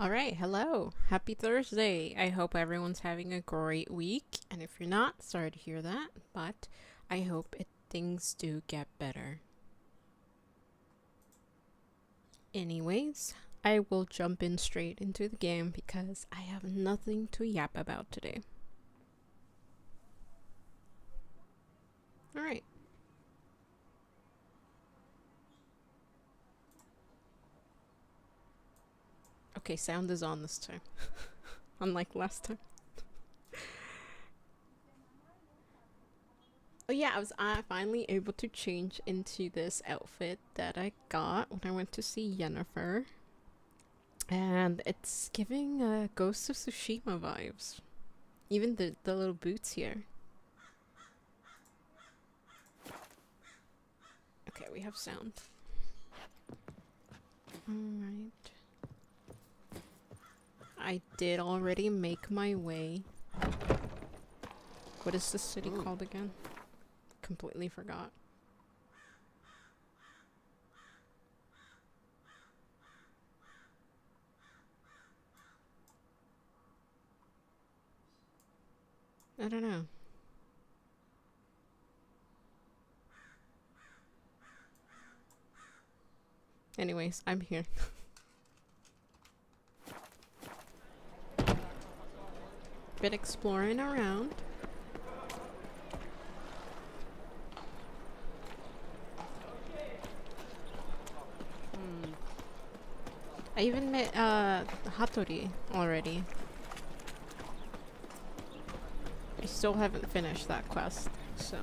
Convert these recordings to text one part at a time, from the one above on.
Alright, hello. Happy Thursday. I hope everyone's having a great week. And if you're not, sorry to hear that, but I hope things do get better. Anyways, I will jump in straight into the game because I have nothing to yap about today. Alright. Okay, sound is on this time. Unlike last time. Oh yeah, I was finally able to change into this outfit that I got when I went to see Yennefer. And it's giving Ghost of Tsushima vibes. Even the little boots here. Okay, we have sound. Alright. I did already make my way. What is this city called again? Completely forgot. I don't know. Anyways, I'm here. Been exploring around. I even met Hattori already. I still haven't finished that quest, so.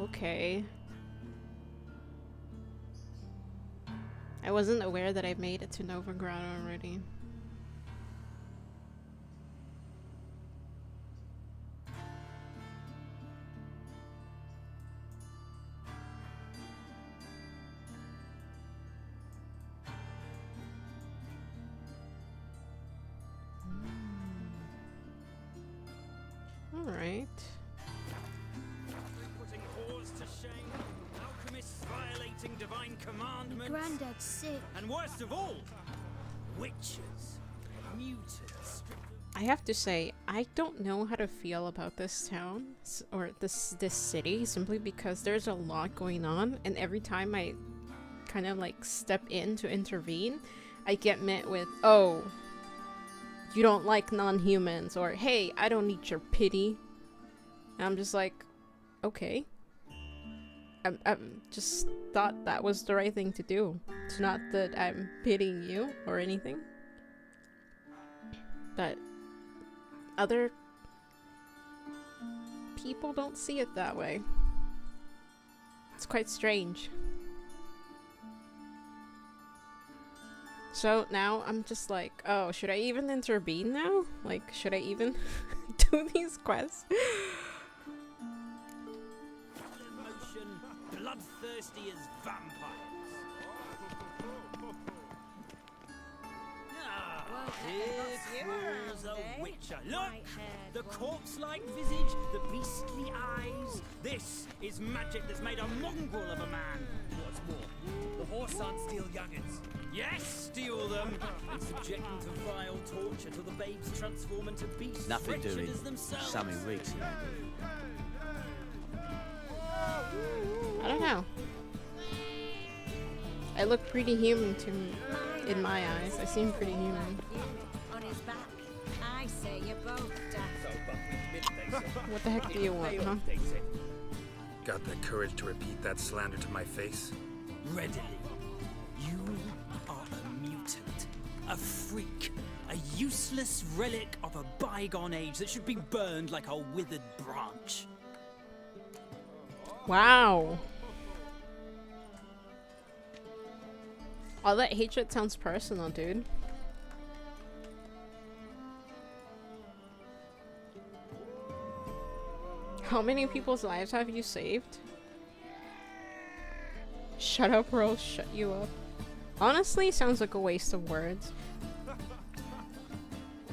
Okay. I wasn't aware that I made it to Novigrad already. Alright. Divine commandments. Granddad's sick. And worst of all, witches, mutants. I have to say, I don't know how to feel about this town or this city simply because there's a lot going on, and every time I kind of like step in to intervene, I get met with, "Oh, you don't like non-humans," or "Hey, I don't need your pity." And I'm just like, okay. I just thought that was the right thing to do. It's not that I'm pitying you or anything. But other people don't see it that way. It's quite strange. So now I'm just like, oh, should I even intervene now? Like, should I even do these quests? Bloodthirsty as vampires. Here crawls a witcher. Look! The corpse-like visage, the beastly eyes. This is magic that's made a mongrel of a man. What's more, the horse aren't steal young'uns. Yes, steal them, and subject them to vile torture till the babes transform into beasts. Nothing doing. As themselves. Something reeks. I don't know. I look pretty human to me, in my eyes. I seem pretty human. On his back. I say you both daft. What the heck do you want, huh? Got the courage to repeat that slander to my face? Readily. You are a mutant, a freak, a useless relic of a bygone age that should be burned like a withered branch. Wow. All that hatred sounds personal, dude. How many people's lives have you saved? Shut up or I'll shut you up. Honestly, sounds like a waste of words.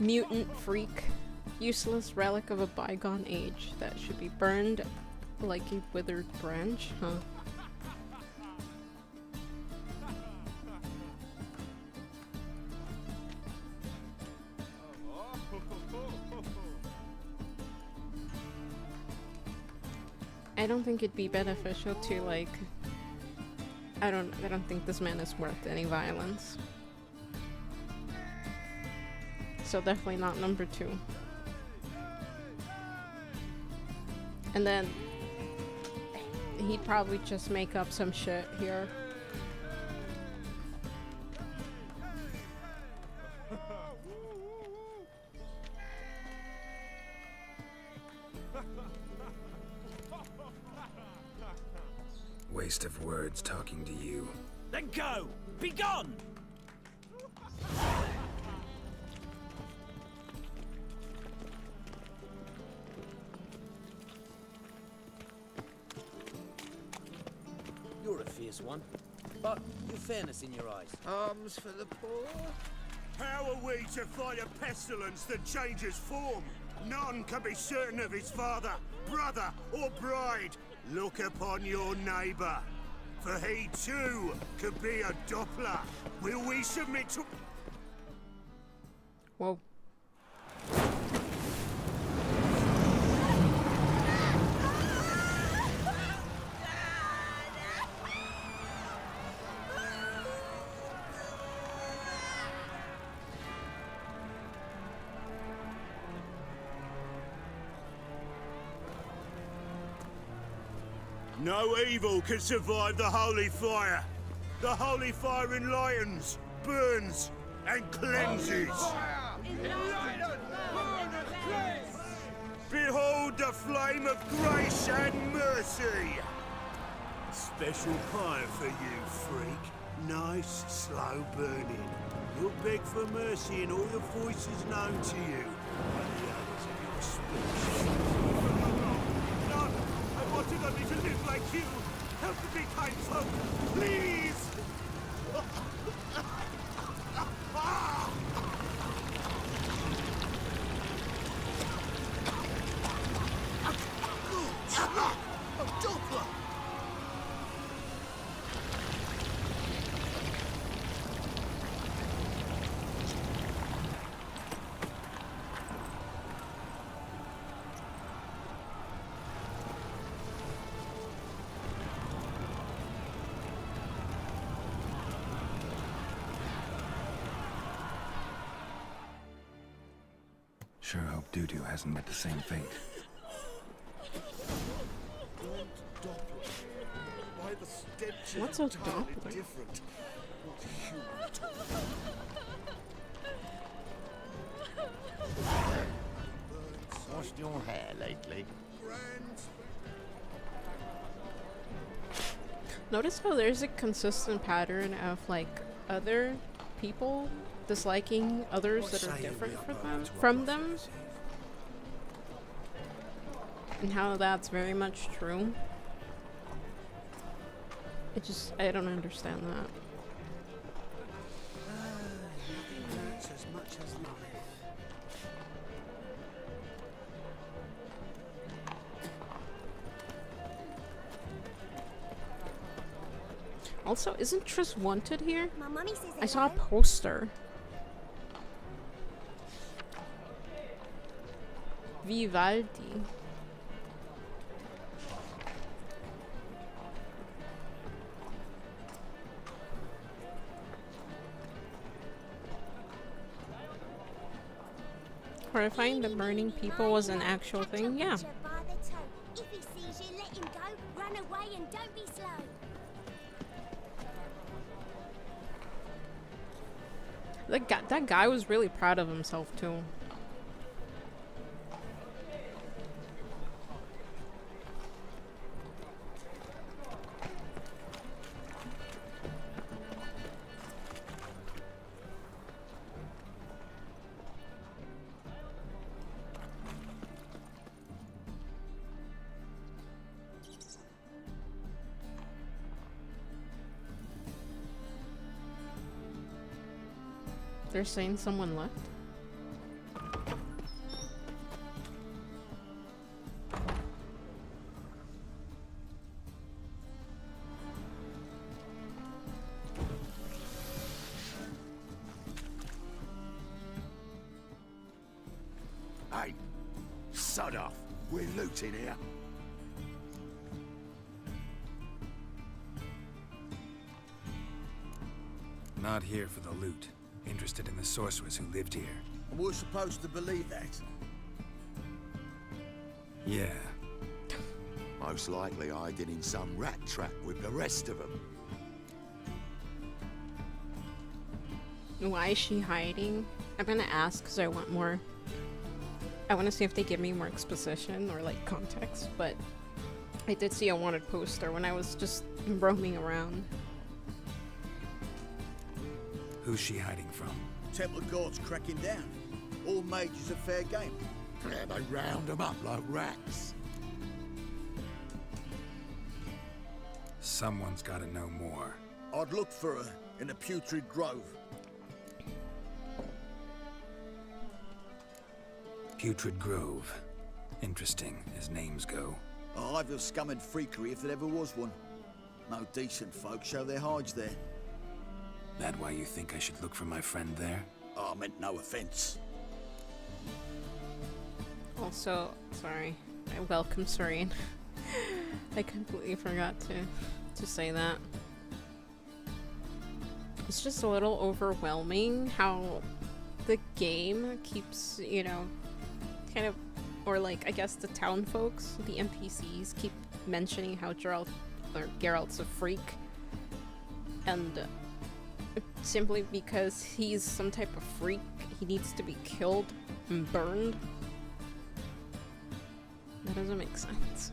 Mutant freak. Useless relic of a bygone age that should be burned like a withered branch, huh? I don't think it'd be beneficial to, like, I don't think this man is worth any violence. So definitely not number 2. And then he'd probably just make up some shit here. Waste of words talking to you. Then go! Be gone! You're a fierce one, but you've fairness in your eyes. Arms for the poor? How are we to fight a pestilence that changes form? None can be certain of his father, brother, or bride. Look upon your neighbour, for he too could be a Doppler. Will we submit to... Whoa. No evil can survive the holy fire. The holy fire enlightens, burns, and cleanses. Behold the flame of grace and mercy. Special fire for you, freak. Nice, slow burning. You'll beg for mercy in all the voices known to you. And the others of your speech. None! I wanted only to live like you. Help me, kind folk, please! Sure hope Doo-Doo hasn't met the same fate. What's a Doppler? Different. Washed your hair lately? Notice how there's a consistent pattern of, like, other people disliking others that are different from them, and how that's very much true. I don't understand that. As much as life. Also, isn't Triss wanted here? My mummy says I saw a hello. poster. Vivaldi. Horrifying the burning people was an actual thing, yeah. Catch a by the toe. If he sees you, let him go. Run away and don't be slow. That guy was really proud of himself too. They're saying someone left? Hey, sod off. We're looting here. Not here for the loot. Interested in the sorceress who lived here. And we're supposed to believe that. Yeah. Most likely hiding in some rat trap with the rest of them. Why is she hiding? I'm gonna ask because I want more. I want to see if they give me more exposition or like context, but I did see a wanted poster when I was just roaming around. Who's she hiding from? Temple Guard's cracking down. All mages are fair game. Yeah, they round them up like rats. Someone's gotta know more. I'd look for her in the Putrid Grove. Putrid Grove. Interesting, as names go. A hive of scum and freakery if there ever was one. No decent folk show their hides there. That why you think I should look for my friend there? I meant no offense. Also, sorry, I welcome Serene. I completely forgot to say that. It's just a little overwhelming how the game keeps, you know, kind of, or like I guess the town folks, the NPCs keep mentioning how Geralt's a freak, and simply because he's some type of freak, he needs to be killed and burned. That doesn't make sense.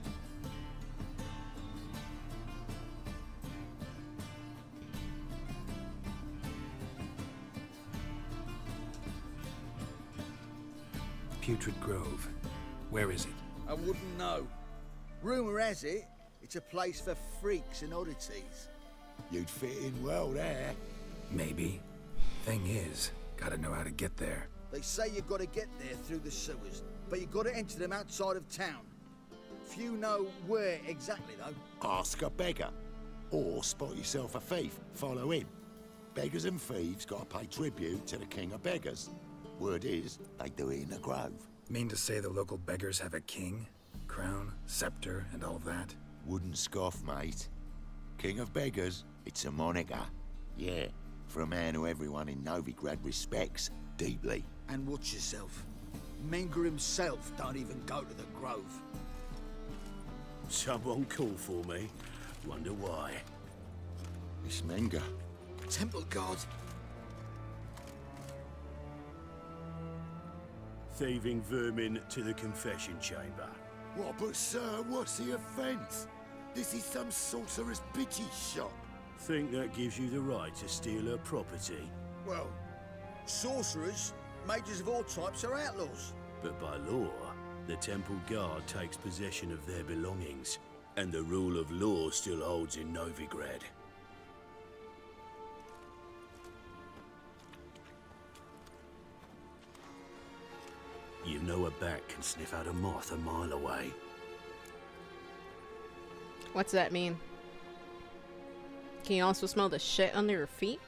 Putrid Grove. Where is it? I wouldn't know. Rumour has it, it's a place for freaks and oddities. You'd fit in well there. Maybe. Thing is, gotta know how to get there. They say you've got to get there through the sewers, but you've got to enter them outside of town. Few know where exactly, though. Ask a beggar. Or spot yourself a thief. Follow him. Beggars and thieves gotta pay tribute to the king of beggars. Word is, they do it in the grove. Mean to say the local beggars have a king? Crown, scepter, and all that? Wouldn't scoff, mate. King of beggars, it's a moniker. Yeah, for a man who everyone in Novigrad respects deeply. And watch yourself. Menger himself don't even go to the grove. Someone call for me. Wonder why. It's Menger. Temple Guard. Thieving vermin to the confession chamber. What, but sir, what's the offence? This is some sorcerer's bitchy shop. Think that gives you the right to steal her property? Well, sorcerers, mages of all types are outlaws. But by law, the Temple Guard takes possession of their belongings, and the rule of law still holds in Novigrad. You know a bat can sniff out a moth a mile away. What's that mean? Can you also smell the shit under your feet?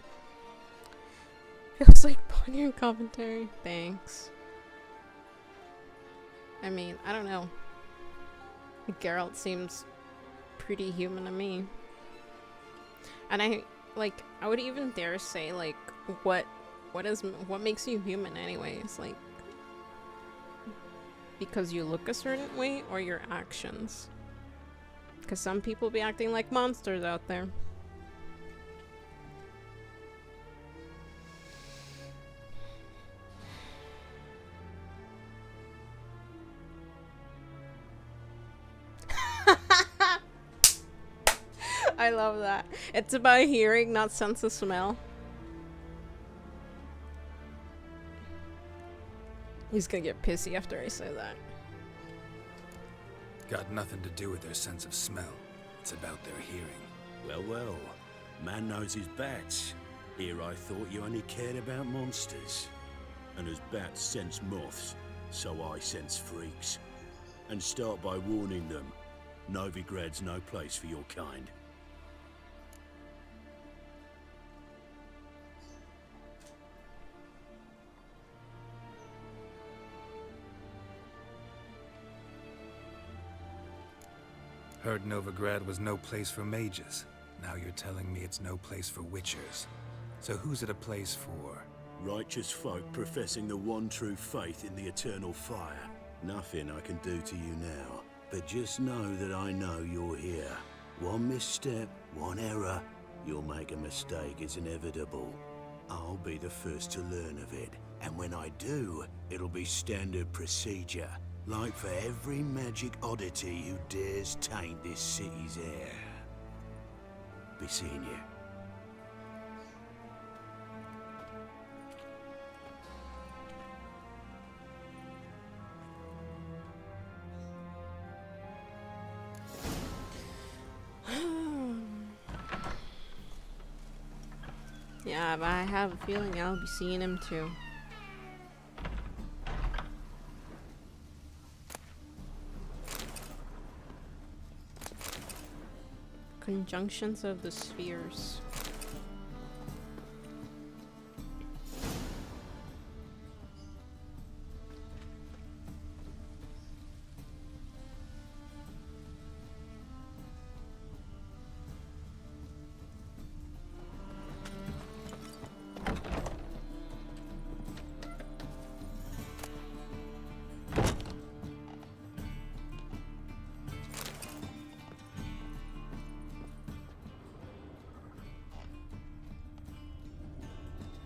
Feels like pioneer commentary. Thanks. I mean, I don't know. Geralt seems pretty human to me. And I would even dare say, like, what makes you human anyways? Like, because you look a certain way or your actions? Because some people be acting like monsters out there. I love that. It's about hearing, not sense of smell. He's gonna get pissy after I say that. Got nothing to do with their sense of smell. It's about their hearing. Well, well. Man knows his bats. Here I thought you only cared about monsters. And as bats sense moths, so I sense freaks. And start by warning them, Novigrad's no place for your kind. Heard Novigrad was no place for mages. Now you're telling me it's no place for witchers. So who's it a place for? Righteous folk professing the one true faith in the eternal fire. Nothing I can do to you now, but just know that I know you're here. One misstep, one error, you'll make a mistake, it's inevitable. I'll be the first to learn of it, and when I do, it'll be standard procedure. Like for every magic oddity who dares taint this city's air. Be seeing you. Yeah, but I have a feeling I'll be seeing him too. Conjunctions of the spheres.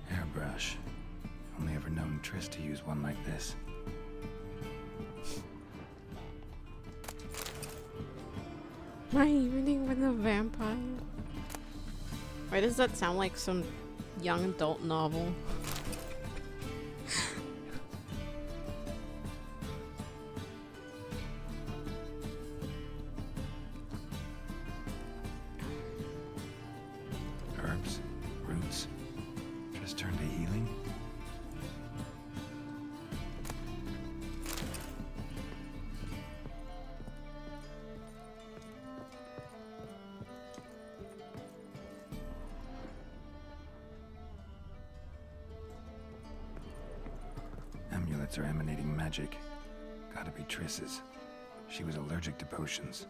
Hairbrush. Only ever known Triss to use one like this. My evening with a vampire. Why does that sound like some young adult novel? Herbs, roots. Triss turned to healing. Amulets are emanating magic. Gotta be Triss's. She was allergic to potions.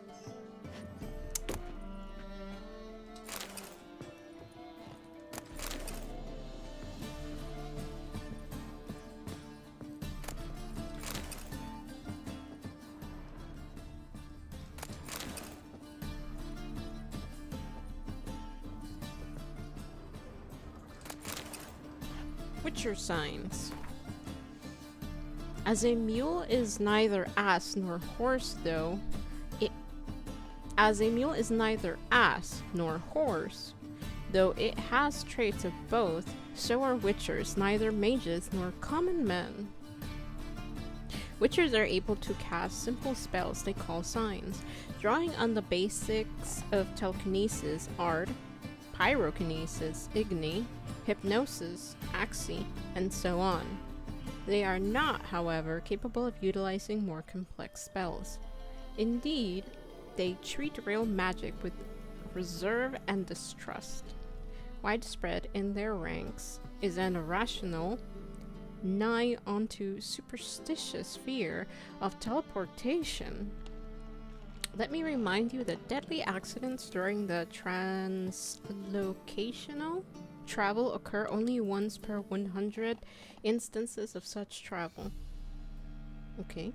Witcher signs. As a mule is neither ass nor horse, though, it has traits of both, so are witchers, neither mages nor common men. Witchers are able to cast simple spells they call signs, drawing on the basics of telekinesis, art, pyrokinesis, igni, hypnosis, axi, and so on. They are not, however, capable of utilizing more complex spells. Indeed, they treat real magic with reserve and distrust. Widespread in their ranks is an irrational, nigh onto superstitious fear of teleportation. Let me remind you that deadly accidents during the translocational travel occur only once per 100 instances of such travel. Okay.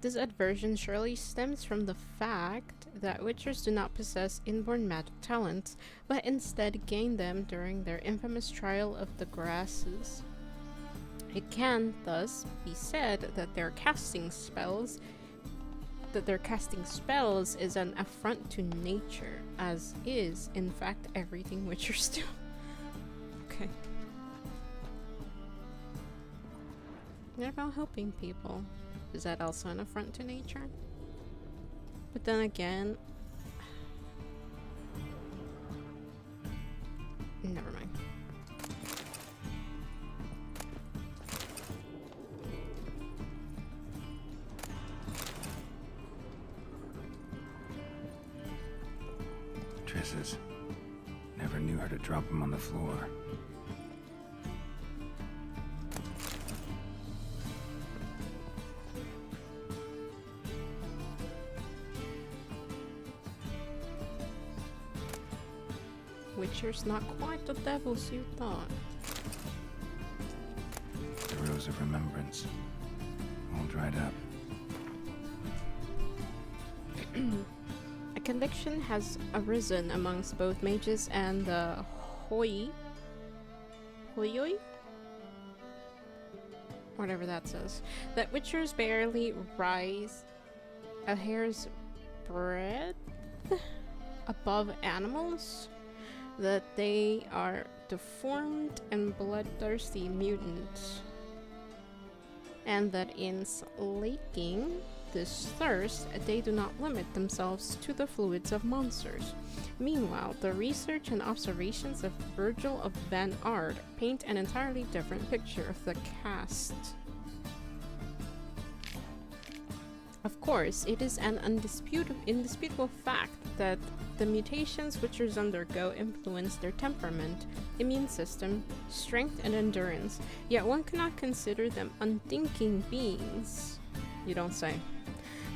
This aversion surely stems from the fact that witchers do not possess inborn magic talents, but instead gain them during their infamous trial of the grasses. It can thus be said that their casting spells is an affront to nature, as is, in fact, everything witchers do. Okay. What about helping people? Is that also an affront to nature? But then again... Never mind. Triss's. Never knew her to drop them on the floor. Witcher's not quite the devils you thought. The Rose of Remembrance. All dried up. A conviction has arisen amongst both mages and the Hoyoi? Whatever that says. That witchers barely rise a hair's breadth above animals. That they are deformed and bloodthirsty mutants. And that in slaking this thirst, they do not limit themselves to the fluids of monsters. Meanwhile, the research and observations of Virgil of Van Ard paint an entirely different picture of the caste. Of course, it is an indisputable fact that the mutations witchers undergo influence their temperament, immune system, strength, and endurance, yet one cannot consider them unthinking beings. You don't say.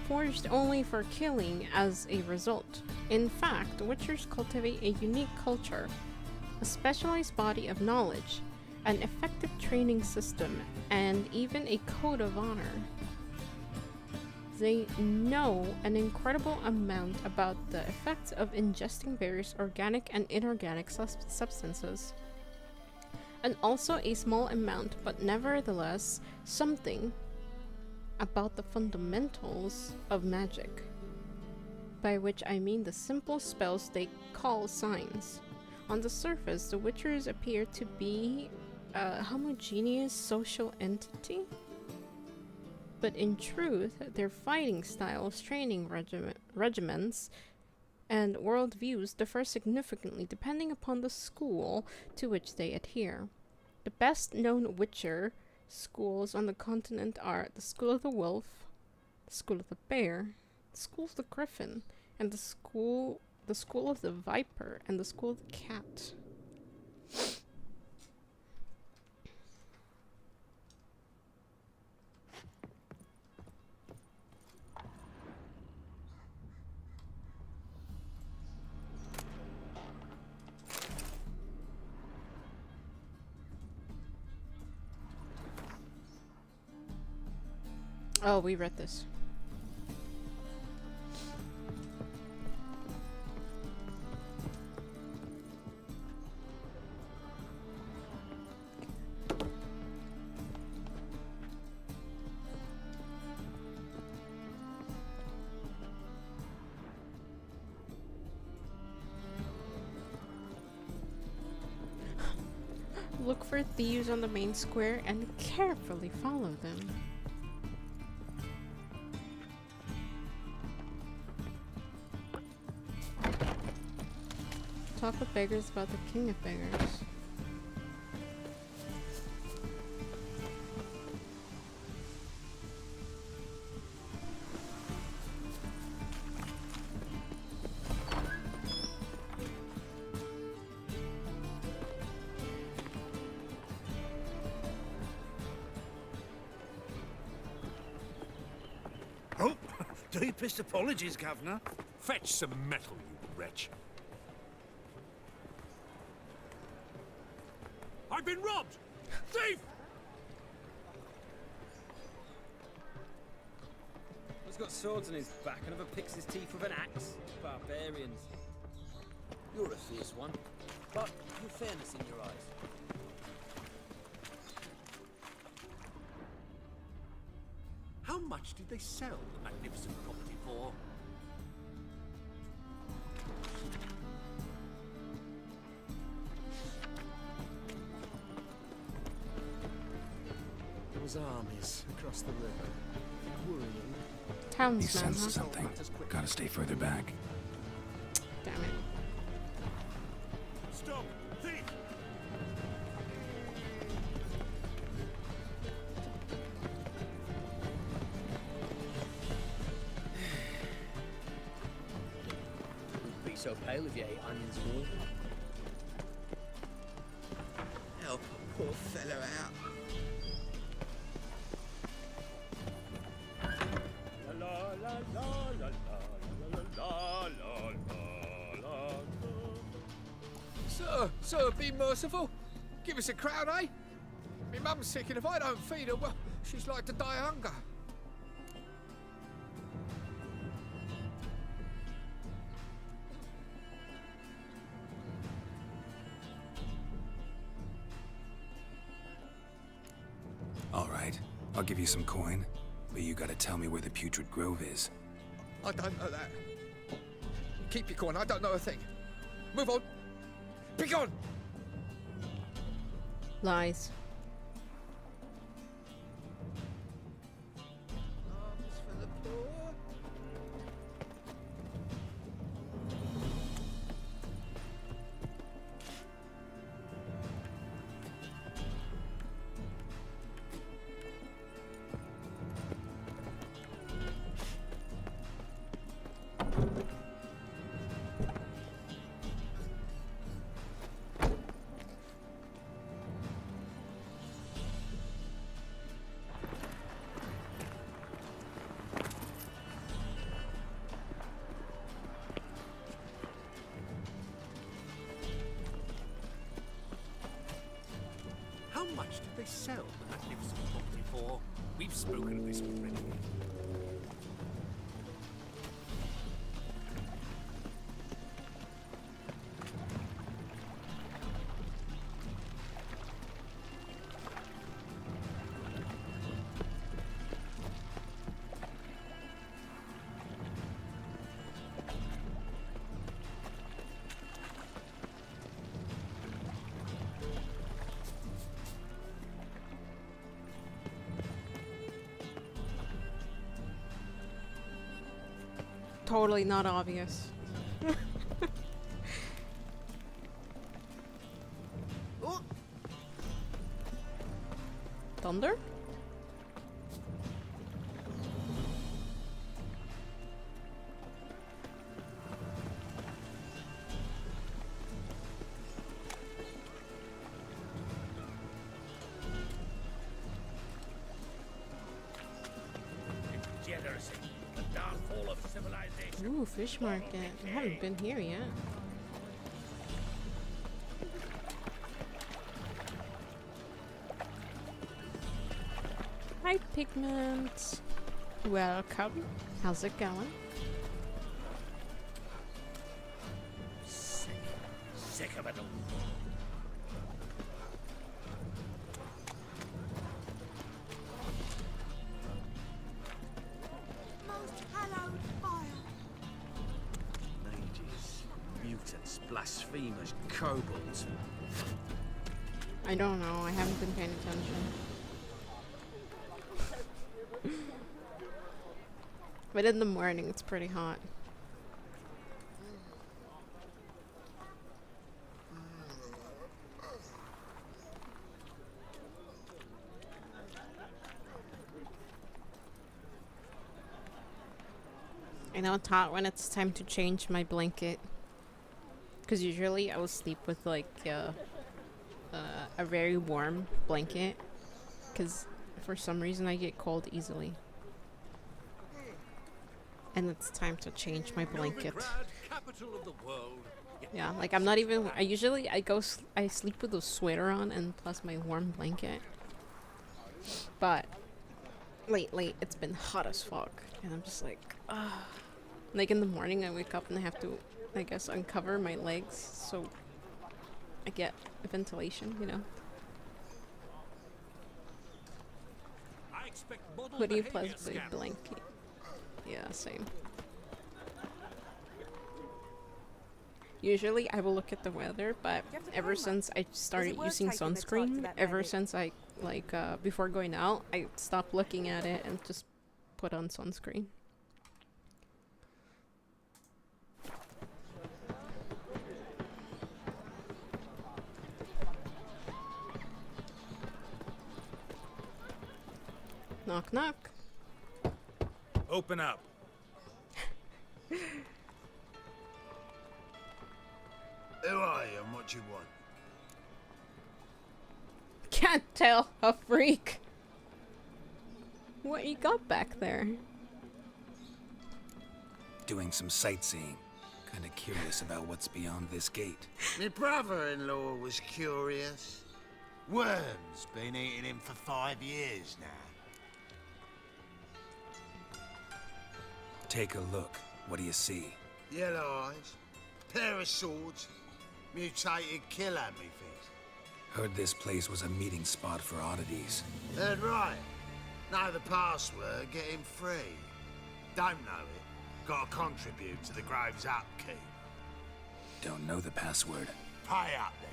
Forged only for killing as a result. In fact, witchers cultivate a unique culture, a specialized body of knowledge, an effective training system, and even a code of honor. They know an incredible amount about the effects of ingesting various organic and inorganic substances. And also a small amount, but nevertheless something, about the fundamentals of magic. By which I mean the simple spells they call signs. On the surface, the witchers appear to be a homogeneous social entity. But in truth, their fighting styles, training regiments, and worldviews differ significantly depending upon the school to which they adhere. The best known Witcher schools on the continent are the School of the Wolf, the School of the Bear, the School of the Griffin, and the School of the Viper, and the School of the Cat. Oh, we read this. Look for thieves on the main square and carefully follow them. Talk with beggars about the king of beggars. Oh, deepest apologies, Governor. Fetch some metal, you wretch. I've been robbed! Thief! He's got swords on his back and never picks his teeth with an axe. Barbarians. You're a fierce one, but you've fairness in your eyes. How much did they sell the magnificent property for? There was armies across the river. Worrying. He Townsman, sensed huh? something. Gotta stay further back. Damn it. Stop! Thief! so pale if you ate onions and all. Help a poor fellow out. Sir, be merciful. Give us a crown, eh? My mum's sick, and if I don't feed her, well, she's like to die of hunger. All right, I'll give you some coin, but you gotta tell me where the Putrid Grove is. I don't know that. Keep your coin, I don't know a thing. Move on. Be gone! Lies. Arms for the poor. How much did they sell the magnificent property for? We've spoken of this already. Totally not obvious. Oh, Thunder? Degeneracy, the downfall of civilization. Ooh, fish market. I haven't been here yet. Hi, Pigment. Welcome. How's it going? Sick of it all. Most hallowed fire. Mages, mutants, blasphemers, kobolds. I don't know. I haven't been paying attention. But in the morning, it's pretty hot. I know it's hot when it's time to change my blanket. Because usually I will sleep with like a very warm blanket. Because for some reason I get cold easily. And it's time to change my blanket. Novigrad, capital of the world. Yeah, like I'm not even. I sleep with a sweater on and plus my warm blanket. But lately it's been hot as fuck, and I'm just like, ah. Like in the morning, I wake up and I have to, I guess, uncover my legs so I get ventilation. You know. I expect model Hoodie behavior plus big scandals. blanket. Yeah, same. Usually I will look at the weather, but ever since I started using sunscreen, ever since I, like, before going out, I stopped looking at it and just put on sunscreen. Knock knock. Open up. Who are you and what you want? Can't tell, a freak. What you got back there? Doing some sightseeing. Kinda curious about what's beyond this gate. My brother-in-law was curious. Worms been eating him for 5 years now. Take a look. What do you see? Yellow eyes, pair of swords, mutated killer, methinks. Heard this place was a meeting spot for oddities. Heard right. Know the password, get him free. Don't know it, gotta contribute to the Grove's upkeep. Don't know the password. Pay up then.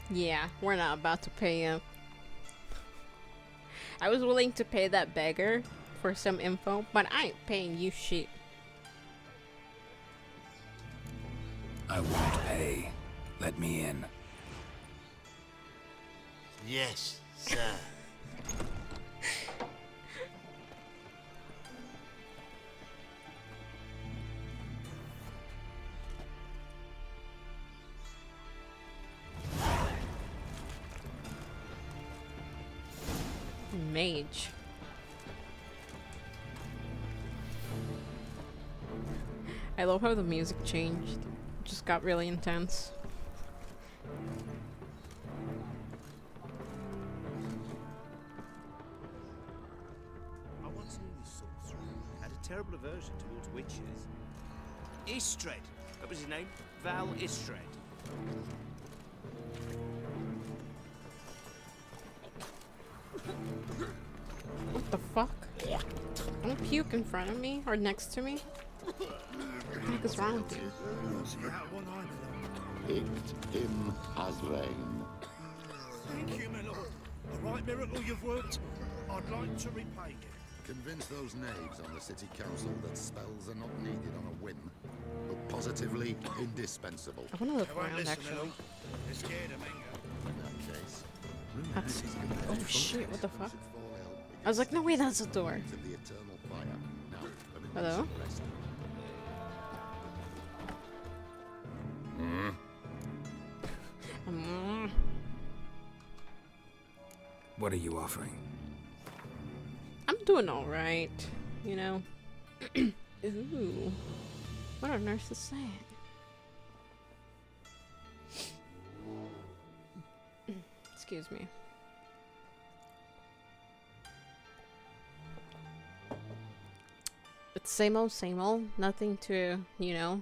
Yeah, we're not about to pay him. I was willing to pay that beggar for some info, but I ain't paying you shit. I won't pay. Let me in. Yes, sir. Mage. I love how the music changed. It just got really intense. I once knew this sorcerer. Had a terrible aversion towards witches. Istred. That was his name. Val Istred. What the fuck? Don't puke in front of me or next to me. What the heck is wrong with you? Picked him as rain. Thank you, my lord. A right miracle you've worked. I'd like to repay you. Convince those knaves on the city council that spells are not needed on a whim, but positively indispensable. I want to look around actually. They're scared of Mengo. In that case, That's, oh shit, what the fuck? I was like, no way, that's a door. to the eternal fire. Now, permit me Hello? some rest. What are you offering? I'm doing alright, you know. Ooh. What are nurses saying? Excuse me. It's same old, nothing to, you know.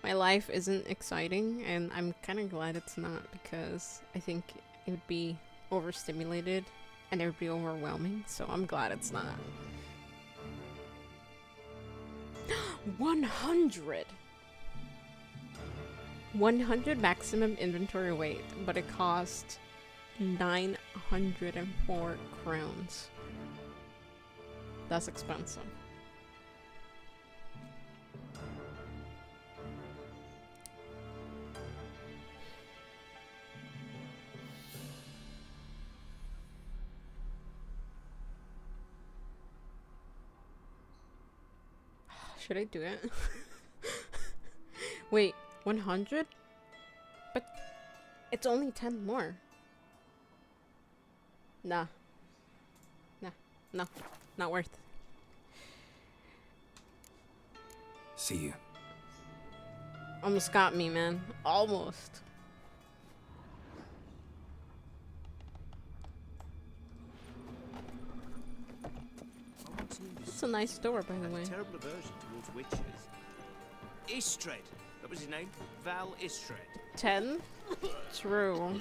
My life isn't exciting, and I'm kind of glad it's not, because I think it would be overstimulated and it would be overwhelming, so I'm glad it's not. 100! 100 maximum inventory weight, but it cost 904 crowns. That's expensive. Should I do it? Wait, 100? But it's only 10 more. Nah. No. Not worth it. See you. Almost got me, man. Almost. It's a nice door, by the way. Terrible aversion towards witches. Istred. That was his name. Val Istred. 10? True.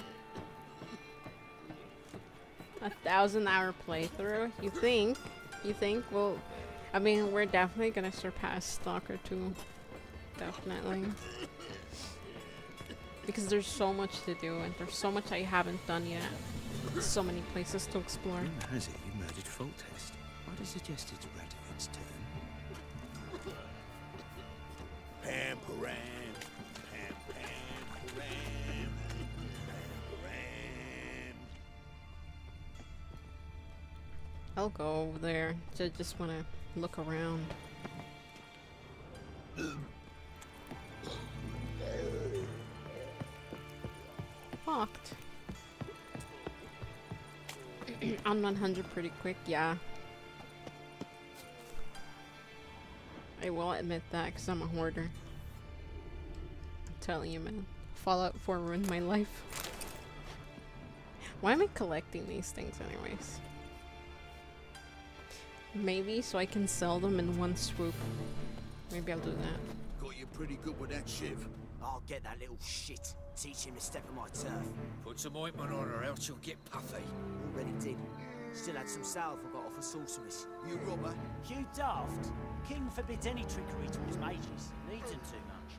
1,000-hour playthrough? You think? Well, I mean, we're definitely gonna surpass Stalker 2. Definitely. Because there's so much to do, and there's so much I haven't done yet. So many places to explore. Rumor has it you murdered Foltest. Might have suggested it's Radovic's turn. Pam, param. Pam, pam, param. Pam, I'll go over there. Just wanna look around. talked. I'm 100 pretty quick, yeah. I will admit that because I'm a hoarder. I'm telling you, man. Fallout 4 ruined my life. Why am I collecting these things anyways? Maybe so I can sell them in one swoop. Maybe I'll do that. Got you pretty good with that shiv. I'll get that little shit. Teach him to step on my turf. Put some ointment on her, else she'll get puffy. Already did. Still had some salve I got off a sorceress. You robber? You daft. King forbids any trickery towards mages. Needs them too much.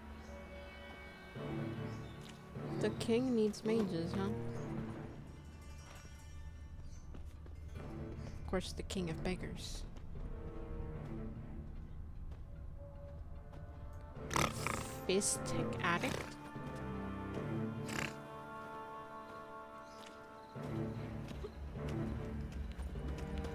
The king needs mages, huh? Of course, the king of beggars. Fizz tech addict?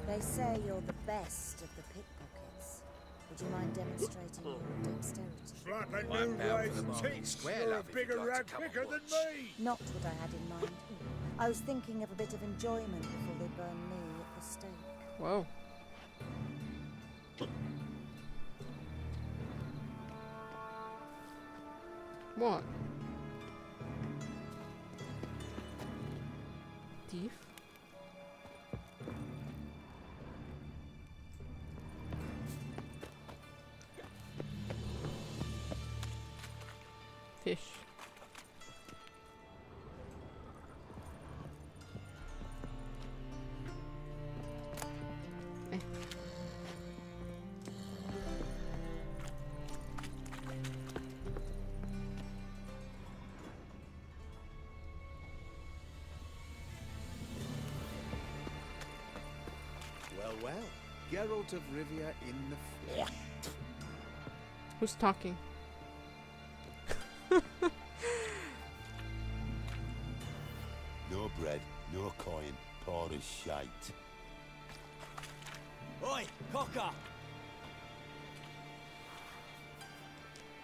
They say you're the best of the pickpockets. Would you mind demonstrating your dexterity? Slap a I'm new bound for race the market teeth. square, You're a love, if you'd bigger like to rat come and picker than watch. me. Not what I had in mind. I was thinking of a bit of enjoyment before they burn me at the stake. Whoa. What? Thief? Fish. Eh. Well, well. Geralt of Rivia in the flesh. Who's talking? No bread, no coin, poor as shite. Oi, cocker!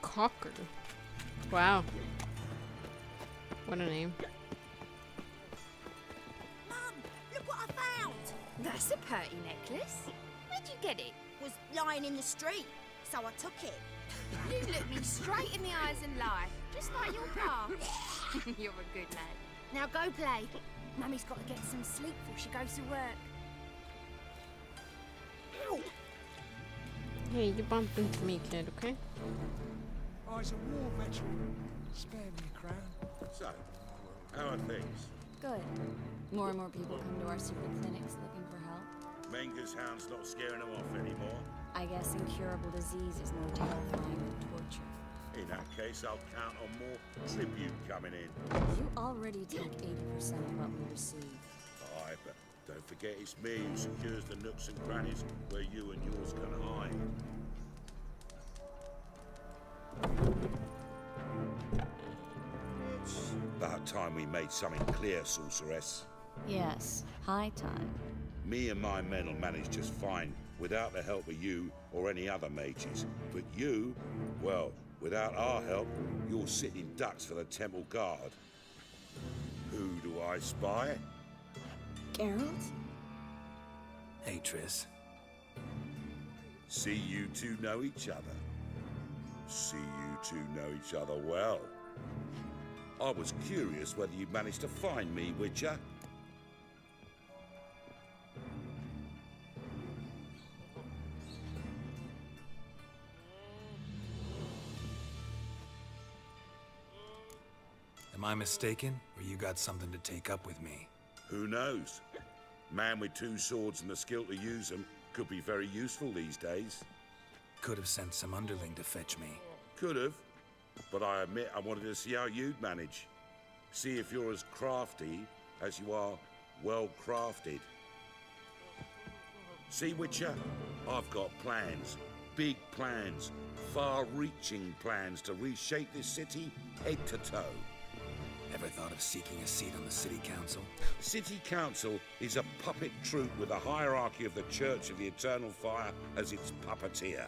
Cocker. Wow. What a name. Mum, look what I found! That's a pretty necklace. Where'd you get it? Was lying in the street, so I took it. You look me straight in the eyes and lie, just like your pa. You're a good lad. Now go play. Mummy's got to get some sleep before she goes to work. Ow! Hey, you bumped into me, kid, okay? I was a war veteran. Spare me a crown. So, how are things? Good. More and more people come to our secret clinics looking for help. Menger's hound's not scaring them off anymore. I guess incurable disease is more terrifying than torture. In that case, I'll count on more tribute coming in. You already take 80% of what we receive. Aye, but don't forget it's me who secures the nooks and crannies where you and yours can hide. It's about time we made something clear, sorceress. Yes, high time. Me and my men will manage just fine without the help of you or any other mages. But you, well, without our help, you're sitting ducks for the temple guard. Who do I spy? Geralt? Hey, Triss. See you two know each other. See you two know each other well. I was curious whether you'd managed to find me, Witcher. Am I mistaken, or you got something to take up with me? Who knows? Man with two swords and the skill to use them could be very useful these days. Could have sent some underling to fetch me. Could have, but I admit I wanted to see how you'd manage. See if you're as crafty as you are well crafted. See, Witcher, I've got plans. Big plans. Far-reaching plans to reshape this city head to toe. Ever thought of seeking a seat on the city council? City Council is a puppet troupe with a hierarchy of the Church of the Eternal Fire as its puppeteer.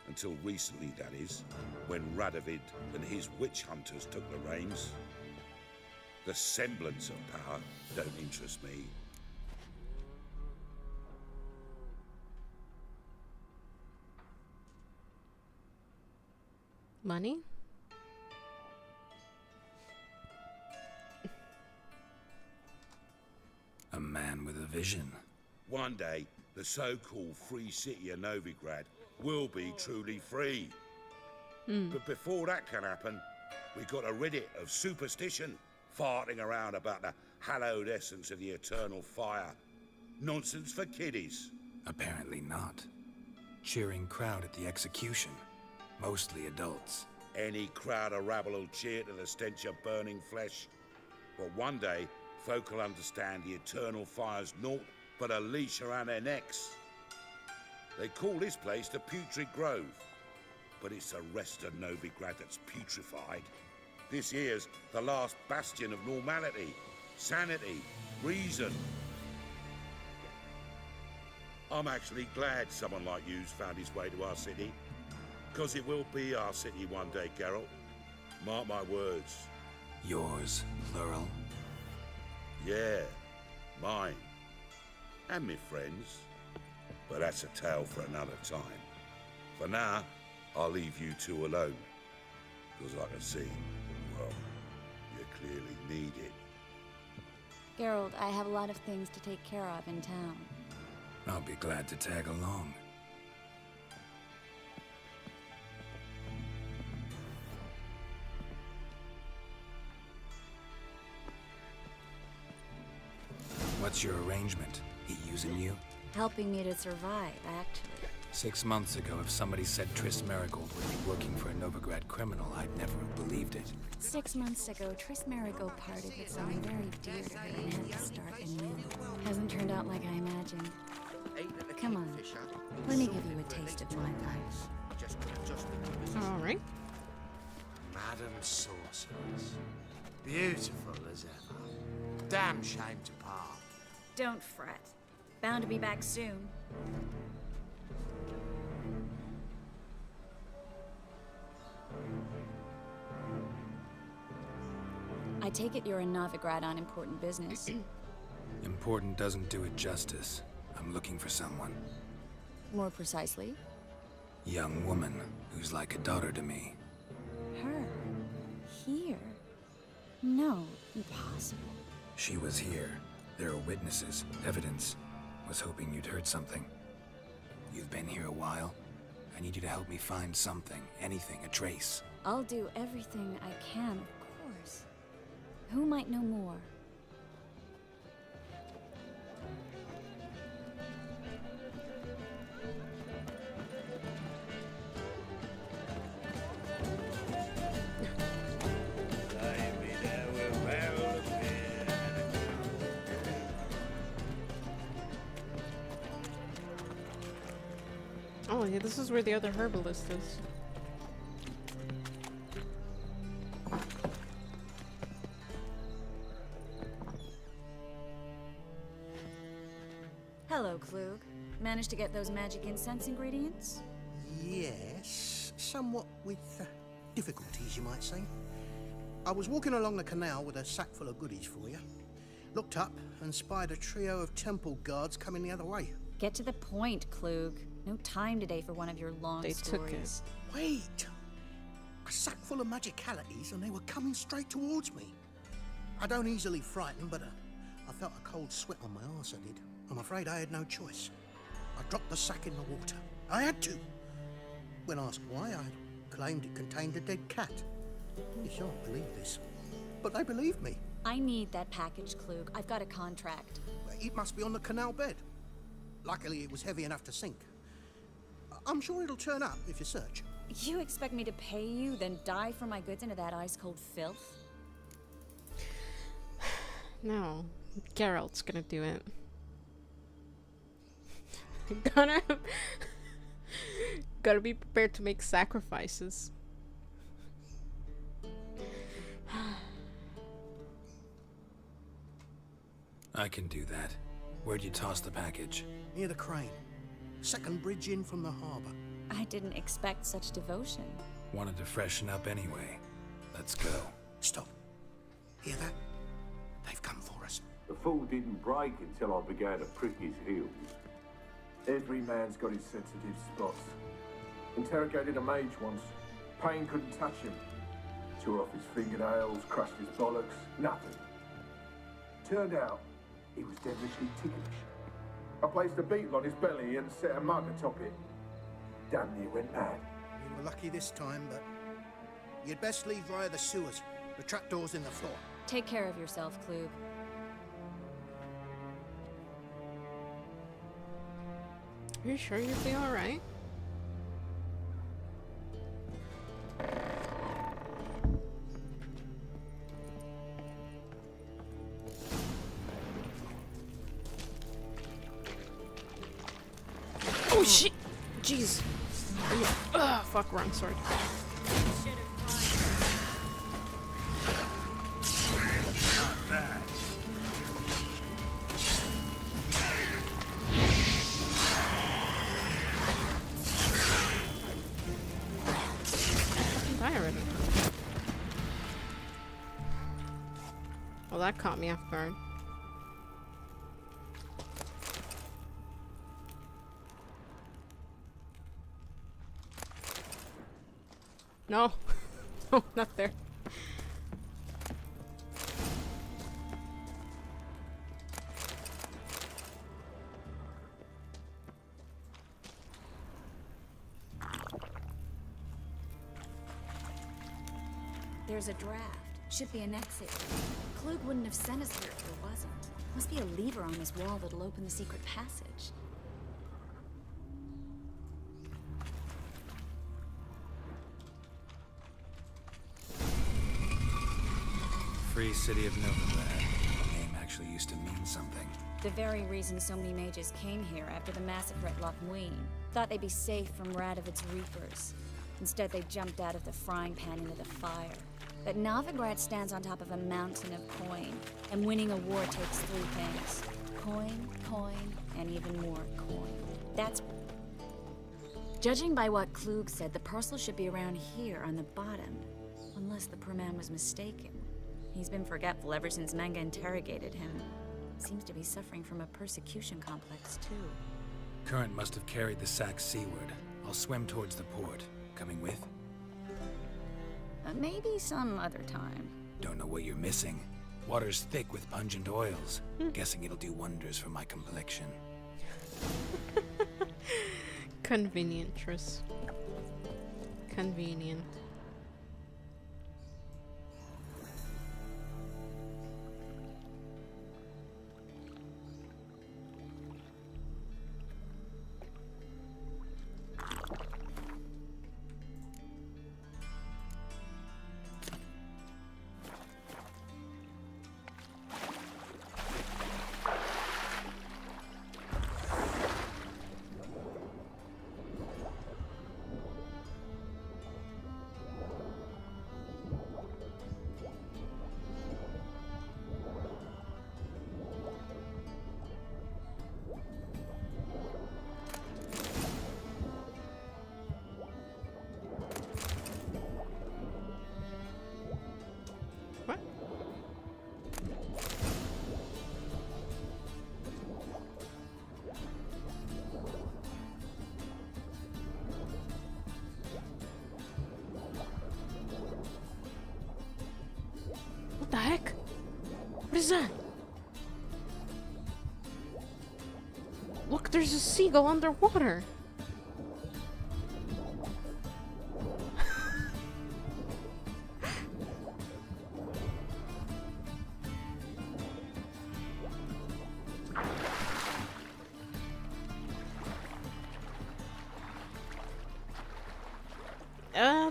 Until recently, that is, when Radovid and his witch hunters took the reins. The semblance of power don't interest me. Money? A man with a vision. One day, the so-called free city of Novigrad will be truly free. But before that can happen, we got to rid it of superstition, farting around about the hallowed essence of the eternal fire. Nonsense for kiddies. Apparently not. Cheering crowd at the execution. Mostly adults. Any crowd of rabble will cheer to the stench of burning flesh. But one day, folk will understand the eternal fire's naught but a leash around their necks. They call this place the Putrid Grove, but it's the rest of Novigrad that's putrefied. This here's the last bastion of normality, sanity, reason. I'm actually glad someone like you's found his way to our city, because it will be our city one day, Geralt. Mark my words. Yours, plural. Yeah, mine. And me friends. But that's a tale for another time. For now, I'll leave you two alone. Because I can see, well, you clearly need it. Geralt, I have a lot of things to take care of in town. I'll be glad to tag along. What's your arrangement? He using you? Helping me to survive, actually. 6 months ago, if somebody said Triss Marigold would be working for a Novigrad criminal, I'd never have believed it. 6 months ago, Triss Marigold parted with someone very dear to her and had to start anew. Hasn't turned out like I imagined. Come on, let me give you a taste of my life. Alright. Madam Sorceress. Beautiful as ever. Damn shame to part. Don't fret. Bound to be back soon. I take it you're in Novigrad on important business. Important doesn't do it justice. I'm looking for someone. More precisely? Young woman who's like a daughter to me. Her? Here? No, impossible. She was here. There are witnesses, evidence. Was hoping you'd heard something. You've been here a while. I need you to help me find something, anything, a trace. I'll do everything I can, of course. Who might know more? Oh yeah, this is where the other herbalist is. Hello, Klug. Managed to get those magic incense ingredients? Yes, somewhat with difficulties, you might say. I was walking along the canal with a sack full of goodies for you. Looked up and spied a trio of temple guards coming the other way. Get to the point, Klug. No time today for one of your long stories. Wait! A sack full of magicalities and they were coming straight towards me. I don't easily frighten, but I felt a cold sweat on my arse, I did. I'm afraid I had no choice. I dropped the sack in the water. I had to. When asked why, I claimed it contained a dead cat. You shan't believe this, but they believed me. I need that package, Klug. I've got a contract. It must be on the canal bed. Luckily, it was heavy enough to sink. I'm sure it'll turn up if you search. You expect me to pay you, then dive for my goods into that ice-cold filth? No, Geralt's gonna do it. Gotta be prepared to make sacrifices. I can do that. Where'd you toss the package? Near the crane. Second bridge in from the harbor. I didn't expect such devotion. Wanted to freshen up anyway. Let's go. Stop. Hear that? fall didn't break until I began to prick his heels. Every man's got his sensitive spots. Interrogated a mage once. Pain couldn't touch him. Tore off his fingernails, crushed his bollocks, nothing. Turned out, he was devilishly ticklish. I placed a beetle on his belly and set a mug atop it. Damn near went mad. We were lucky this time, but you'd best leave via the sewers. The trapdoor's in the floor. Take care of yourself, Klug. Are you sure you'll be alright? Oh shit! Jeez. Ugh, fuck, wrong sword. Die already. Well, that caught me off guard. No. No, not there. There's a draft. Should be an exit. Klug wouldn't have sent us here if there wasn't. Must be a lever on this wall that'll open the secret passage. Free City of Novigrad. The name actually used to mean something. The very reason so many mages came here after the massacre at Loch Muin. Thought they'd be safe from Radovid's reapers. Instead, they jumped out of the frying pan into the fire. But Novigrad stands on top of a mountain of coin, and winning a war takes three things. Coin, coin, and even more coin. That's... Judging by what Klug said, the parcel should be around here on the bottom. Unless the poor man was mistaken. He's been forgetful ever since Manga interrogated him. Seems to be suffering from a persecution complex, too. Current must have carried the sack seaward. I'll swim towards the port. Coming with? Maybe some other time. Don't know what you're missing. Water's thick with pungent oils. Guessing it'll do wonders for my complexion. Convenient, Triss. Convenient. What the heck? What is that? Look, there's a seagull underwater.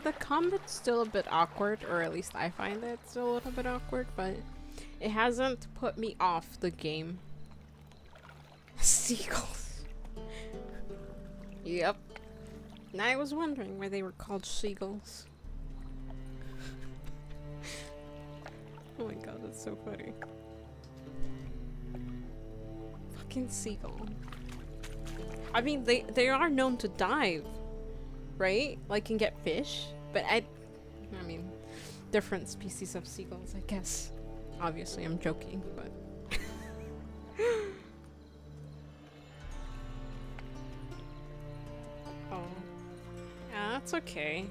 The combat's still a bit awkward, or at least I find it still a little bit awkward, but it hasn't put me off the game. Seagulls. Yep. And I was wondering why they were called seagulls. Oh my god, that's so funny. Fucking seagull. I mean, they are known to dive, right? Like, can get fish, but I mean, different species of seagulls, I guess. Obviously, I'm joking, but That's okay.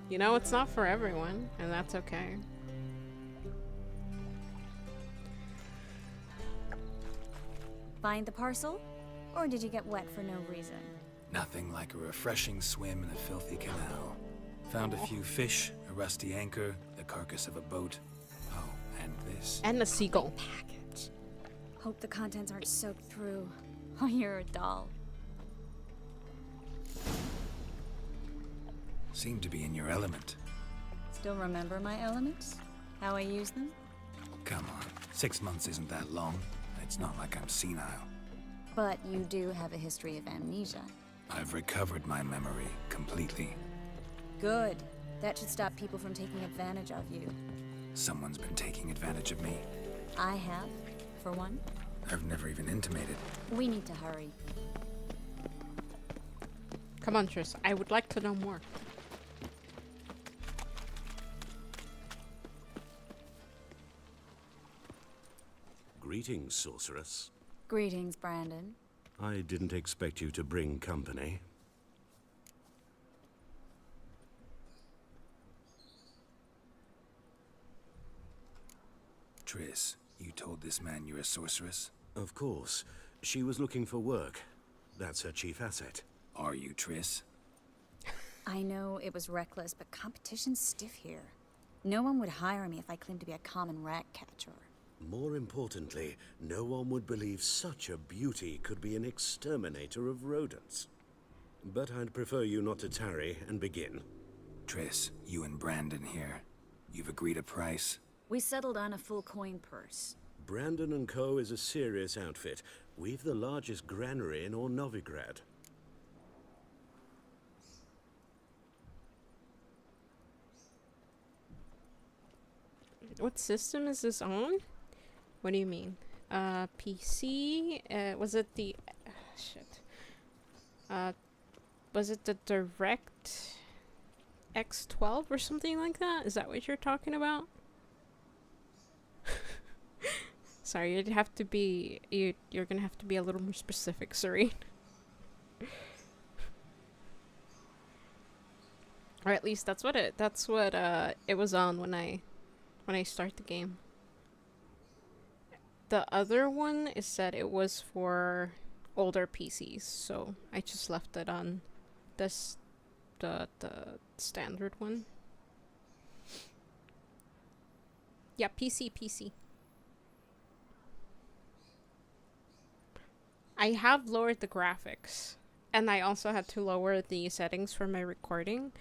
You know, it's not for everyone, and that's okay. Find the parcel? Or did you get wet for no reason? Nothing like a refreshing swim in a filthy canal. Found a few fish, a rusty anchor, the carcass of a boat. Oh, and this. And a seagull. Package. Hope the contents aren't soaked through. Oh, you're a doll. Seem to be in your element. Still remember my elements? How I use them? Come on, 6 months isn't that long. It's not like I'm senile. But you do have a history of amnesia. I've recovered my memory completely. Good. That should stop people from taking advantage of you. Someone's been taking advantage of me. I have, for one. I've never even intimated. We need to hurry. Come on, Triss. I would like to know more. Greetings, sorceress. Greetings, Brandon. I didn't expect you to bring company. Triss, you told this man you're a sorceress? Of course. She was looking for work. That's her chief asset. Are you, Triss? I know it was reckless, but competition's stiff here. No one would hire me if I claimed to be a common rat catcher. More importantly, no one would believe such a beauty could be an exterminator of rodents. But I'd prefer you not to tarry and begin. Triss, you and Brandon here. You've agreed a price? We settled on a full coin purse. Brandon and Co. is a serious outfit. We've the largest granary in all Novigrad. What system is this on? What do you mean? PC? Was it the... shit. Was it the Direct X12 or something like that? Is that what you're talking about? Sorry, you'd have to be... You're gonna have to be a little more specific, sorry. Or at least that's what it was on when I start the game. The other one is that it was for older PCs, so I just left it on this the standard one. Yeah, PC. I have lowered the graphics, and I also had to lower the settings for my recording,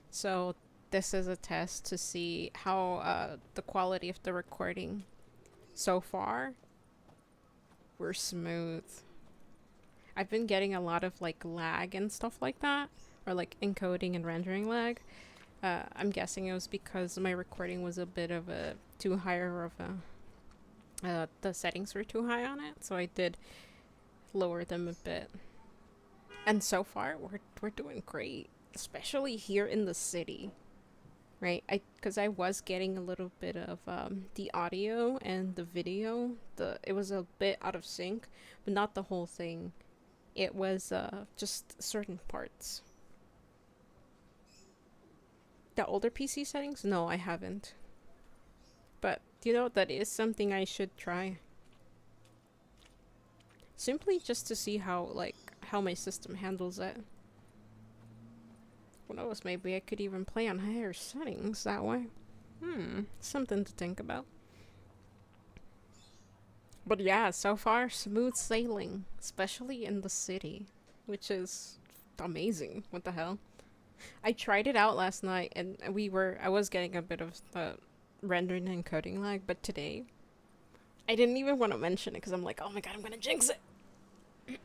so this is a test to see how the quality of the recording so far were smooth. I've been getting a lot of like lag and stuff like that, or like encoding and rendering lag. I'm guessing it was because my recording was a bit of a too higher of a the settings were too high on it, so I did lower them a bit. And so far we're doing great, especially here in the city. Right, because I was getting a little bit of the audio and the video. It was a bit out of sync, but not the whole thing. It was just certain parts. The older PC settings? No, I haven't. But you know, that is something I should try. Simply just to see how my system handles it. Who knows, maybe I could even play on higher settings that way. Something to think about. But yeah, so far, smooth sailing. Especially in the city. Which is amazing. What the hell? I tried it out last night, and I was getting a bit of rendering and coding lag, but today, I didn't even want to mention it, because I'm like, oh my god, I'm gonna jinx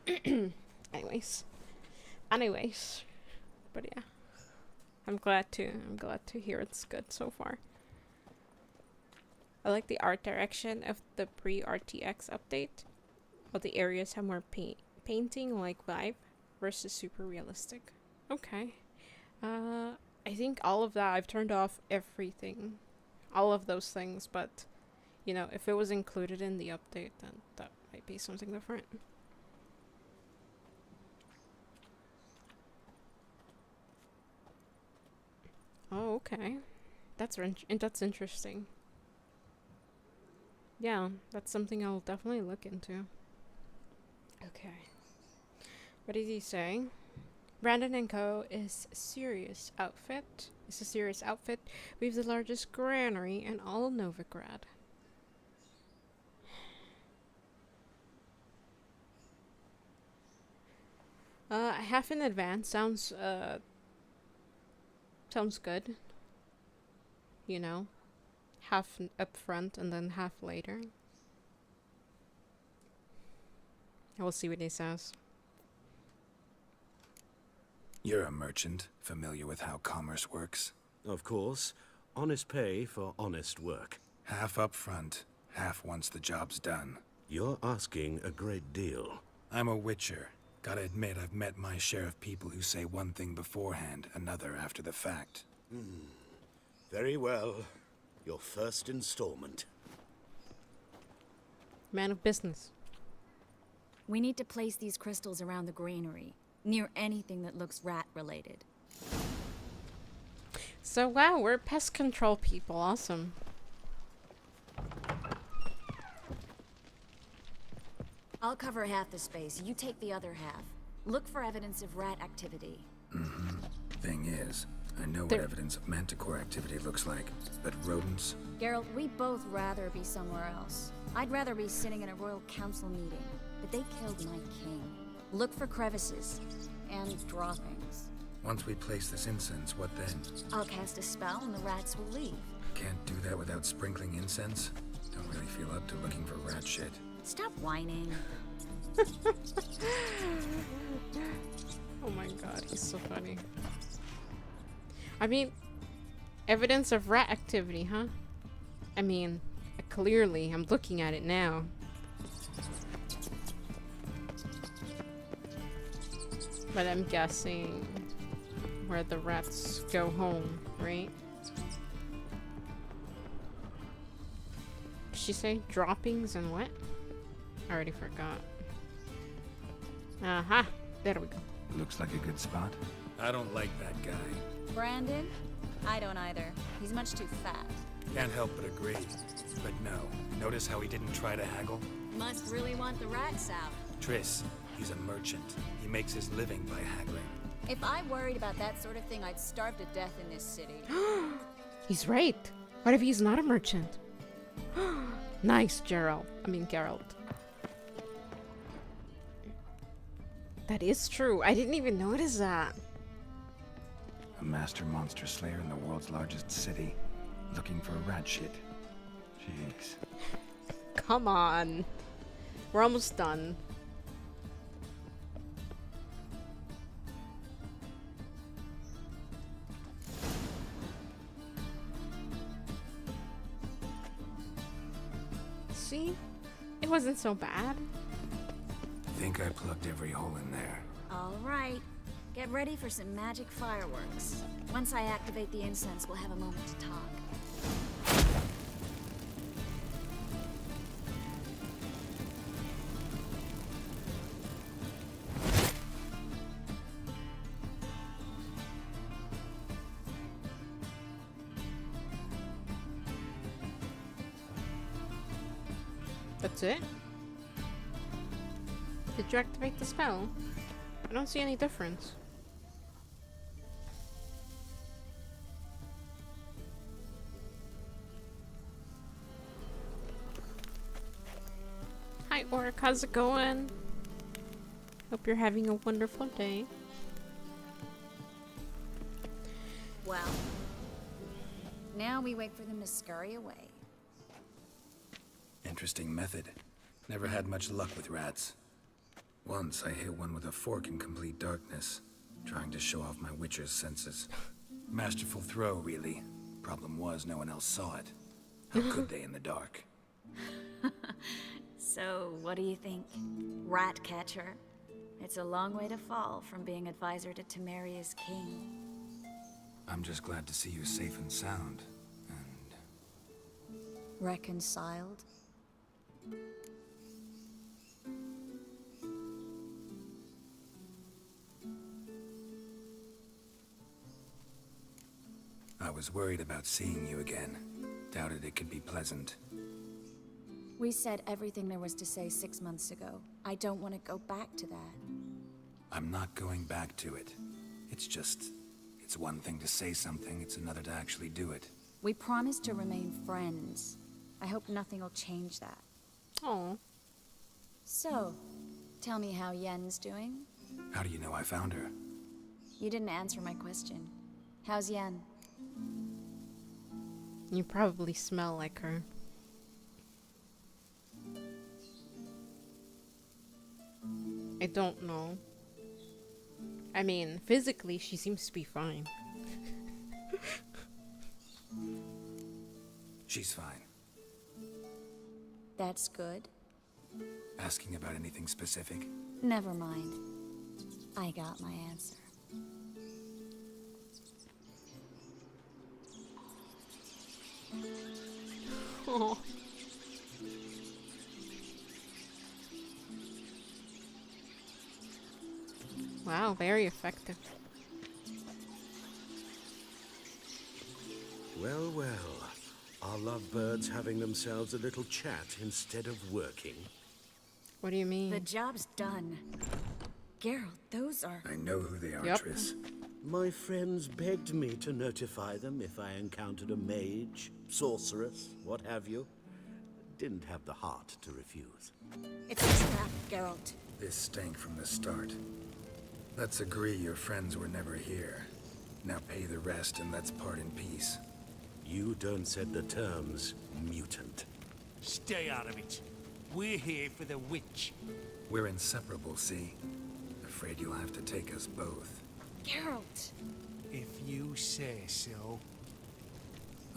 it! Anyways. But yeah. I'm glad to hear it's good so far. I like the art direction of the pre-RTX update. All the areas have more painting like vibe versus super realistic. Okay. I think all of that, I've turned off everything. All of those things, but you know, if it was included in the update, then that might be something different. Oh, okay. That's interesting. Yeah, that's something I'll definitely look into. Okay. What did he say? Brandon and Co. is a serious outfit. We have the largest granary in all of Novigrad. Half in advance sounds good. You know, half up front and then half later. I will see what he says. You're a merchant, familiar with how commerce works? Of course. Honest pay for honest work. Half up front, half once the job's done. You're asking a great deal. I'm a witcher. Gotta admit, I've met my share of people who say one thing beforehand, another after the fact. Very well. Your first installment. Man of business. We need to place these crystals around the granary, near anything that looks rat-related. So wow, we're pest control people. Awesome. I'll cover half the space, you take the other half. Look for evidence of rat activity. Thing is, I know what evidence of manticore activity looks like, but rodents? Geralt, we both rather be somewhere else. I'd rather be sitting in a royal council meeting, but they killed my king. Look for crevices and droppings. Once we place this incense, what then? I'll cast a spell and the rats will leave. Can't do that without sprinkling incense? Don't really feel up to looking for rat shit. Stop whining. Oh my god, he's so funny. I mean, evidence of rat activity, huh? I mean, clearly, I'm looking at it now. But I'm guessing where the rats go home, right? Did she say droppings and what? I already forgot. Aha! There we go. Looks like a good spot. I don't like that guy. Brandon? I don't either. He's much too fat. Can't help but agree. But no, notice how he didn't try to haggle? Must really want the rats out. Triss, he's a merchant. He makes his living by haggling. If I worried about that sort of thing, I'd starve to death in this city. He's right. What if he's not a merchant? Nice, Geralt. That is true. I didn't even notice that. A master monster slayer in the world's largest city, looking for rat shit. Jeez. Come on. We're almost done. See? It wasn't so bad. Think I plugged every hole in there. All right. Get ready for some magic fireworks. Once I activate the incense, we'll have a moment to talk. That's it? Did you activate the spell? I don't see any difference. Hi Orc, how's it going? Hope you're having a wonderful day. Well, now we wait for them to scurry away. Interesting method. Never had much luck with rats. Once I hit one with a fork in complete darkness, trying to show off my witcher's senses. Masterful throw, really. Problem was, no one else saw it. How could they in the dark? So, what do you think? Rat catcher? It's a long way to fall from being advisor to Temeria's king. I'm just glad to see you safe and sound. And... Reconciled? I was worried about seeing you again. Doubted it could be pleasant. We said everything there was to say 6 months ago. I don't want to go back to that. I'm not going back to it. It's one thing to say something, it's another to actually do it. We promised to remain friends. I hope nothing will change that. Oh. So, tell me how Yen's doing? How do you know I found her? You didn't answer my question. How's Yen? You probably smell like her. I don't know. I mean, physically, she seems to be fine. She's fine. That's good. Asking about anything specific? Never mind. I got my answer. Oh. Wow, very effective. Well, well. Are lovebirds having themselves a little chat instead of working? What do you mean? The job's done. Geralt, those are... I know who they are, Yep. Triss. My friends begged me to notify them if I encountered a mage, sorceress, what have you. Didn't have the heart to refuse. It's a trap, Geralt. This stank from the start. Let's agree your friends were never here. Now pay the rest and let's part in peace. You don't set the terms, mutant. Stay out of it. We're here for the witch. We're inseparable, see? Afraid you'll have to take us both. Geralt! If you say so.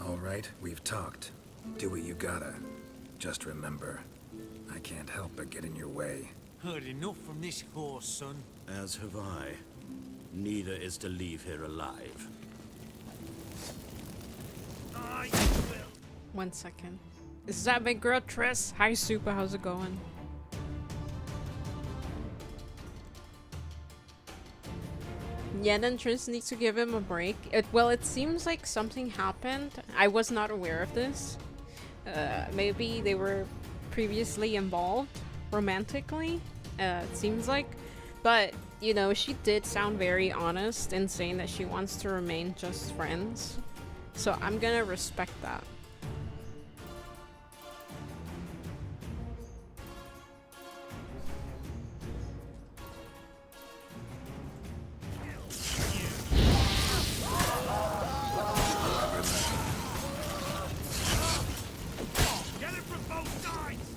All right, we've talked. Do what you gotta. Just remember, I can't help but get in your way. Heard enough from this horse, son. As have I. Neither is to leave here alive. I will. 1 second. Is that big girl Triss? Hi Super, how's it going? Yen and Triss need to give him a break. It seems like something happened. I was not aware of this. Maybe they were previously involved romantically. It seems like. But, you know, she did sound very honest in saying that she wants to remain just friends. So I'm gonna respect that. Get it from both sides!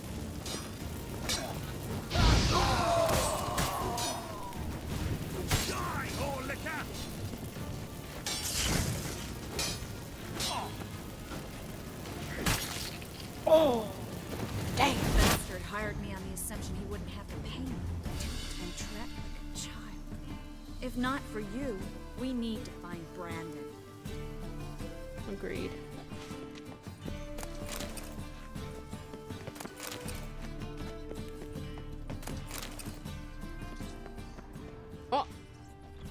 Die, whore liquor! Oh! Dang! The bastard hired me on the assumption he wouldn't have to pay me. And trapped like a child. If not for you, we need to find Brandon. Agreed. Oh!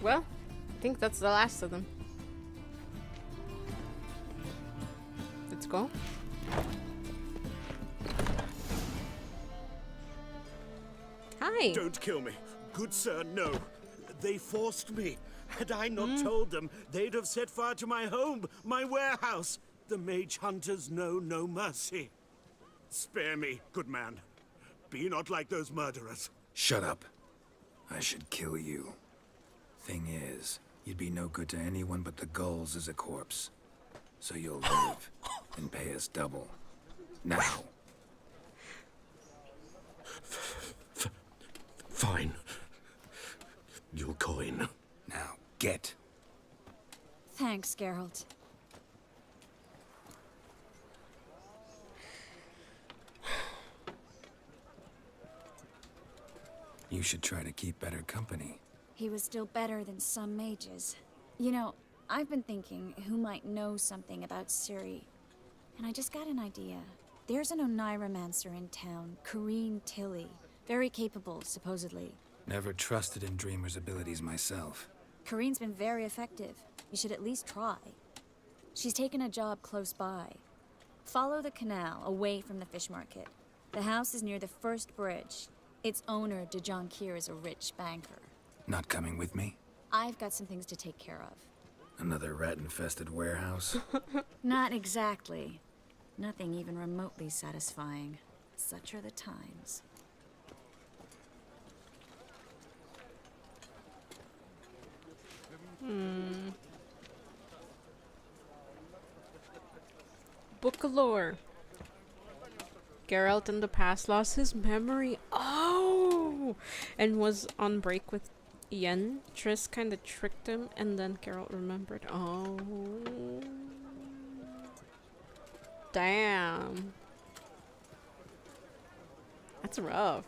Well, I think that's the last of them. Let's go. Hi! Don't kill me. Good sir, no. They forced me. Had I not told them, they'd have set fire to my home, my warehouse. The mage hunters know no mercy. Spare me, good man. Be not like those murderers. Shut up. I should kill you. Thing is, you'd be no good to anyone but the gulls as a corpse. So you'll live and pay us double. Now. Fine. Your coin. Now, get. Thanks, Geralt. You should try to keep better company. He was still better than some mages. You know, I've been thinking who might know something about Ciri. And I just got an idea. There's an Oneiromancer in town, Corrine Tilly. Very capable, supposedly. Never trusted in Dreamer's abilities myself. Corrine's been very effective. You should at least try. She's taken a job close by. Follow the canal, away from the fish market. The house is near the first bridge. Its owner, DeJohn Kier, is a rich banker. Not coming with me? I've got some things to take care of. Another rat-infested warehouse? Not exactly. Nothing even remotely satisfying. Such are the times. Book of lore. Geralt in the past lost his memory. Oh! And was on break with Yen. Triss kind of tricked him, and then Geralt remembered. Oh. Damn. That's rough.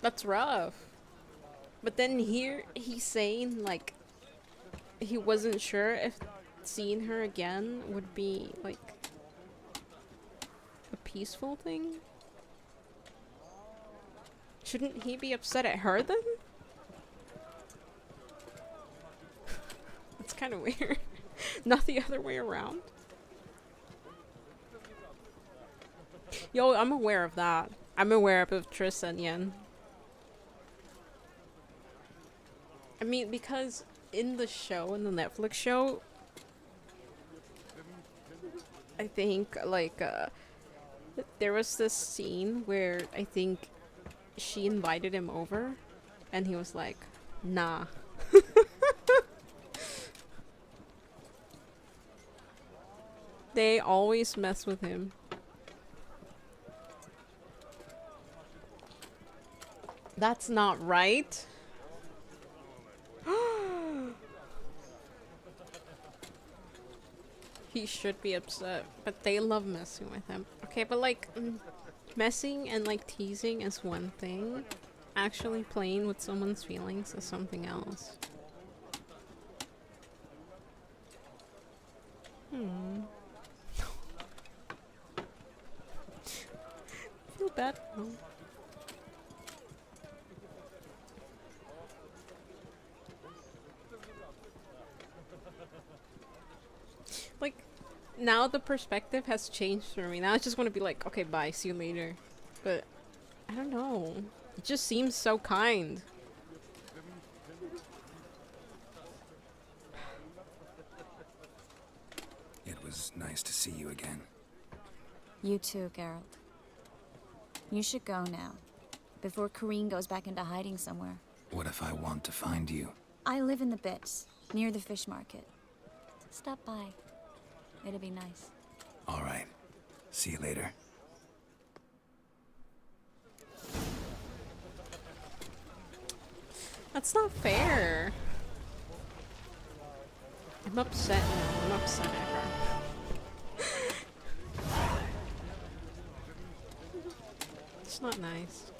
That's rough. But then here he's saying like he wasn't sure if seeing her again would be like a peaceful thing. Shouldn't he be upset at her then? It's kind of weird. Not the other way around. Yo, I'm aware of that. I'm aware of Triss and Yen. I mean, because in the show, in the Netflix show, I think, like, there was this scene where I think she invited him over, and he was like, nah. They always mess with him. That's not right. He should be upset, but they love messing with him. Okay, but like, messing and like teasing is one thing. Actually playing with someone's feelings is something else. I feel bad now. Like, now the perspective has changed for me. Now I just want to be like, okay, bye, see you later. But, I don't know. It just seems so kind. It was nice to see you again. You too, Geralt. You should go now, before Corrine goes back into hiding somewhere. What if I want to find you? I live in the Bits, near the fish market. Stop by. It'll be nice. All right. See you later. That's not fair. I'm upset now. I'm upset at her. It's not nice.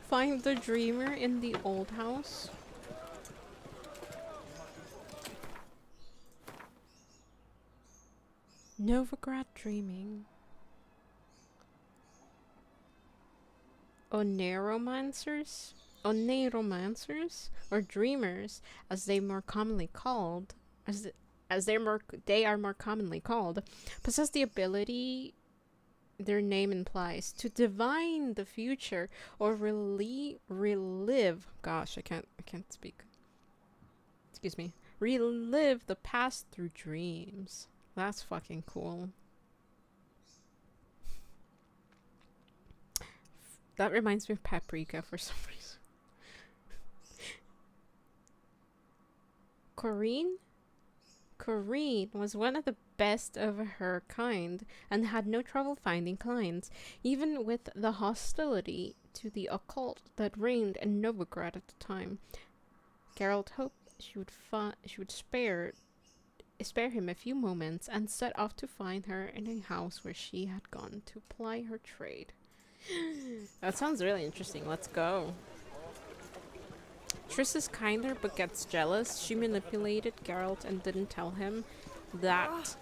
Find the dreamer in the old house. Novigrad dreaming. Oneiromancers? Oneiromancers? Or dreamers, as they more commonly called, they are more commonly called, possess the ability, their name implies, to divine the future or relive. Gosh, I can't speak. Excuse me. Relive the past through dreams. That's fucking cool. That reminds me of Paprika for some reason. Corrine was one of the best of her kind and had no trouble finding clients, even with the hostility to the occult that reigned in Novigrad at the time. Geralt hoped she would spare him a few moments and set off to find her in a house where she had gone to ply her trade. That sounds really interesting. Let's go. Triss is kinder but gets jealous. She manipulated Geralt and didn't tell him that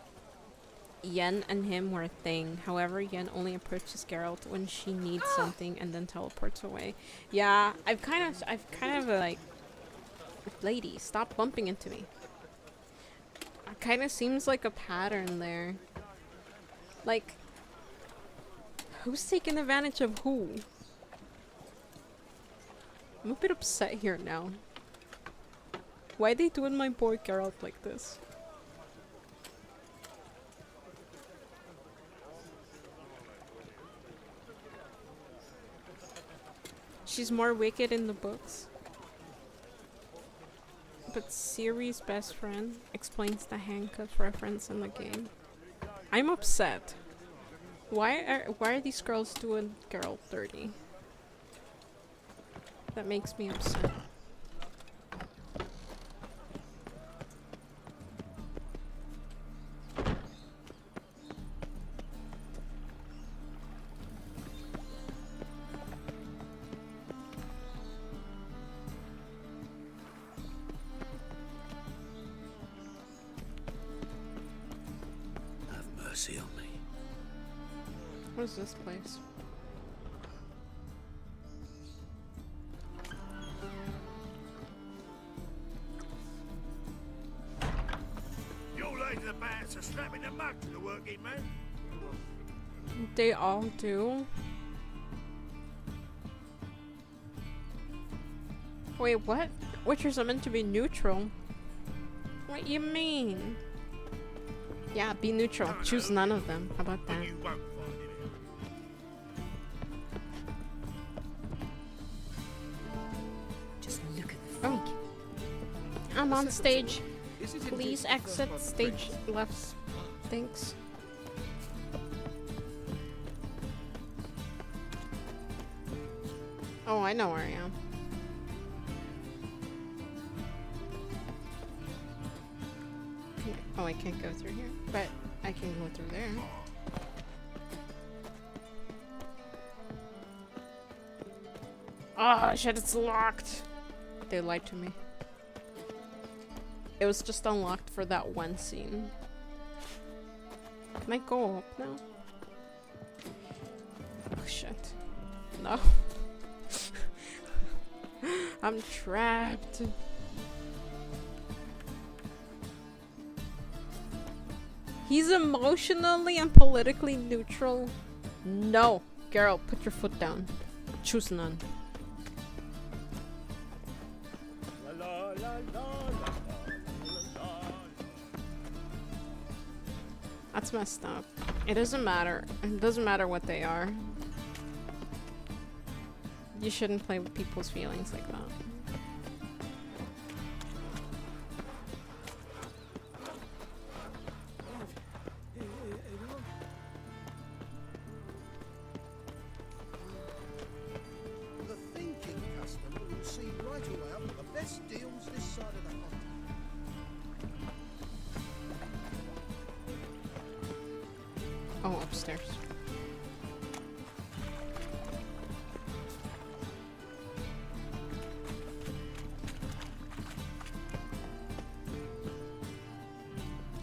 Yen and him were a thing. However, Yen only approaches Geralt when she needs something and then teleports away. Yeah, I've kind of like, lady, stop bumping into me. It kind of seems like a pattern there. Like, who's taking advantage of who? I'm a bit upset here now. Why are they doing my boy Geralt like this? She's more wicked in the books. But Ciri's best friend explains the handcuff reference in the game. I'm upset. Why are these girls doing Geralt dirty? That makes me upset. Mercy on me. What is this place? Your lady the bats are slapping the mug to the working man. They all do. Wait, what? Witchers are meant to be neutral. What you mean? Yeah, be neutral. Choose none of them. How about that? Just look at the freak. Oh. I'm on stage. Please exit stage left. Thanks. Oh, I know where I am. Oh, I can't go through here, but I can go through there. Oh shit, it's locked. They lied to me. It was just unlocked for that one scene. Can I go up now? Oh shit. No. I'm trapped. He's emotionally and politically neutral. No. Geralt, put your foot down. Choose none. That's messed up. It doesn't matter. It doesn't matter what they are. You shouldn't play with people's feelings like that. The thinking customer will see right away up the best deals this side of the pond. Oh, upstairs.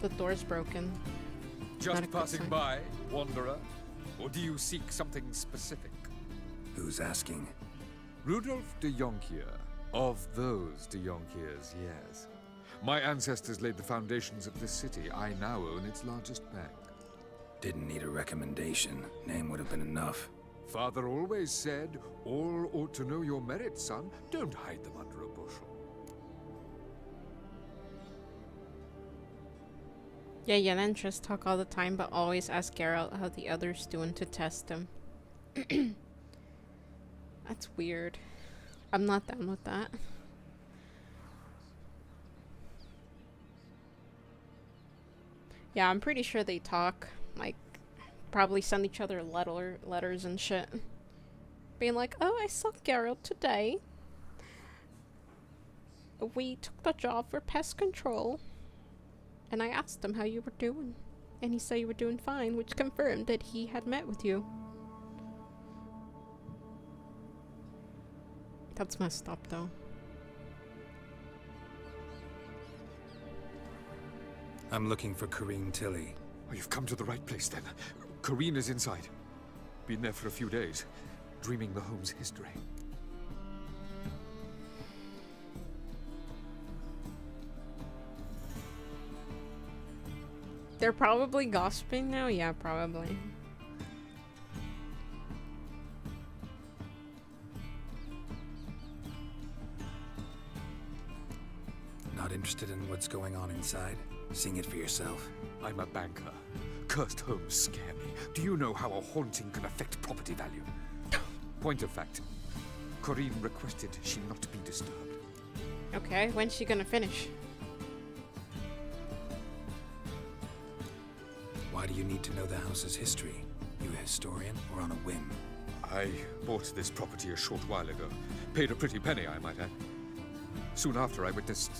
The door's broken. Just passing by, wanderer? Or do you seek something specific? Who's asking? Rudolf de Jonkier. Of those de Jonkiers, yes. My ancestors laid the foundations of this city. I now own its largest bank. Didn't need a recommendation. Name would have been enough. Father always said, all ought to know your merits, son. Don't hide them under a bushel. Yeah, Yen and Triss talk all the time, but always ask Geralt how the others doing to test him. That's weird. I'm not down with that. Yeah, I'm pretty sure they talk. Like, probably send each other letters and shit. Being like, oh, I saw Geralt today. We took the job for pest control. And I asked him how you were doing. And he said you were doing fine, which confirmed that he had met with you. That's messed up, though. I'm looking for Kareen Tilly. Oh, you've come to the right place then. Corrine is inside. Been there for a few days, dreaming the home's history. They're probably gossiping now? Yeah, probably. Not interested in what's going on inside? Seeing it for yourself? I'm a banker. Cursed homes scare me. Do you know how a haunting can affect property value? Point of fact, Corrine requested she not be disturbed. Okay, when's she gonna finish? Why do you need to know the house's history? You a historian or on a whim? I bought this property a short while ago. Paid a pretty penny, I might add. Soon after, I witnessed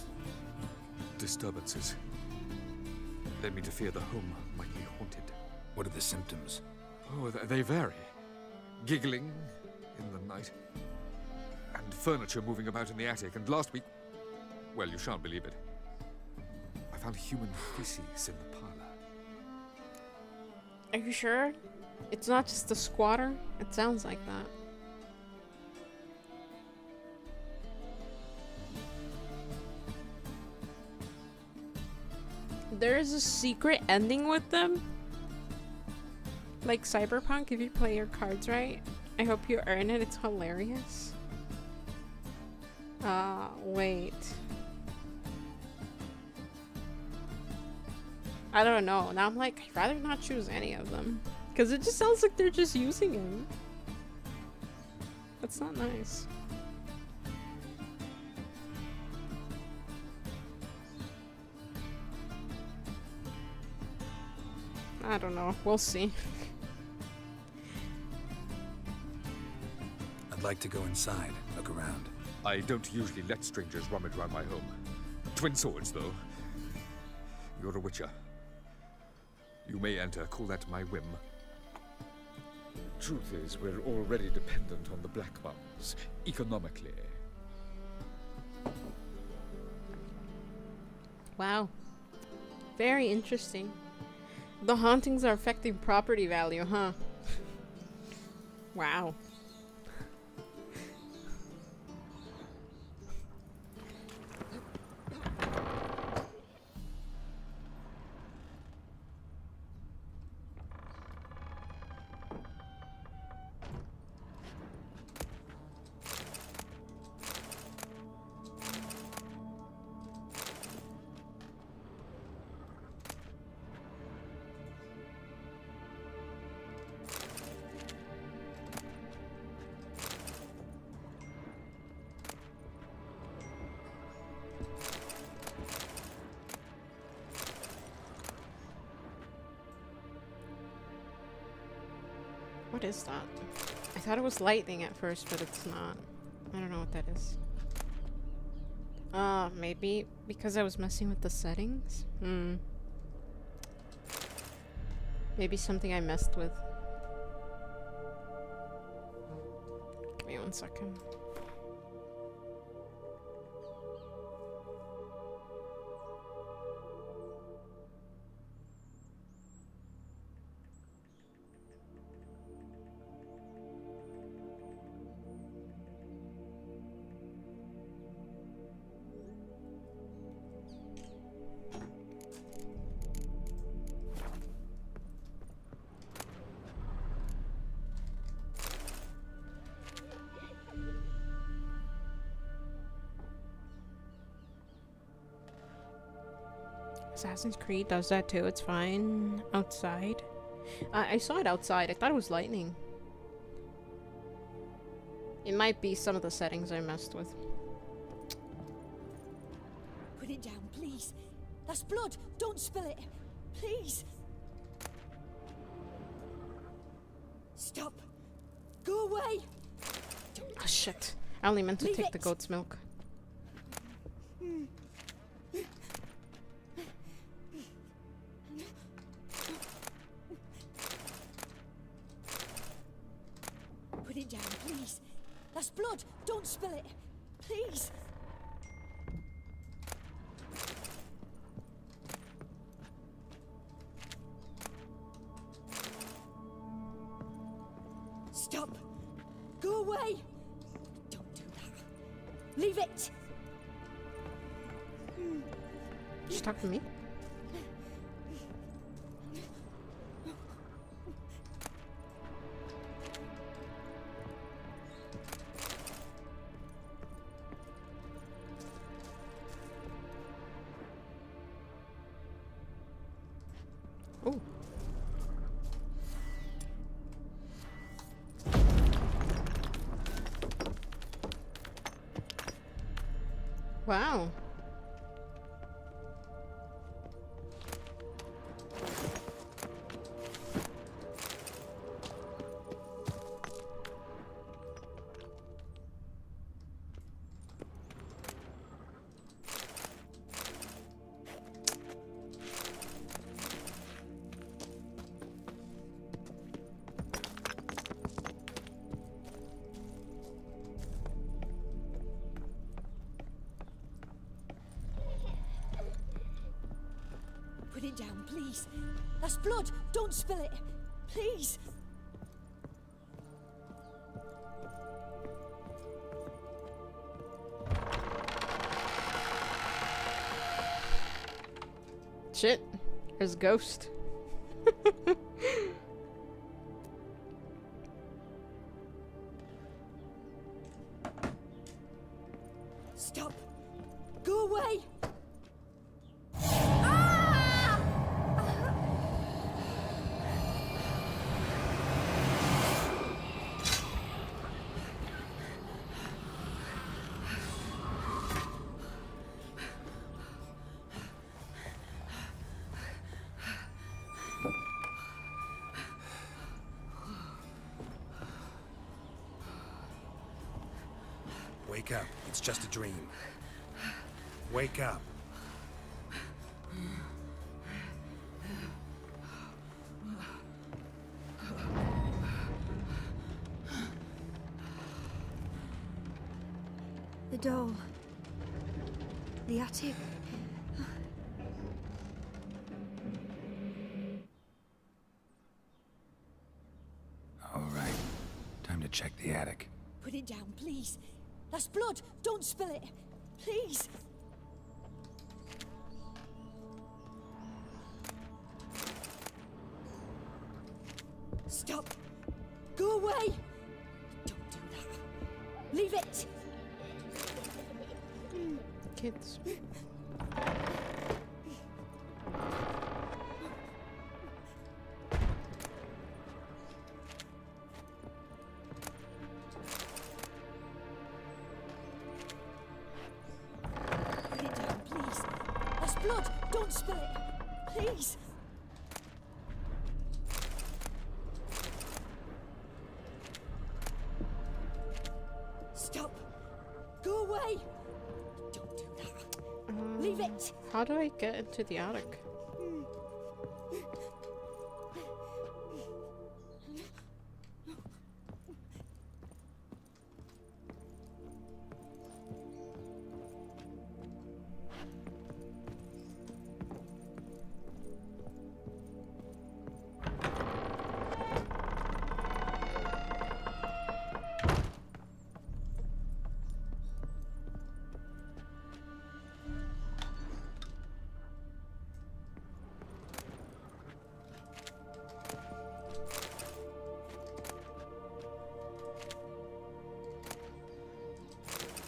disturbances. Led me to fear the home might be haunted. What are the symptoms? Oh, they vary. Giggling in the night. And furniture moving about in the attic. And last week, well, you shan't believe it, I found human feces in the parlor. Are you sure? It's not just a squatter? It sounds like that. There is a secret ending with them? Like Cyberpunk, if you play your cards right. I hope you earn it, it's hilarious. Wait. I don't know. Now I'm like, I'd rather not choose any of them. Because it just sounds like they're just using him. That's not nice. I don't know. We'll see. I'd like to go inside, look around. I don't usually let strangers rummage around my home. Twin swords, though. You're a witcher. You may enter, call that my whim. Truth is, we're already dependent on the Black Mums, economically. Wow. Very interesting. The hauntings are affecting property value, huh? Wow. What is that? I thought it was lightning at first, but it's not. I don't know what that is. Maybe because I was messing with the settings? Maybe something I messed with. Give me 1 second. Assassin's Creed does that too. It's fine outside. I saw it outside. I thought it was lightning. It might be some of the settings I messed with. Put it down, please. That's blood. Don't spill it. Please. Stop. Go away. Oh shit. I only meant to take the goat's milk. Put it down, please. That's blood. Don't spill it. Please. She's talking to me? Oh. Wow. Put it down, please. That's blood. Don't spill it. Please. Shit. There's a ghost. Stop. Go away. Wake up. It's just a dream. Wake up. The doll. The attic. All right. Time to check the attic. Put it down, please. That's blood. Don't spill it. Please. Stop. Go away. Don't do that. Leave it. Kids. Put it down, please. That's blood. Don't spill it. Please. Stop. Go away. Don't do that. Leave it. How do I get into the attic?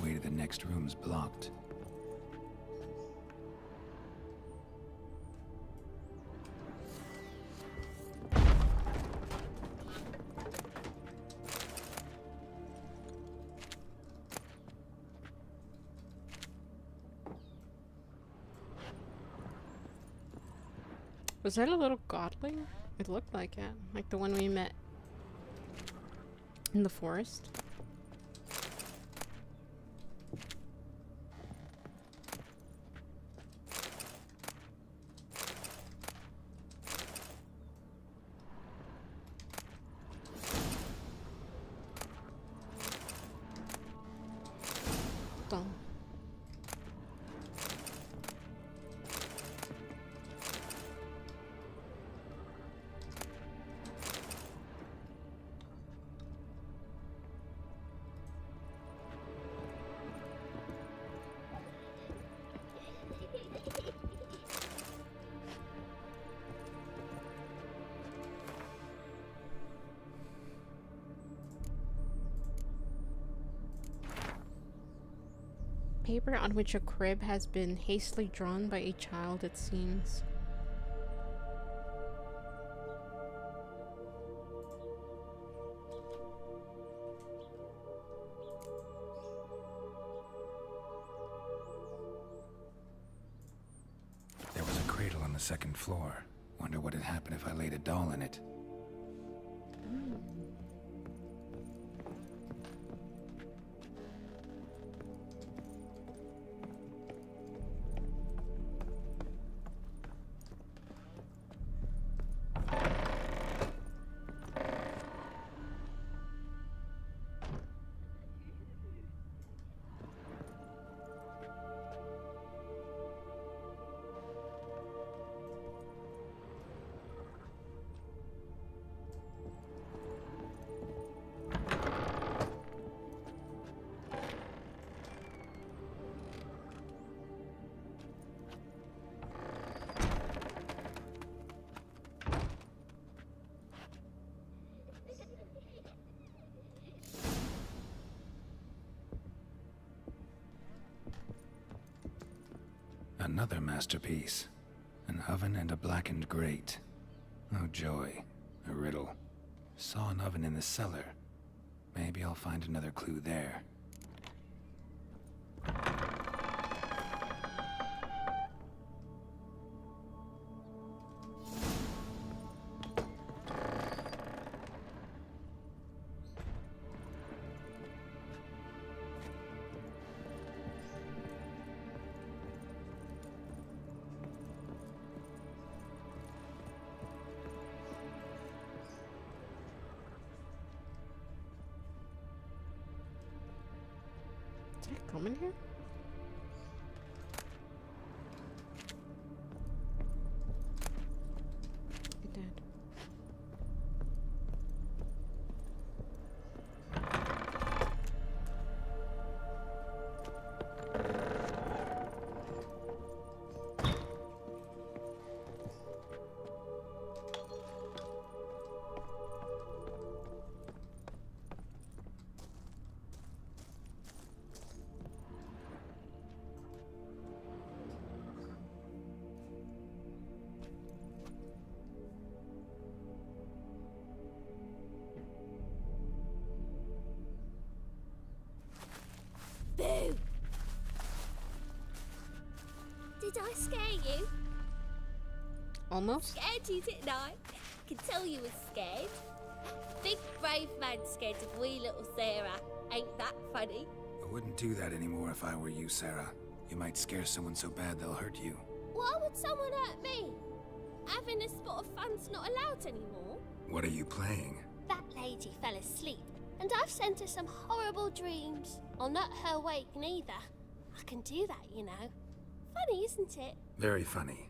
Way to the next room's blocked. Was that a little godling? It looked like it. Like the one we met in the forest. Done. paper on which a crib has been hastily drawn by a child, it seems. There was a cradle on the second floor. Wonder what had happened if I laid a doll in it. Another masterpiece. An oven and a blackened grate. Oh joy. A riddle. Saw an oven in the cellar. Maybe I'll find another clue there. Did I come in here? I did. Boo! Did I scare you? Almost? Scared you, didn't I? Can tell you was scared. Big brave man scared of wee little Sarah. Ain't that funny? I wouldn't do that anymore if I were you, Sarah. You might scare someone so bad they'll hurt you. Why would someone hurt me? Having a spot of fun's not allowed anymore. What are you playing? That lady fell asleep, and I've sent her some horrible dreams. I'll not her awake neither. I can do that, you know. Funny, isn't it? Very funny.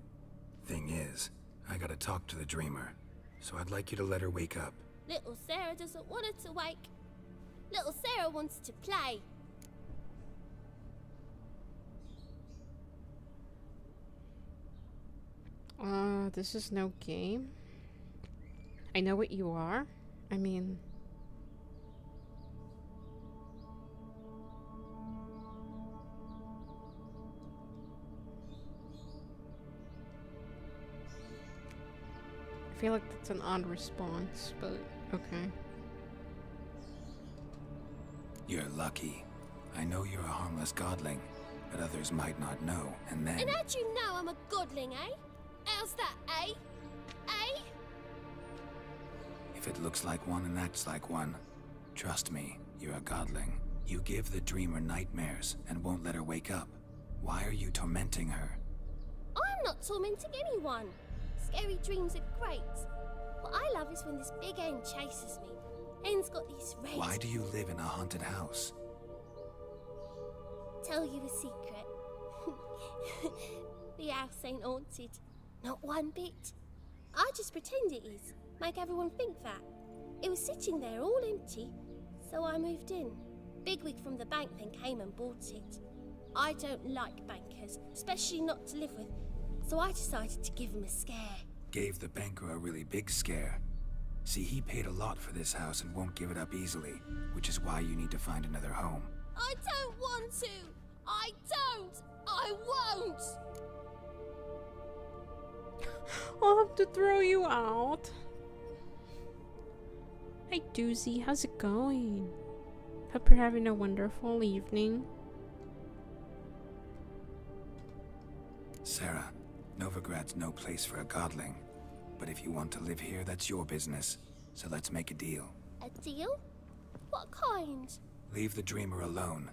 Thing is, I gotta talk to the dreamer, so I'd like you to let her wake up. Little Sarah doesn't want her to wake. Little Sarah wants to play. This is no game. I know what you are. I mean... I feel like that's an odd response, but okay. You're lucky. I know you're a harmless godling, but others might not know, and then... And how'd you know I'm a godling, eh? How's that, eh? Eh? If it looks like one and acts like one, trust me, you're a godling. You give the dreamer nightmares and won't let her wake up. Why are you tormenting her? I'm not tormenting anyone. Scary dreams are great. What I love is when this big hen chases me. Hen's got these red... Why do you live in a haunted house? Tell you a secret. The house ain't haunted. Not one bit. I just pretend it is. Make everyone think that. It was sitting there all empty, so I moved in. Bigwig from the bank then came and bought it. I don't like bankers, especially not to live with, so I decided to give him a scare. Gave the banker a really big scare. See, he paid a lot for this house and won't give it up easily, which is why you need to find another home. I don't want to. I don't! I won't! I'll have to throw you out. Hi Doozy, how's it going? Hope you're having a wonderful evening. Sarah, Novigrad's no place for a godling. But if you want to live here, that's your business. So let's make a deal. A deal? What kind? Leave the dreamer alone.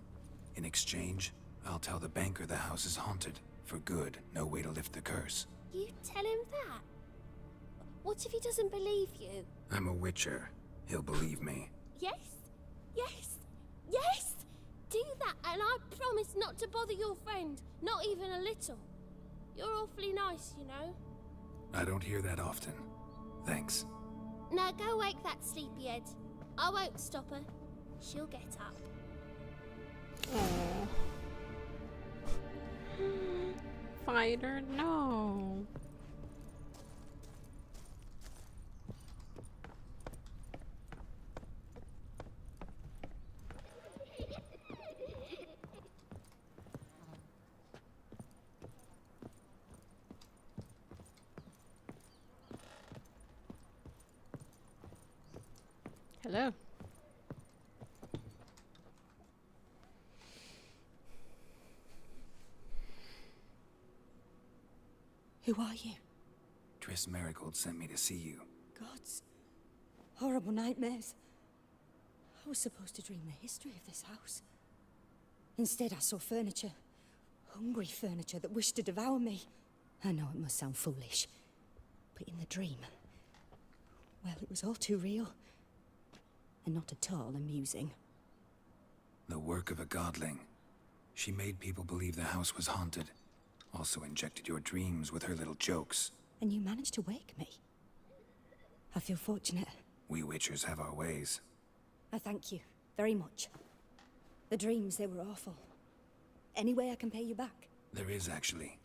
In exchange, I'll tell the banker the house is haunted. For good, no way to lift the curse. You tell him that? What if he doesn't believe you? I'm a witcher. He'll believe me. Yes? Yes? Yes! Do that and I promise not to bother your friend. Not even a little. You're awfully nice, you know. I don't hear that often. Thanks. Now go wake that sleepyhead. I won't stop her. She'll get up. Aww. Fighter, no. Hello. Who are you? Triss Marigold sent me to see you. Gods. Horrible nightmares. I was supposed to dream the history of this house. Instead, I saw furniture. Hungry furniture that wished to devour me. I know it must sound foolish. But in the dream... well, it was all too real. And not at all amusing. The work of a godling. She made people believe the house was haunted. Also injected your dreams with her little jokes. And you managed to wake me. I feel fortunate. We witchers have our ways. I thank you very much. The dreams, they were awful. Any way I can pay you back? There is, actually.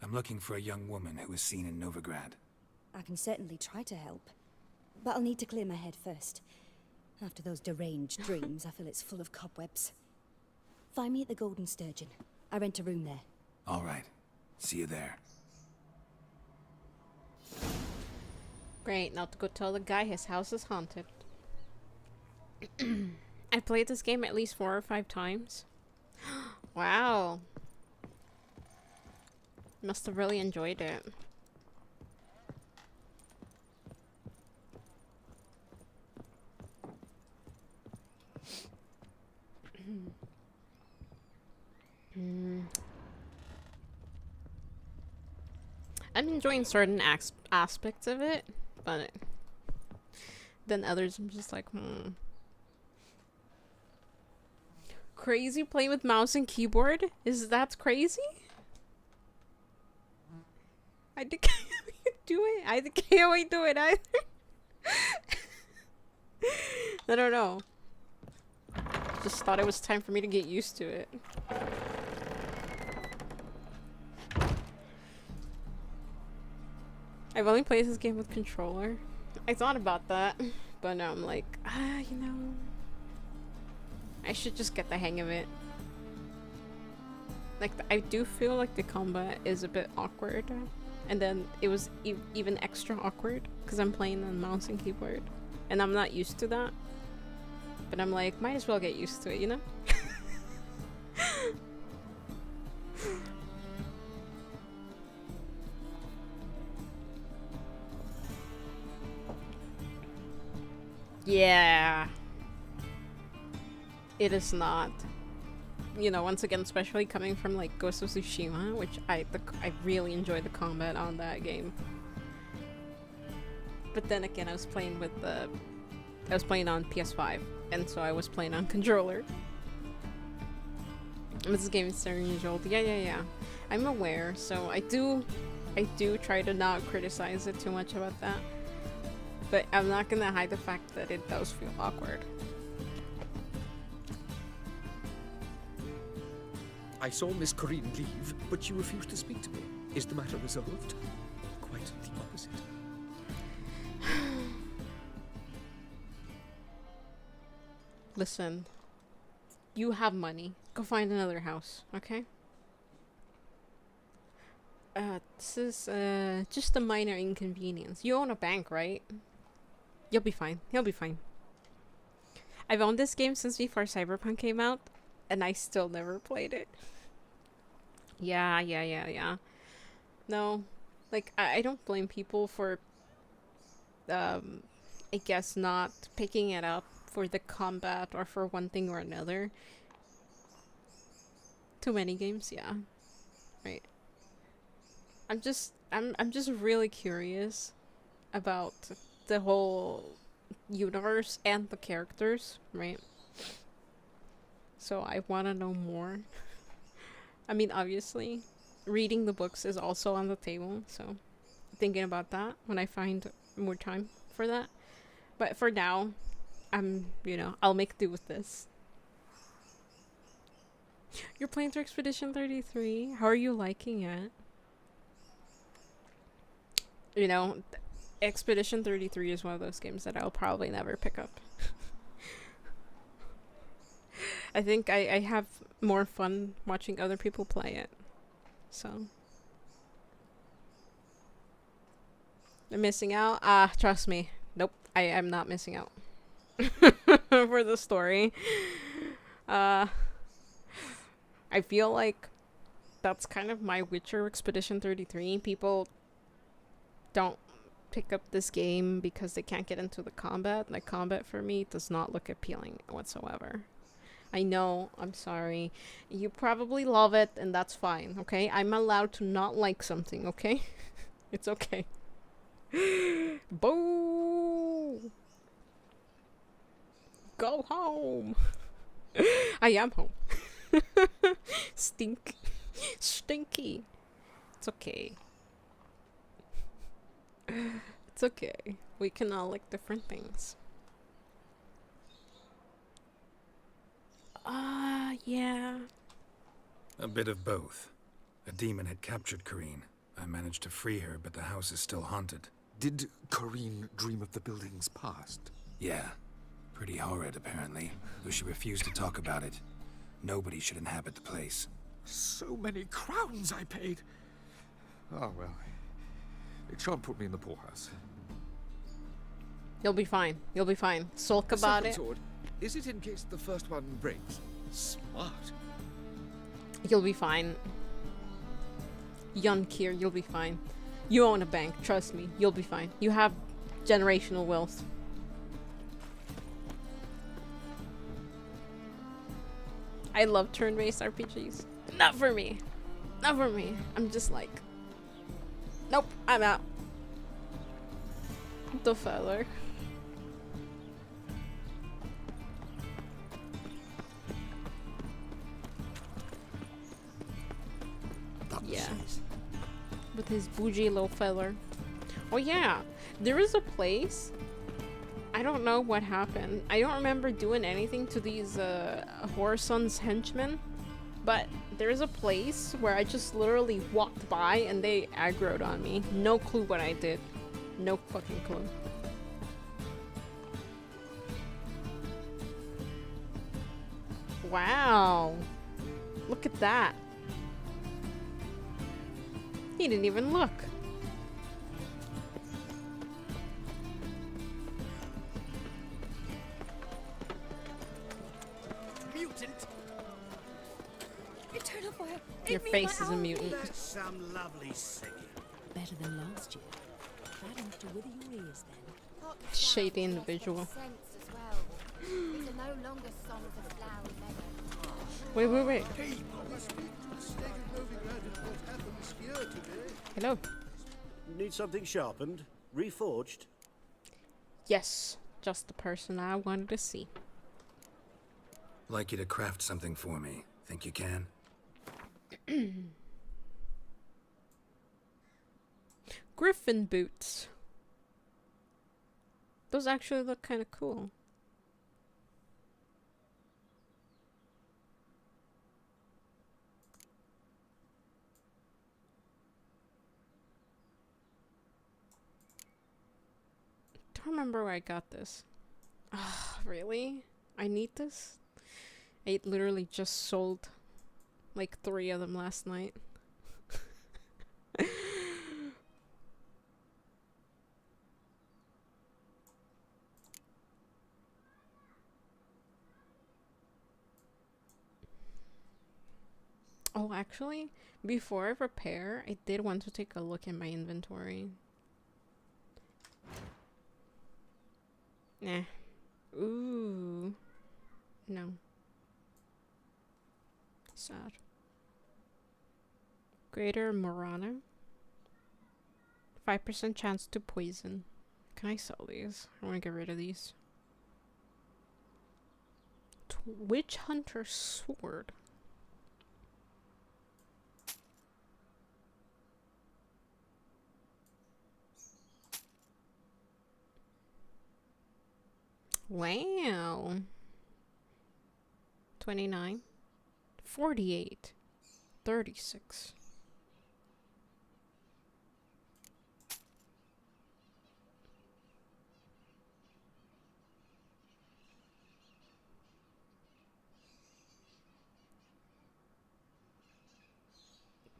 I'm looking for a young woman who was seen in Novigrad. I can certainly try to help. But I'll need to clear my head first. After those deranged dreams, I feel it's full of cobwebs. Find me at the Golden Sturgeon. I rent a room there. All right. See you there. Great, now to go tell the guy his house is haunted. I played this game at least 4 or 5 times. Wow. Must have really enjoyed it. I'm enjoying certain aspects of it, but then others I'm just like, Crazy play with mouse and keyboard? That's crazy? I can't do it. I can't wait to do it either. I don't know. Just thought it was time for me to get used to it. I've only played this game with controller. I thought about that, but now I'm like, you know, I should just get the hang of it. Like, I do feel like the combat is a bit awkward, and then it was even extra awkward because I'm playing on mouse and keyboard, and I'm not used to that. But I'm like, might as well get used to it, you know? Yeah. It is not. You know, once again, especially coming from like Ghost of Tsushima, which I really enjoy the combat on that game. But then again, I was playing on PS5, and so I was playing on controller. This game is 7 years old. Yeah. I'm aware, so I do try to not criticize it too much about that. But I'm not gonna hide the fact that it does feel awkward. I saw Miss Corrine leave, but she refused to speak to me. Is the matter resolved? Quite the opposite. Listen, you have money. Go find another house, okay? This is just a minor inconvenience. You own a bank, right? You'll be fine. You'll be fine. I've owned this game since before Cyberpunk came out, and I still never played it. Yeah. No, like, I don't blame people for, I guess, not picking it up for the combat or for one thing or another. Too many games, yeah. Right. I'm just really curious about the whole universe and the characters, right? So I want to know more. I mean, obviously, reading the books is also on the table, so thinking about that when I find more time for that. But for now, I'll make do with this. You're playing through Expedition 33? How are you liking it? You know, Expedition 33 is one of those games that I'll probably never pick up. I think I have more fun watching other people play it. So. I'm missing out? Trust me. Nope, I am not missing out. For the story. I feel like that's kind of my Witcher Expedition 33. People don't pick up this game because they can't get into the combat. Like, combat for me does not look appealing whatsoever. I know, I'm sorry. You probably love it, and that's fine, okay? I'm allowed to not like something, okay? It's okay. Boo! Go home! I am home. Stinky. It's okay. It's okay. We can all like different things. Yeah. A bit of both. A demon had captured Corrine. I managed to free her, but the house is still haunted. Did Corrine dream of the building's past? Yeah. Pretty horrid, apparently, though she refused to talk about it. Nobody should inhabit the place. So many crowns I paid! Oh, well. It shan't put me in the poorhouse. You'll be fine. You'll be fine. Sulk about it. Sword, is it in case the first one breaks? Smart. You'll be fine. Yunkir, you'll be fine. You own a bank, trust me. You'll be fine. You have generational wealth. I love turn-based RPGs. Not for me. Not for me. I'm just like, nope, I'm out. The feller. Yeah. With his bougie little feller. Oh yeah, there is a place. I don't know what happened. I don't remember doing anything to these Horson's henchmen, but there's a place where I just literally walked by and they aggroed on me. No clue what I did. No fucking clue. Wow. Look at that. He didn't even look. Mutant! Eternal fire! Your face is a mutant. That's some lovely singing. Better than last year. Bad enough to wither your ears then. Shady individual. Wait. Hello. Need something sharpened? Reforged? Yes, just the person I wanted to see. Like you to craft something for me. Think you can? Griffin boots. Those actually look kind of cool. Don't remember where I got this. Ah, really? I need this? I literally just sold like 3 of them last night. Oh, actually, before I prepare, I did want to take a look at my inventory. Nah. Ooh. No. Sad. Greater Murano. 5% chance to poison. Can I sell these? I want to get rid of these. Witch Hunter Sword. Wow. 29. 48. 36.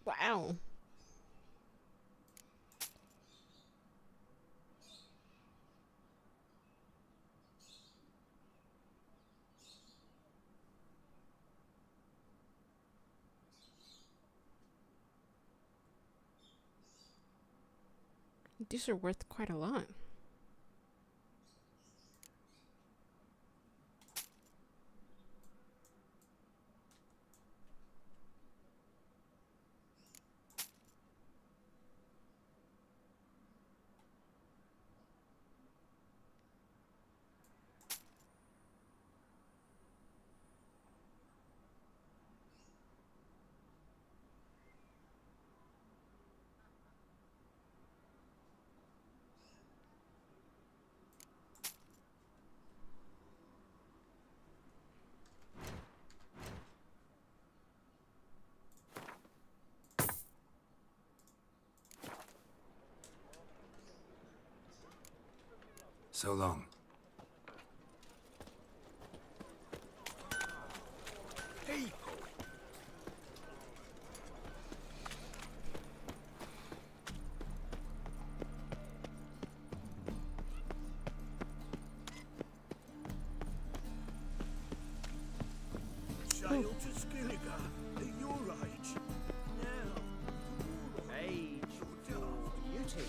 Wow. These are worth quite a lot. So long. Sail to Skilliga at your age. Now, Age or beauty?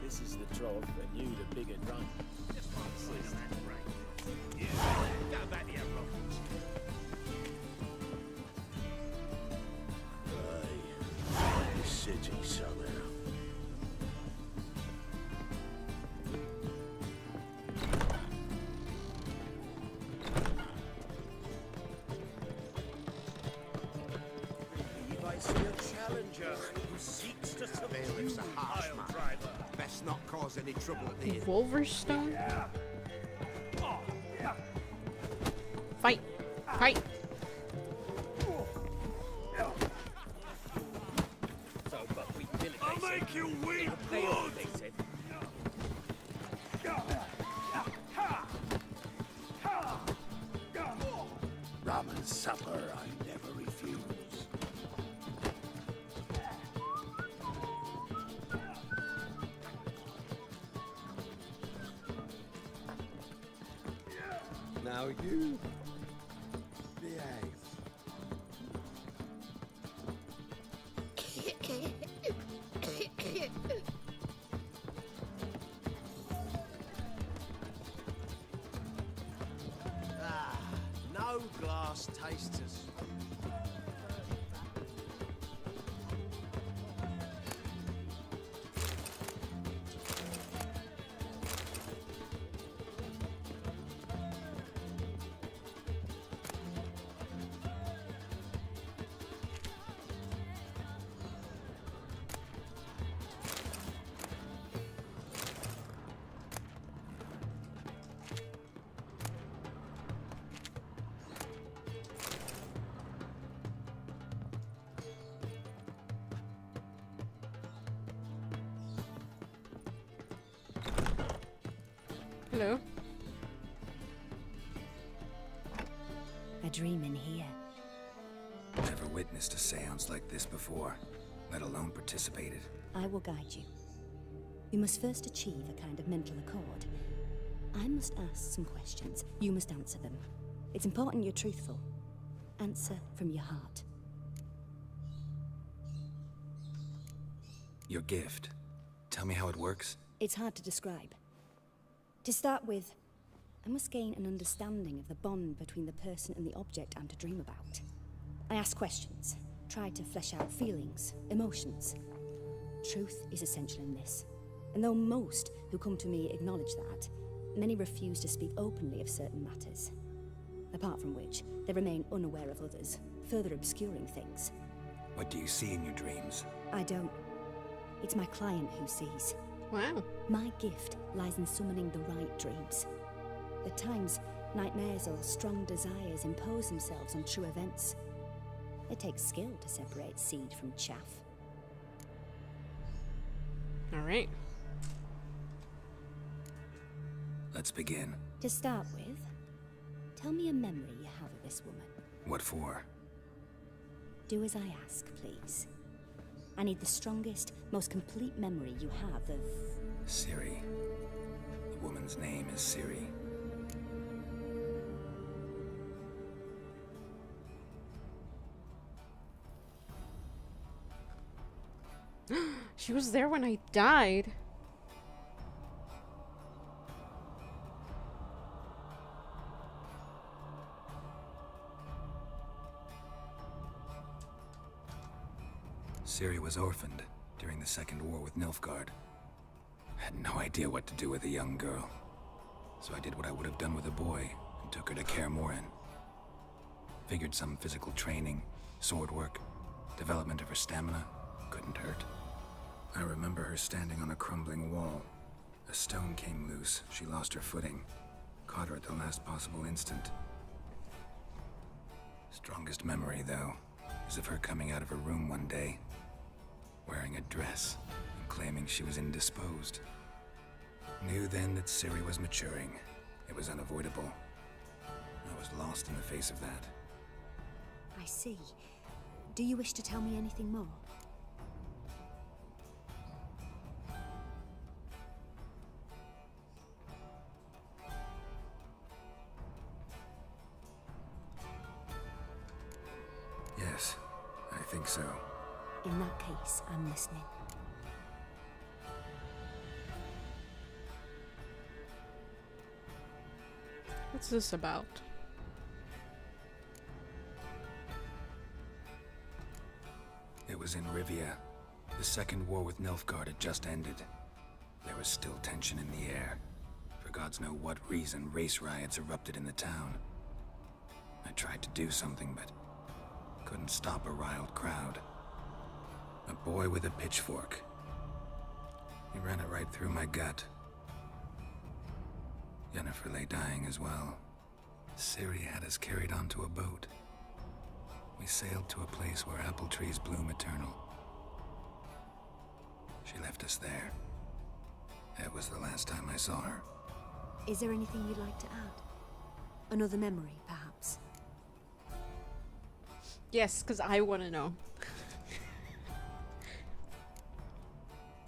This is the trough, and you the bigger drunk. Just one side of that brain. Yeah, go back to your rockets. the city somehow. You might see a challenger who seeks to subdue a pile driver. Best not cause any trouble at the inn. Wolverstone? Fight! Fight! So, but we did it. I'll make you weep They all, blood! they said. Rum and supper I never refuse. Now you behave. no glass tasters. hello. A dream in here. Never witnessed a seance like this before, let alone participated. I will guide you. You must first achieve a kind of mental accord. I must ask some questions. You must answer them. It's important you're truthful. Answer from your heart. Your gift. Tell me how it works. It's hard to describe. To start with, I must gain an understanding of the bond between the person and the object I'm to dream about. I ask questions, try to flesh out feelings, emotions. Truth is essential in this. And though most who come to me acknowledge that, many refuse to speak openly of certain matters. Apart from which, they remain unaware of others, further obscuring things. What do you see in your dreams? I don't. It's my client who sees. Wow. My gift lies in summoning the right dreams. At times, nightmares or strong desires impose themselves on true events. It takes skill to separate seed from chaff. Alright. Let's begin. To start with, tell me a memory you have of this woman. What for? Do as I ask, please. I need the strongest, most complete memory you have of... Ciri. The woman's name is Ciri. She was there when I died. Ciri was orphaned during the Second War with Nilfgaard. Had no idea what to do with a young girl. So I did what I would have done with a boy and took her to Kaer Morhen. Figured some physical training, sword work, development of her stamina couldn't hurt. I remember her standing on a crumbling wall. A stone came loose, she lost her footing. Caught her at the last possible instant. Strongest memory, though, is of her coming out of her room one day, wearing a dress and claiming she was indisposed. Knew then that Ciri was maturing. It was unavoidable. I was lost in the face of that. I see. Do you wish to tell me anything more? Yes, I think so. In that case, I'm listening. What's this about? It was in Rivia. The Second War with Nilfgaard had just ended. There was still tension in the air. For gods know what reason, race riots erupted in the town. I tried to do something, but couldn't stop a riled crowd. A boy with a pitchfork. He ran it right through my gut. Yennefer lay dying as well. Ciri had us carried onto a boat. We sailed to a place where apple trees bloom eternal. She left us there. That was the last time I saw her. Is there anything you'd like to add? Another memory, perhaps? Yes, because I want to know.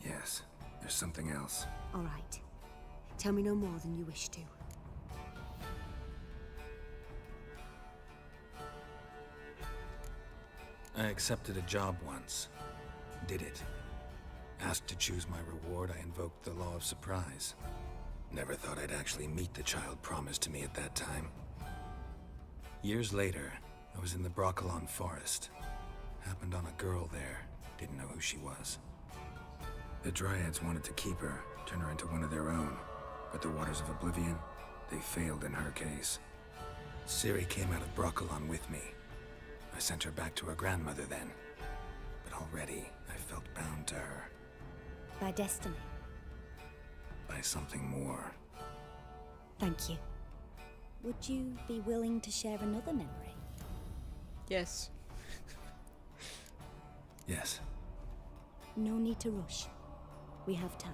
Yes, there's something else. All right. Tell me no more than you wish to. I accepted a job once. Did it. Asked to choose my reward, I invoked the law of surprise. Never thought I'd actually meet the child promised to me at that time. Years later, I was in the Broccolon forest. Happened on a girl there. Didn't know who she was. The Dryads wanted to keep her, turn her into one of their own. But the Waters of Oblivion, they failed in her case. Ciri came out of Broccolon with me. I sent her back to her grandmother then. But already, I felt bound to her. By destiny. By something more. Thank you. Would you be willing to share another memory? Yes. Yes. No need to rush. We have time.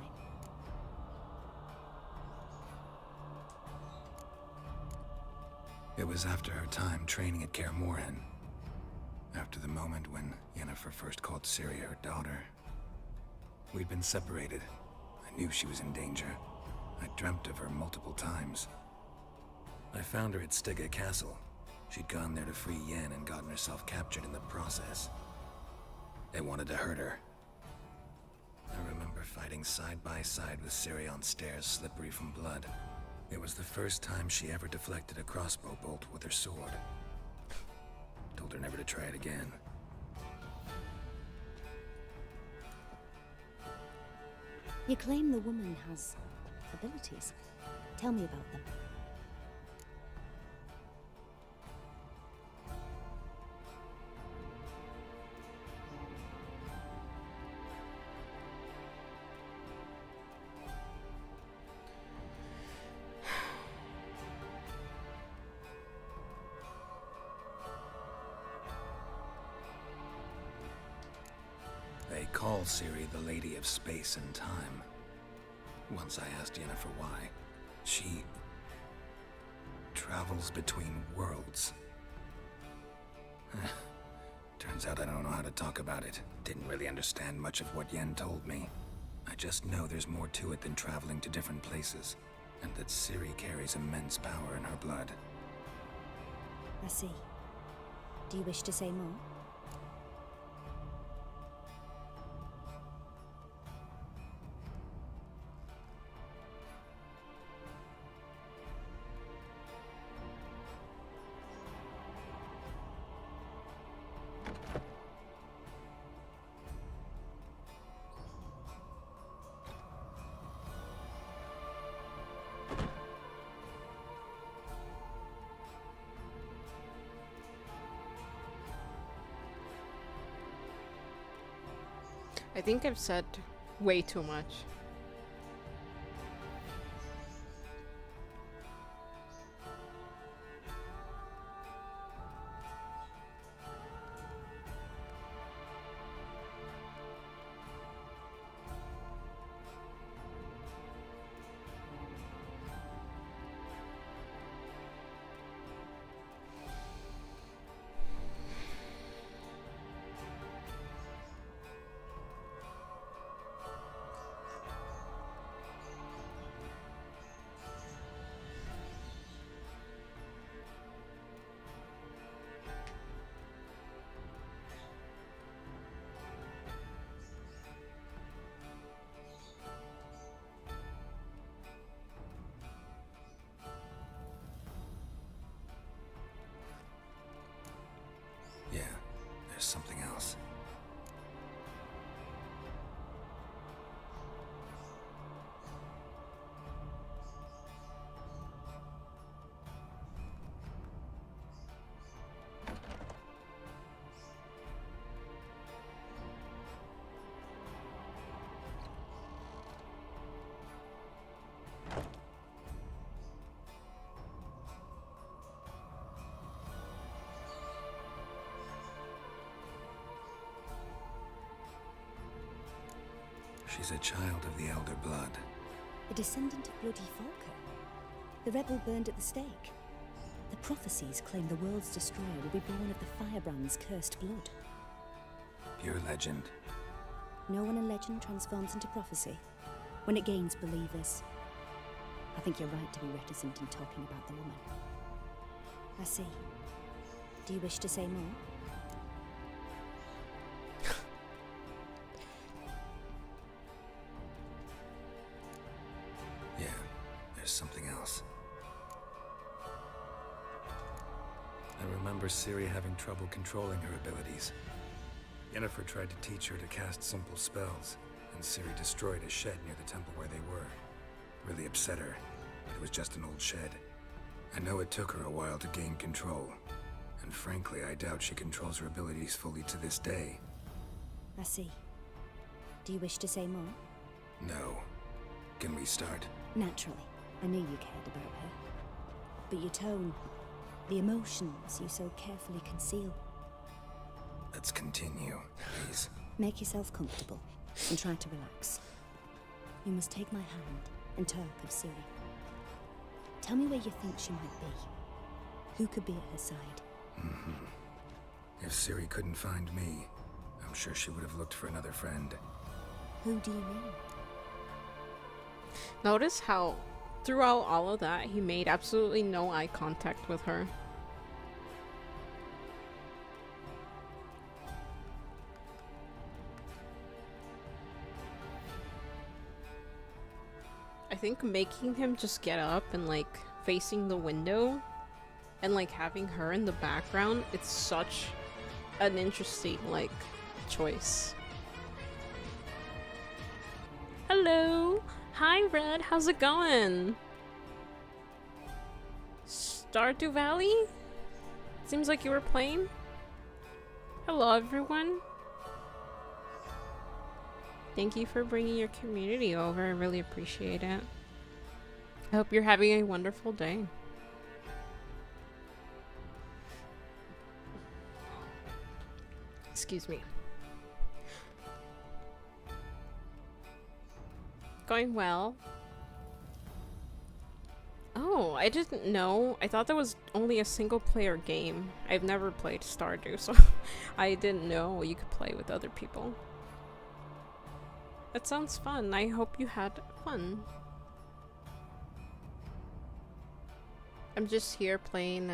It was after her time training at Kaer Morhen. After the moment when Yennefer first called Ciri her daughter. We'd been separated. I knew she was in danger. I dreamt of her multiple times. I found her at Stygga Castle. She'd gone there to free Yen and gotten herself captured in the process. They wanted to hurt her. I remember fighting side by side with Ciri on stairs slippery from blood. It was the first time she ever deflected a crossbow bolt with her sword. Told her never to try it again. You claim the woman has abilities. Tell me about them. They call Ciri the Lady of Space and Time. Once I asked Yennefer why. She travels between worlds. Turns out I don't know how to talk about it. Didn't really understand much of what Yen told me. I just know there's more to it than traveling to different places, and that Ciri carries immense power in her blood. I see. Do you wish to say more? I think I've said way too much. Yeah, there's something else. She's a child of the Elder Blood. A descendant of bloody Falco. The rebel burned at the stake. The prophecies claim the world's destroyer will be born of the Firebrand's cursed blood. Pure legend. No one in legend transforms into prophecy when it gains believers. I think you're right to be reticent in talking about the woman. I see. Do you wish to say more? Yeah, there's something else. I remember Ciri having trouble controlling her abilities. Yennefer tried to teach her to cast simple spells, and Ciri destroyed a shed near the temple where they were. Really upset her, but it was just an old shed. I know it took her a while to gain control, and frankly, I doubt she controls her abilities fully to this day. I see. Do you wish to say more? No. Can we start? Naturally. I knew you cared about her. But your tone, the emotions you so carefully conceal. Let's continue, please. Make yourself comfortable and try to relax. You must take my hand and talk of Ciri. Tell me where you think she might be. Who could be at her side? If Ciri couldn't find me, I'm sure she would have looked for another friend. Who do you mean? Notice how throughout all of that, he made absolutely no eye contact with her. I think making him just get up and like facing the window and like having her in the background, it's such an interesting like choice. Hello! Hi Red, how's it going? Stardew Valley? Seems like you were playing. Hello everyone. Thank you for bringing your community over, I really appreciate it. I hope you're having a wonderful day. Excuse me. Going well. Oh, I didn't know. I thought that was only a single player game. I've never played Stardew, so I didn't know you could play with other people. That sounds fun. I hope you had fun. I'm just here playing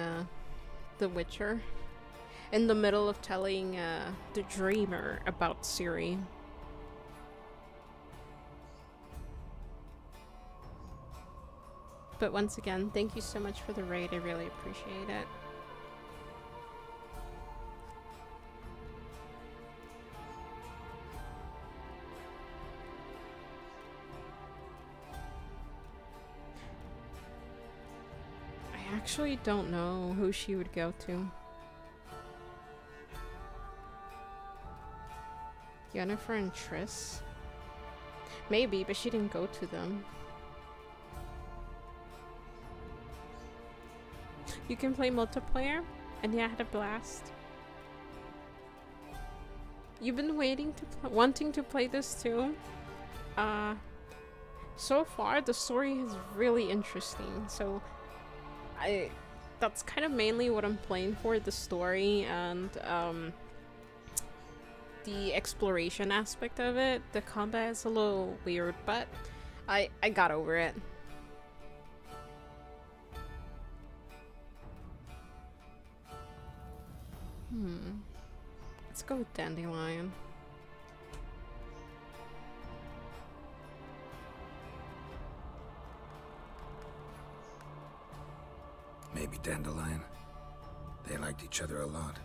The Witcher. In the middle of telling the dreamer about Ciri. But once again, thank you so much for the raid. I really appreciate it. I actually don't know who she would go to. Yennefer and Triss? Maybe, but she didn't go to them. You can play multiplayer? And yeah, I had a blast. You've been waiting to wanting to play this too? So far the story is really interesting, so that's kind of mainly what I'm playing for, the story and the exploration aspect of it. The combat is a little weird, but I got over it. Let's go with Dandelion. Maybe Dandelion. They liked each other a lot.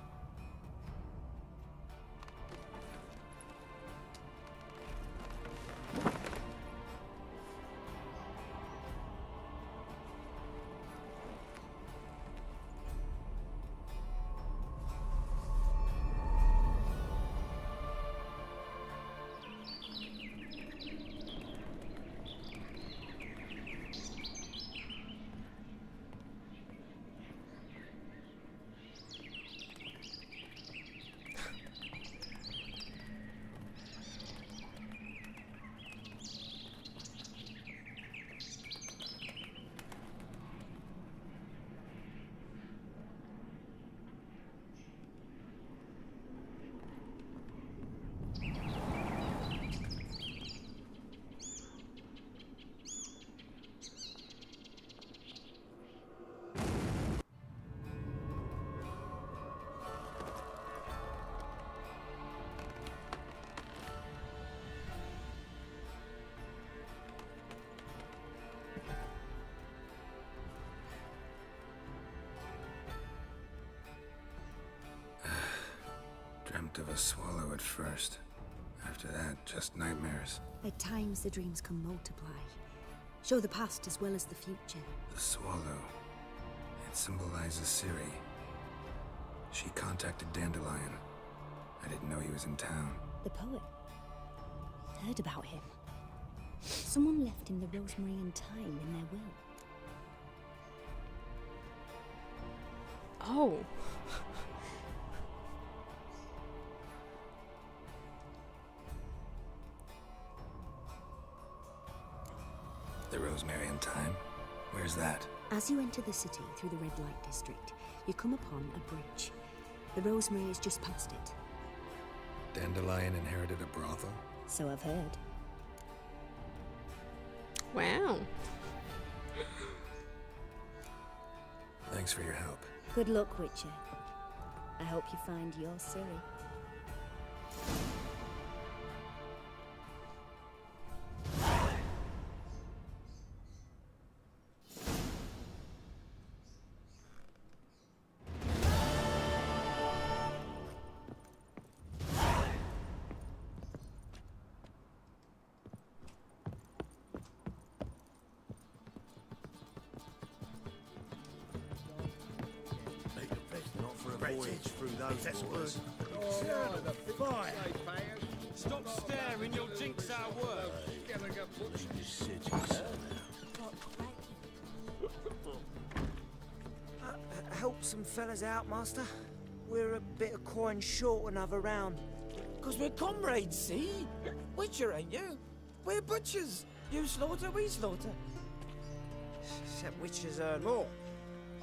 Dreamt of a swallow at first. After that, just nightmares. At times, the dreams can multiply. Show the past as well as the future. The swallow. It symbolizes Ciri. She contacted Dandelion. I didn't know he was in town. The poet. Heard about him. Someone left him the rosemary and thyme in their will. Oh. The rosemary and thyme? Where's that? As you enter the city through the red light district, you come upon a bridge. The Rosemary is just past it. Dandelion inherited a brothel? So I've heard. Wow. Thanks for your help. Good luck, Witcher. I hope you find your Ciri. Stop staring, you'll jinx our work. Help some fellas out, Master. We're a bit of coin short another round. 'Cause we're comrades, see? Witcher, ain't you? We're butchers. You slaughter, we slaughter. Except witchers earn more.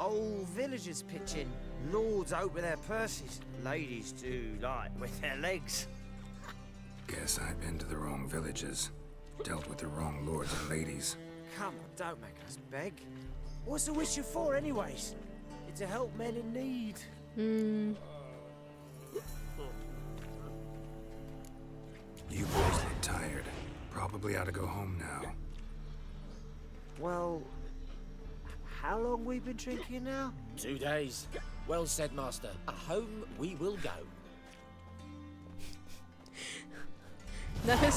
Old villagers pitch in. Lords out with their purses. Ladies do like with their legs. Guess I've been to the wrong villages. Dealt with the wrong lords and ladies. Come on, don't make us beg. What's a witcher for, anyways? It's to help men in need. You boys look tired. Probably ought to go home now. Well, how long we been drinking now? 2 days. Well said, Master. Home we will go. That's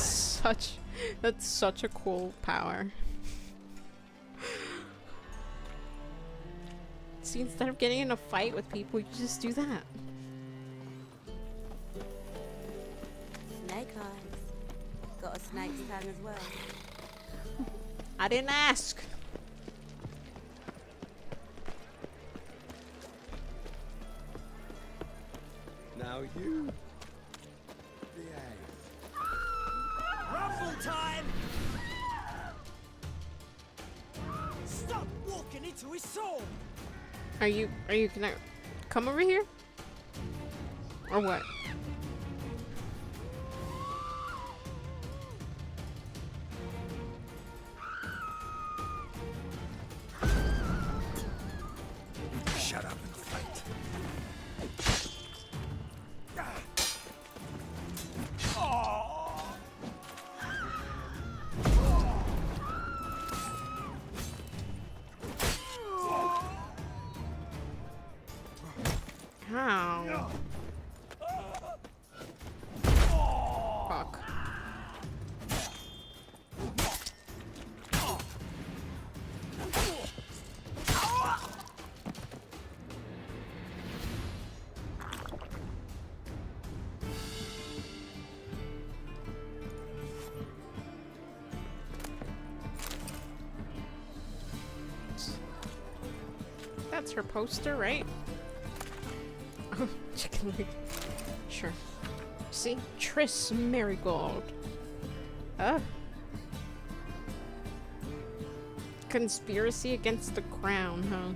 such a cool power. See, instead of getting in a fight with people, you just do that. Snake eyes. Got a snake's tongue as well. I didn't ask. Now you. Ruffle time! Stop walking into his sword! Are you gonna come over here? Or what? Shut up and fight. How? Fuck. That's her poster, right? Oh, chicken leg. Sure. See? Triss Marigold. Conspiracy against the crown, huh?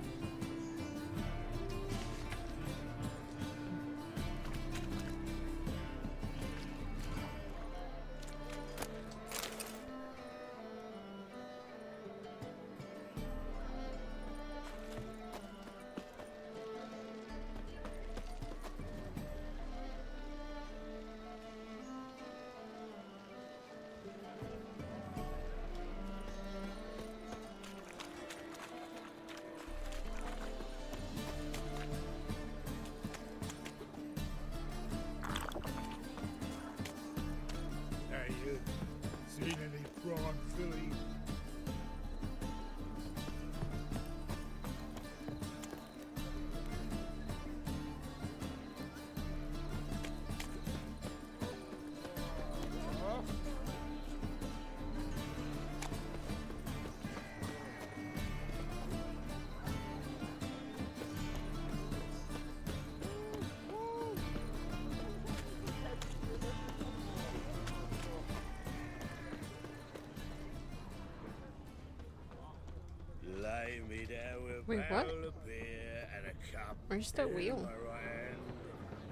Wait, what? barrel of beer and a cup Where's the in wheel? my right hand,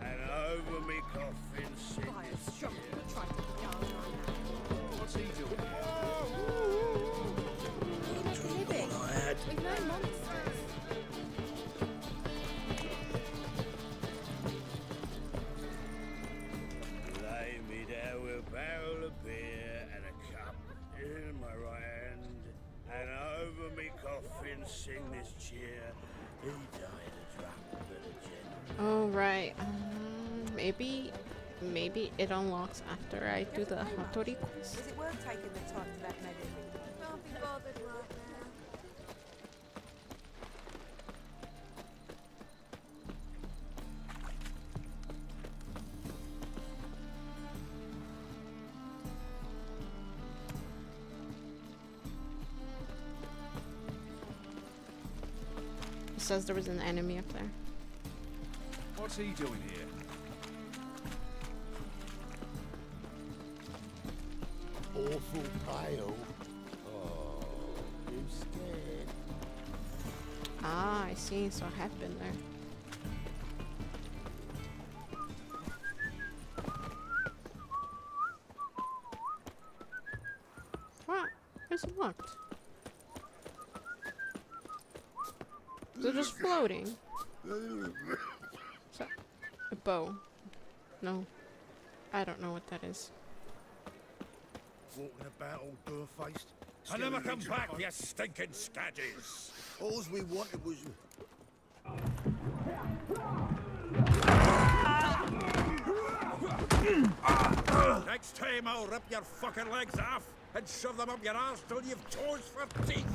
and over me coffin sing this cheer. What's he doing Living. With no monsters. Lay me down with a barrel of beer and a cup in my right hand, and over me coffin sing this cheer. He died a drunk but a gentleman. Oh right. Maybe it unlocks after I do the Hattori quest. Is it worth taking the time to that medic? Can't be bothered right now. It says there was an enemy up there. What's he doing here? Awful pale. Oh, you scared? Ah, I see. So I have been there. What? It's locked. They're just floating. So, a bow. No. I don't know what that is. Walking about all bare-faced. I never come back, you stinking scadges! All we wanted was... Next time I'll rip your fucking legs off and shove them up your arse till you've toes for teeth!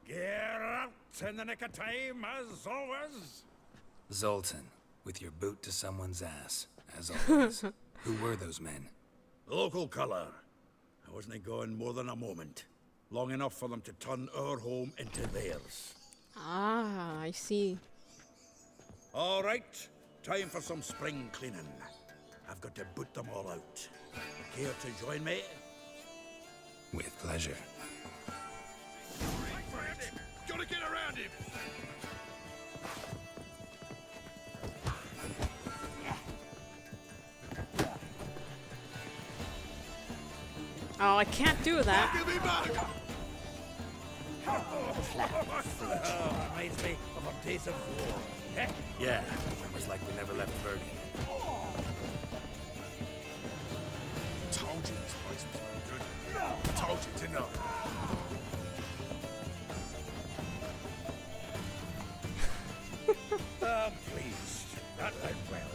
Get out in the nick of time, as always! Zoltan, with your boot to someone's ass, as always. Who were those men? Local colour. I wasn't gone more than a moment. Long enough for them to turn our home into theirs. Ah, I see. All right, time for some spring cleaning. I've got to boot them all out. Care to join me? With pleasure. Gotta get around him! Oh, I can't do that. Give me back! Reminds me of our days of war. Eh? Yeah, almost like we never left Bergen. Told you this place was no good. Told you, didn't I? I'm pleased. That went well.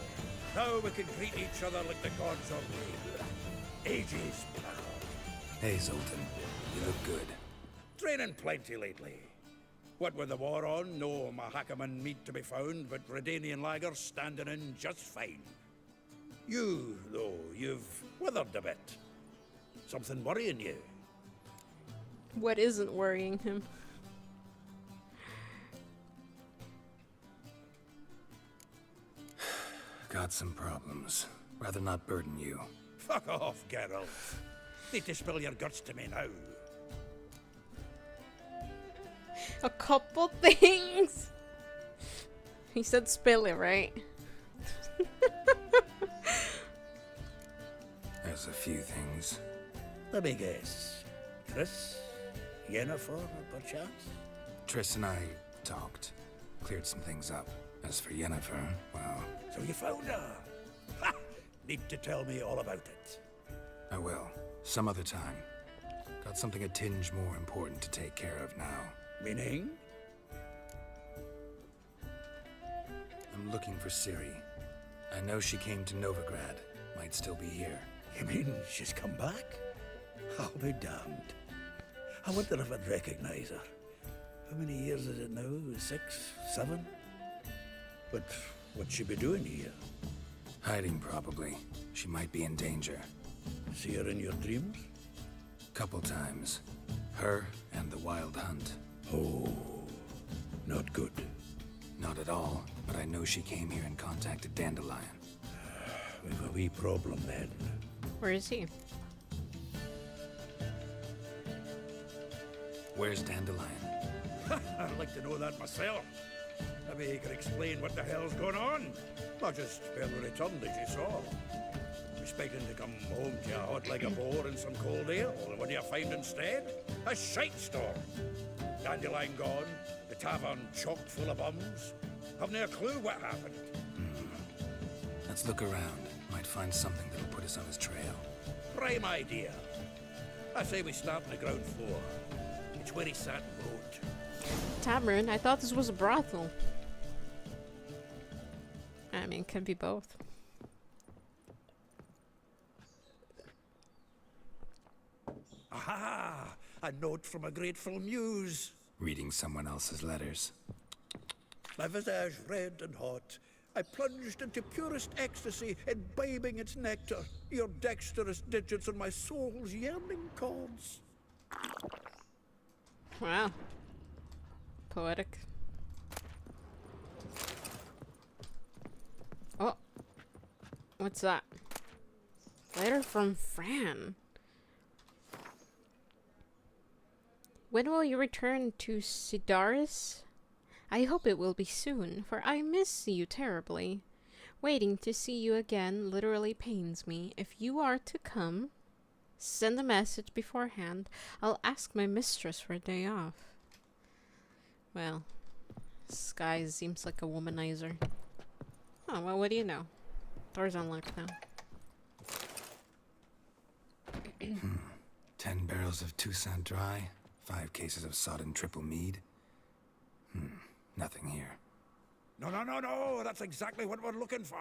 Now we can greet each other like the gods of Wales. Ages, pal. Hey, Zoltan. You look good. Training plenty lately. What with the war on, no Mahakaman meat to be found, but Redanian lager standing in just fine. You, though, you've withered a bit. Something worrying you? What isn't worrying him? Got some problems. Rather not burden you. Fuck off, Geralt. Need to spill your guts to me now. A couple things. He said spill it, right? There's a few things. Let me guess. Triss? Yennefer, perchance? Triss and I talked. Cleared some things up. As for Yennefer, well... So you found her? Ha! Need to tell me all about it. I will. Some other time. Got something a tinge more important to take care of now. Meaning? I'm looking for Ciri. I know she came to Novigrad. Might still be here. You mean she's come back? I'll be damned. I wonder if I'd recognize her. How many years is it now? 6, 7? But what'd she be doing here? Hiding, probably. She might be in danger. See her in your dreams? Couple times. Her and the Wild Hunt. Oh, not good. Not at all, but I know she came here and contacted Dandelion. we've a wee problem then. Where is he? Where's Dandelion? I'd like to know that myself. Maybe he could explain what the hell's going on. I just barely returned, as you saw. Expecting to come home to you hot like a boar and some cold ale, and what do you find instead? A shite storm. Dandelion gone, the tavern chock full of bums. Haven't a clue what happened. Let's look around. Might find something that'll put us on his trail. Prime idea. I say we start on the ground floor. It's where he sat and wrote. Tavern? I thought this was a brothel. I mean, could be both. Aha! A note from a grateful muse. Reading someone else's letters. My visage red and hot, I plunged into purest ecstasy, imbibing its nectar, your dexterous digits on my soul's yearning chords. Wow. Poetic. Oh. What's that? Letter from Fran. When will you return to Sidaris? I hope it will be soon, for I miss you terribly. Waiting to see you again literally pains me. If you are to come, send a message beforehand. I'll ask my mistress for a day off. Well, this guy seems like a womanizer. Oh, well, what do you know? Door's unlocked now. 10 barrels of Toussaint Dry, 5 cases of sodden triple mead. Nothing here. No, that's exactly what we're looking for.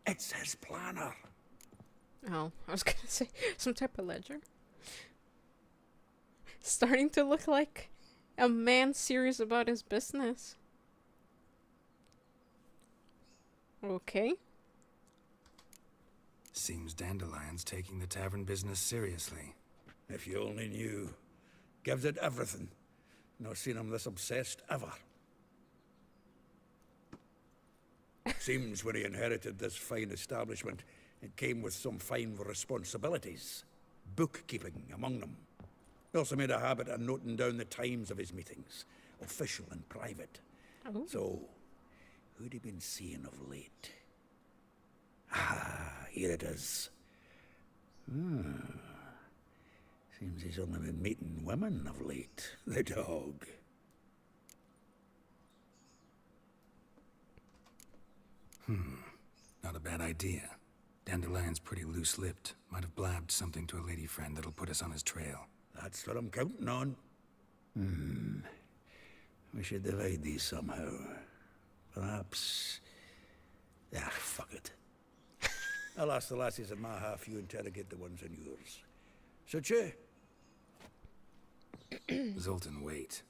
It says planner. Oh, I was gonna say some type of ledger. Starting to look like a man serious about his business. Okay. Seems Dandelion's taking the tavern business seriously. If you only knew. Gives it everything. Not seen him this obsessed ever. Seems when he inherited this fine establishment, it came with some fine responsibilities. Bookkeeping among them. He also made a habit of noting down the times of his meetings, official and private. Oh. So, who'd he been seeing of late? Ah, here it is. Seems he's only been meeting women of late. The dog. Not a bad idea. Dandelion's pretty loose-lipped. Might have blabbed something to a lady friend that'll put us on his trail. That's what I'm counting on. We should divide these somehow. Perhaps... fuck it. I'll ask the lassies in my half, you interrogate the ones in yours. Such a... Zoltan, wait.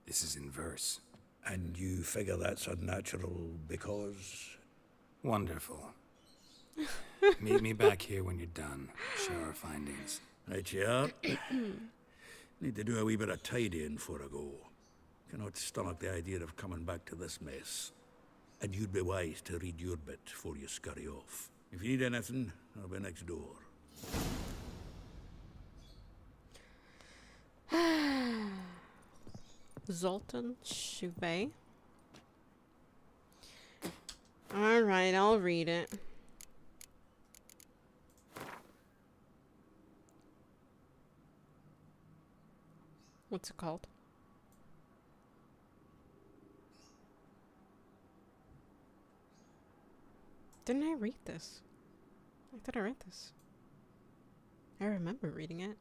This is in verse. And you figure that's unnatural because... Wonderful. Meet me back here when you're done. Share our findings. Right, yeah. Need to do a wee bit of tidying before I go. Cannot stomach the idea of coming back to this mess. And you'd be wise to read your bit before you scurry off. If you need anything, I'll be next door. Zoltan Chouvet. Alright, I'll read it. What's it called? Didn't I read this? I thought I read this. I remember reading it.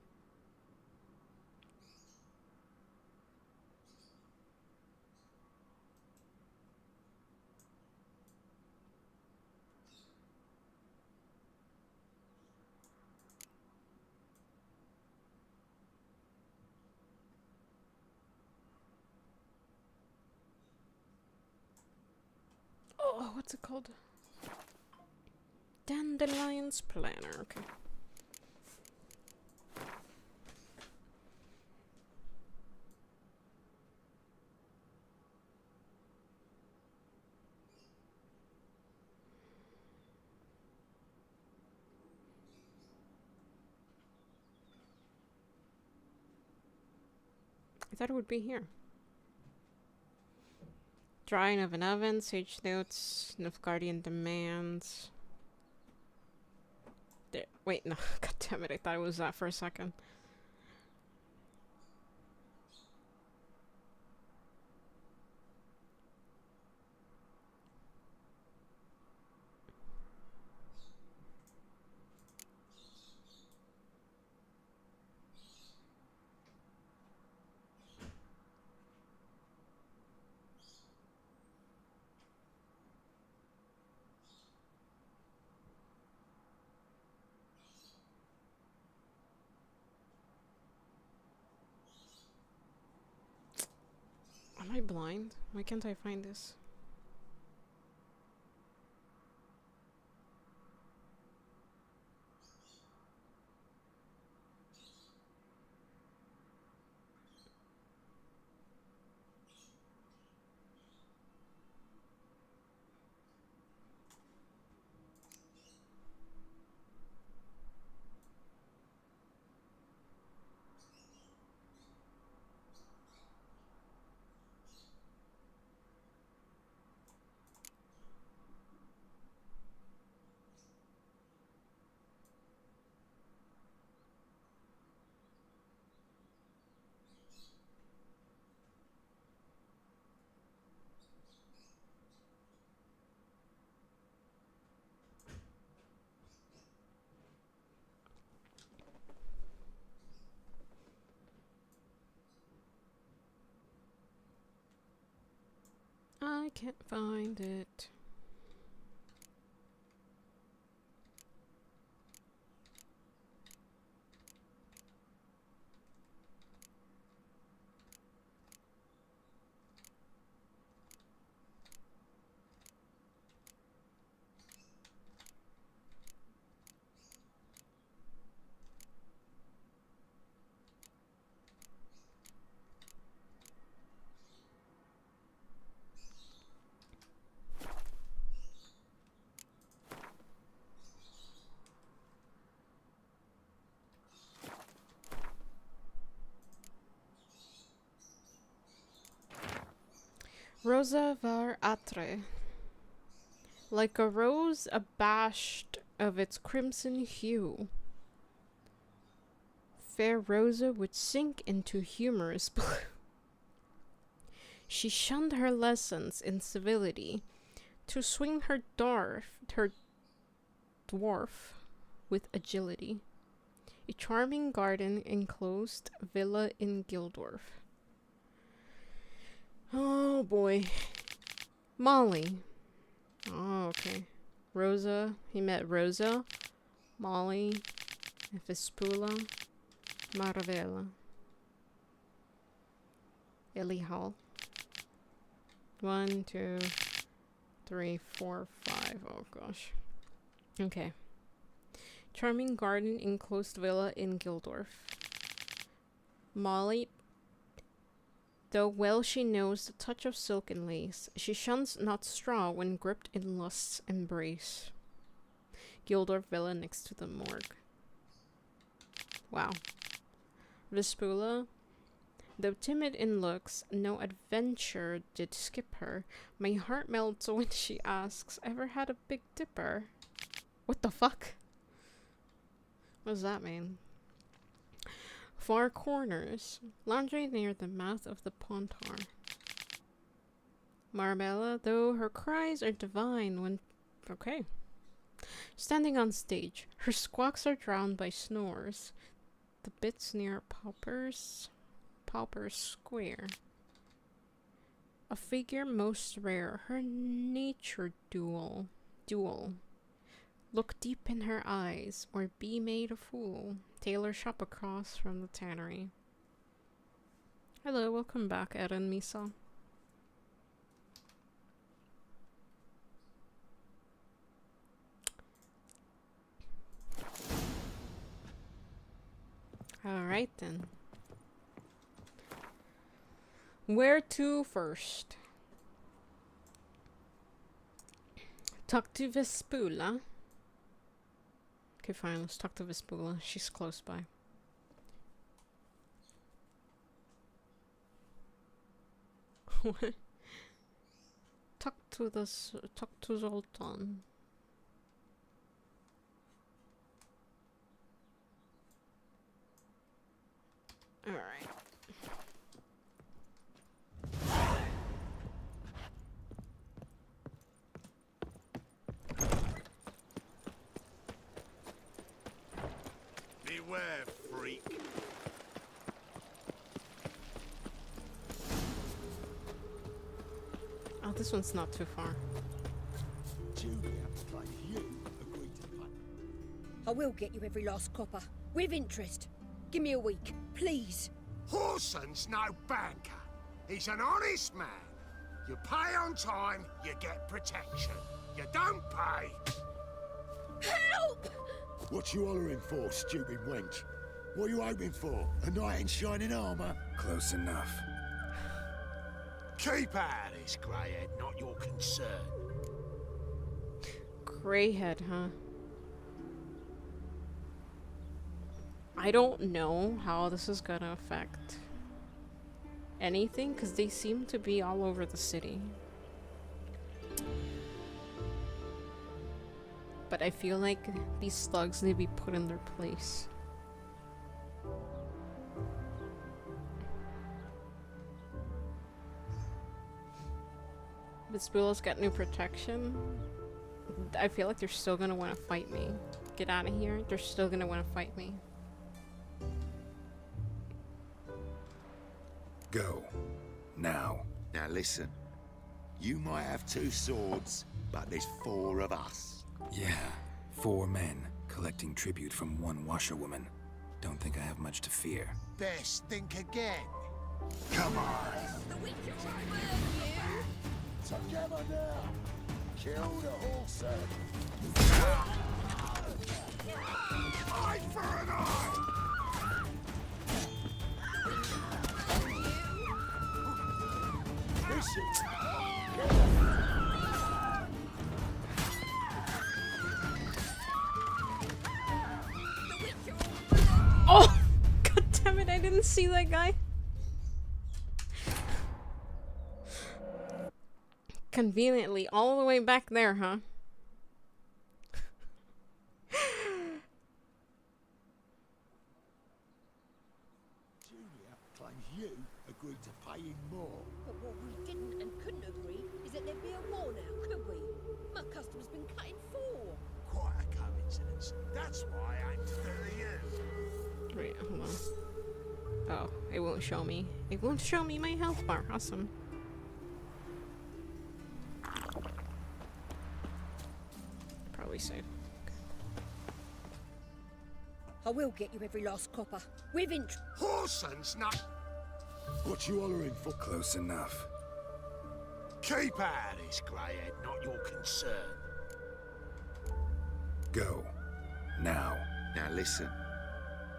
Oh, what's it called? Dandelion's Planner, okay. thought it would be here. Drawing of an oven, sage notes, Nilfgaardian demands. There, wait, no, god damn it, I thought it was that for a second. Am I blind? Why can't I find this? I can't find it. Rosa var atre. Like a rose abashed of its crimson hue, fair Rosa would sink into humorous blue. She shunned her lessons in civility to swing her dwarf with agility. A charming garden enclosed villa in Gildorf. Oh boy. Molly. Oh, okay. Rosa. He met Rosa, Molly, Vespula, Maravella. Ellie Hall. 1, 2, 3, 4, 5. Oh gosh. Okay. Charming garden enclosed villa in Gildorf. Molly, though well she knows the touch of silk and lace, she shuns not straw when gripped in lust's embrace. Gildorf villa next to the morgue. Wow. Vespula, though timid in looks, no adventure did skip her. My heart melts when she asks, ever had a Big Dipper? What the fuck? What does that mean? Far corners, lounging near the mouth of the Pontar. Marbella, though her cries are divine when... Okay. Standing on stage, her squawks are drowned by snores. The bits near Pauper's Square. A figure most rare, her nature dual. Look deep in her eyes, or be made a fool. Tailor shop across from the tannery. Hello, welcome back, Ed and Misa. Alright then. Where to first? Talk to Vespula. Okay, fine, let's talk to Vespula. She's close by. Talk to Zoltan. All right. Beware, freak. Oh, this one's not too far. I will get you every last copper, with interest. Give me a week, please. Horson's no banker. He's an honest man. You pay on time, you get protection. You don't pay. Help! What you hollering for, stupid wench? What you hoping for? A knight in shining armour? Close enough. Keep out of this, greyhead, not your concern. Greyhead, huh? I don't know how this is gonna affect anything, because they seem to be all over the city. But I feel like these slugs need to be put in their place. But Spoolos got new protection. I feel like they're still gonna want to fight me. Get out of here. They're still gonna want to fight me. Go. Now. Now listen. You might have 2 swords, but there's 4 of us. Yeah. 4 men collecting tribute from 1 washerwoman. Don't think I have much to fear. Best think again. Come on. Together now. Kill the horse. Eye for an eye. Oh! God damn it, I didn't see that guy. Conveniently, all the way back there, huh? Julia claims you agreed to pay him more. But what we didn't and couldn't agree is that there'd be a war now, could we? My customer's been cut in 4. Quite a coincidence. That's why I aimed to do you. Wait, hold on. Oh, it won't show me. It won't show me my health bar. Awesome. Probably safe. I will get you every last copper, with interest. Horson's not. What you hollering for? Close enough. Keep out of this, greyhead, not your concern. Go. Now. Now listen.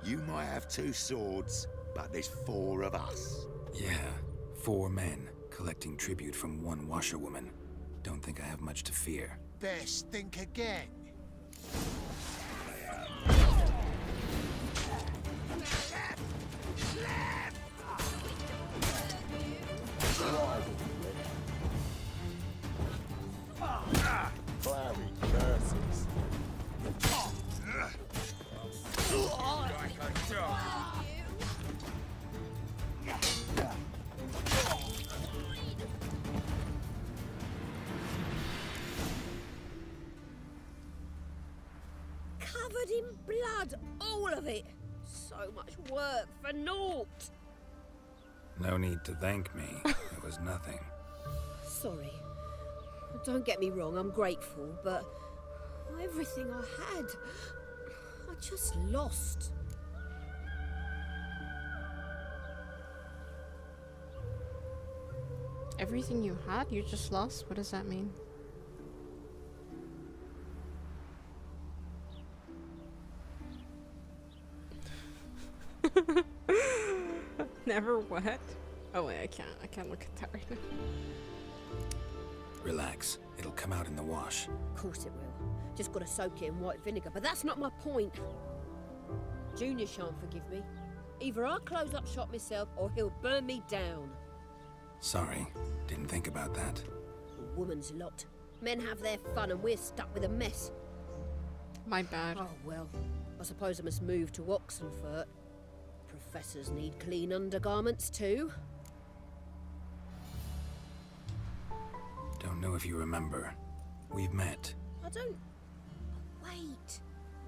You might have 2 swords, but there's 4 of us. Yeah. 4 men collecting tribute from 1 washerwoman. Don't think I have much to fear. Best think again. Cloudy curses. Covered in blood, all of it. So much work for naught. No need to thank me. It was nothing. Sorry. Don't get me wrong, I'm grateful, but everything I had, I just lost. Everything you had, you just lost? What does that mean? Never what? Oh wait, I can't look at that right now. Relax. It'll come out in the wash. Of course it will. Just gotta soak it in white vinegar, but that's not my point. Junior shan't forgive me. Either I'll close up shop myself or he'll burn me down. Sorry, didn't think about that. A woman's lot. Men have their fun and we're stuck with a mess. My bad. Oh well, I suppose I must move to Oxenfurt. Professors need clean undergarments too. Don't know if you remember. We've met. I don't...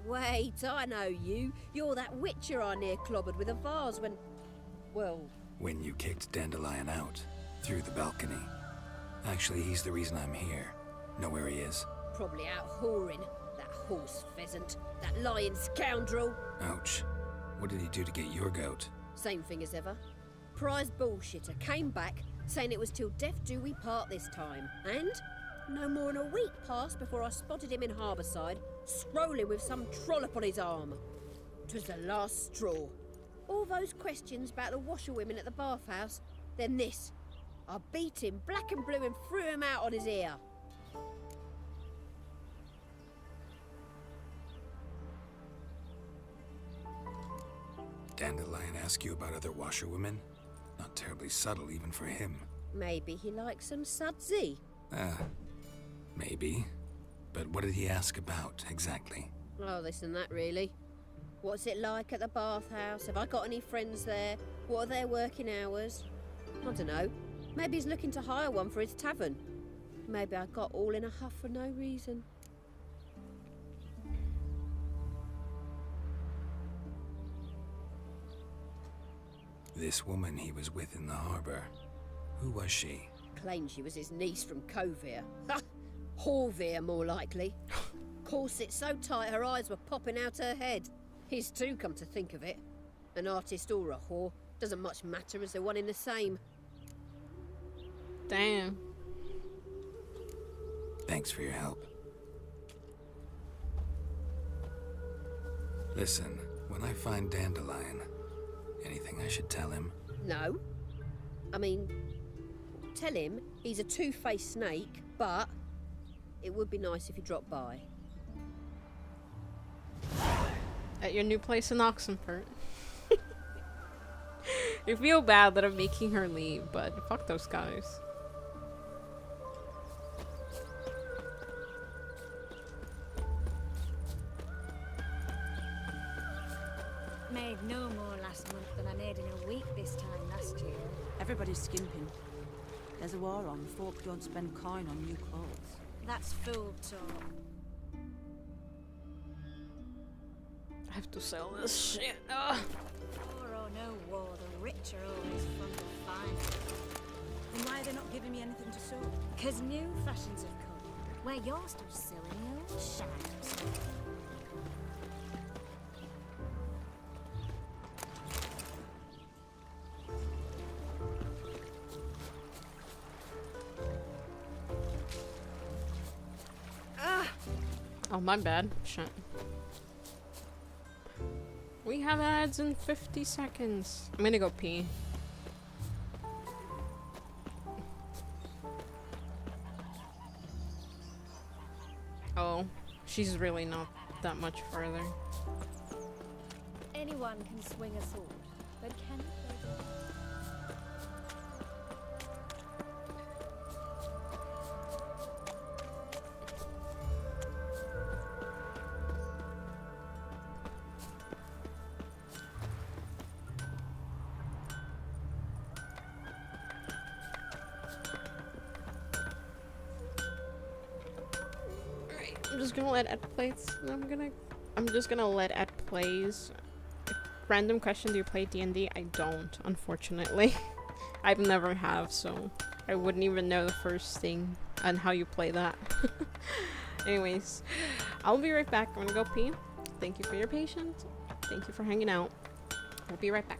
Wait, I know you. You're that witcher I near clobbered with a vase when... Well... When you kicked Dandelion out, through the balcony. Actually, he's the reason I'm here. Know where he is? Probably out whoring. That horse pheasant. That lying scoundrel. Ouch. What did he do to get your goat? Same thing as ever. Prize bullshitter came back, saying it was till death do we part this time. And no more than a week passed before I spotted him in Harbourside, strolling with some trollop on his arm. 'Twas the last straw. All those questions about the washerwomen at the bathhouse, then this. I beat him black and blue and threw him out on his ear. Dandelion ask you about other washerwomen? Not terribly subtle even for him. Maybe he likes some sudsy. Maybe. But what did he ask about, exactly? Oh, this and that, really. What's it like at the bathhouse? Have I got any friends there? What are their working hours? I don't know. Maybe he's looking to hire one for his tavern. Maybe I got all in a huff for no reason. This woman he was with in the harbor. Who was she? Claimed she was his niece from Kovir. Ha! Horvir, more likely. Corset so tight her eyes were popping out her head. His too, come to think of it. An artist or a whore. Doesn't much matter as they're one in the same. Damn. Thanks for your help. Listen, when I find Dandelion, anything I should tell him? No. I mean, tell him he's a two-faced snake, but it would be nice if he dropped by. At your new place in Oxenfurt. I feel bad that I'm making her leave, but fuck those guys. Made no more last month than I made in a week this time last year. Everybody's skimping. There's a war on. Folk don't spend coin on new clothes. That's fool talk. I have to sell this shit. Ugh. War or no war, the rich are always from the fine. Then why are they not giving me anything to sew? 'Cause new fashions have come, where you're still sewing the old shams. Oh, my bad. Shit. We have ads in 50 seconds. I'm gonna go pee. Oh, she's really not that much further. Anyone can swing a sword, but can it? I'm just gonna let Ed plays. I'm just gonna let Ed plays. Random question: do you play D&D? I don't, unfortunately. I've never have, so I wouldn't even know the first thing on how you play that. Anyways, I'll be right back. I'm gonna go pee. Thank you for your patience. Thank you for hanging out. We'll be right back.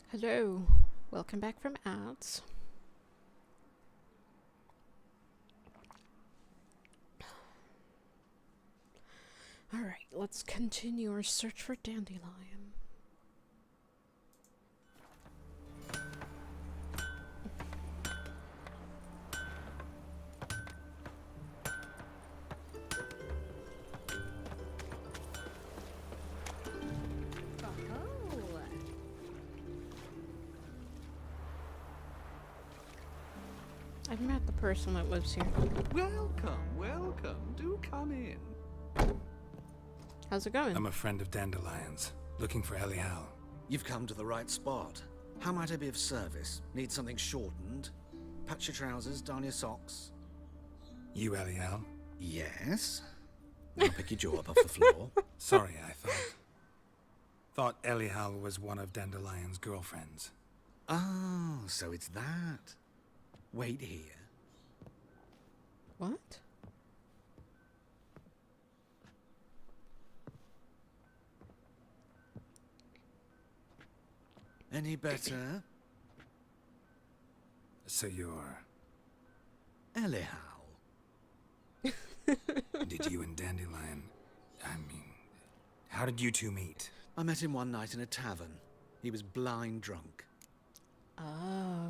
Hello, welcome back from ads. Alright, let's continue our search for Dandelion. I've met the person that lives here. Welcome, welcome. Do come in. How's it going? I'm a friend of Dandelion's, looking for Ellie Hal. You've come to the right spot. How might I be of service? Need something shortened? Patch your trousers, darn your socks. You Ellie Hal? Yes. Now pick your jaw up off the floor. Sorry, I thought Ellie Hal was one of Dandelion's girlfriends. Oh, so it's that. Wait here. What? Any better? So you're... Ellie Hal. Did you and Dandelion... I mean... How did you two meet? I met him one night in a tavern. He was blind drunk. Oh.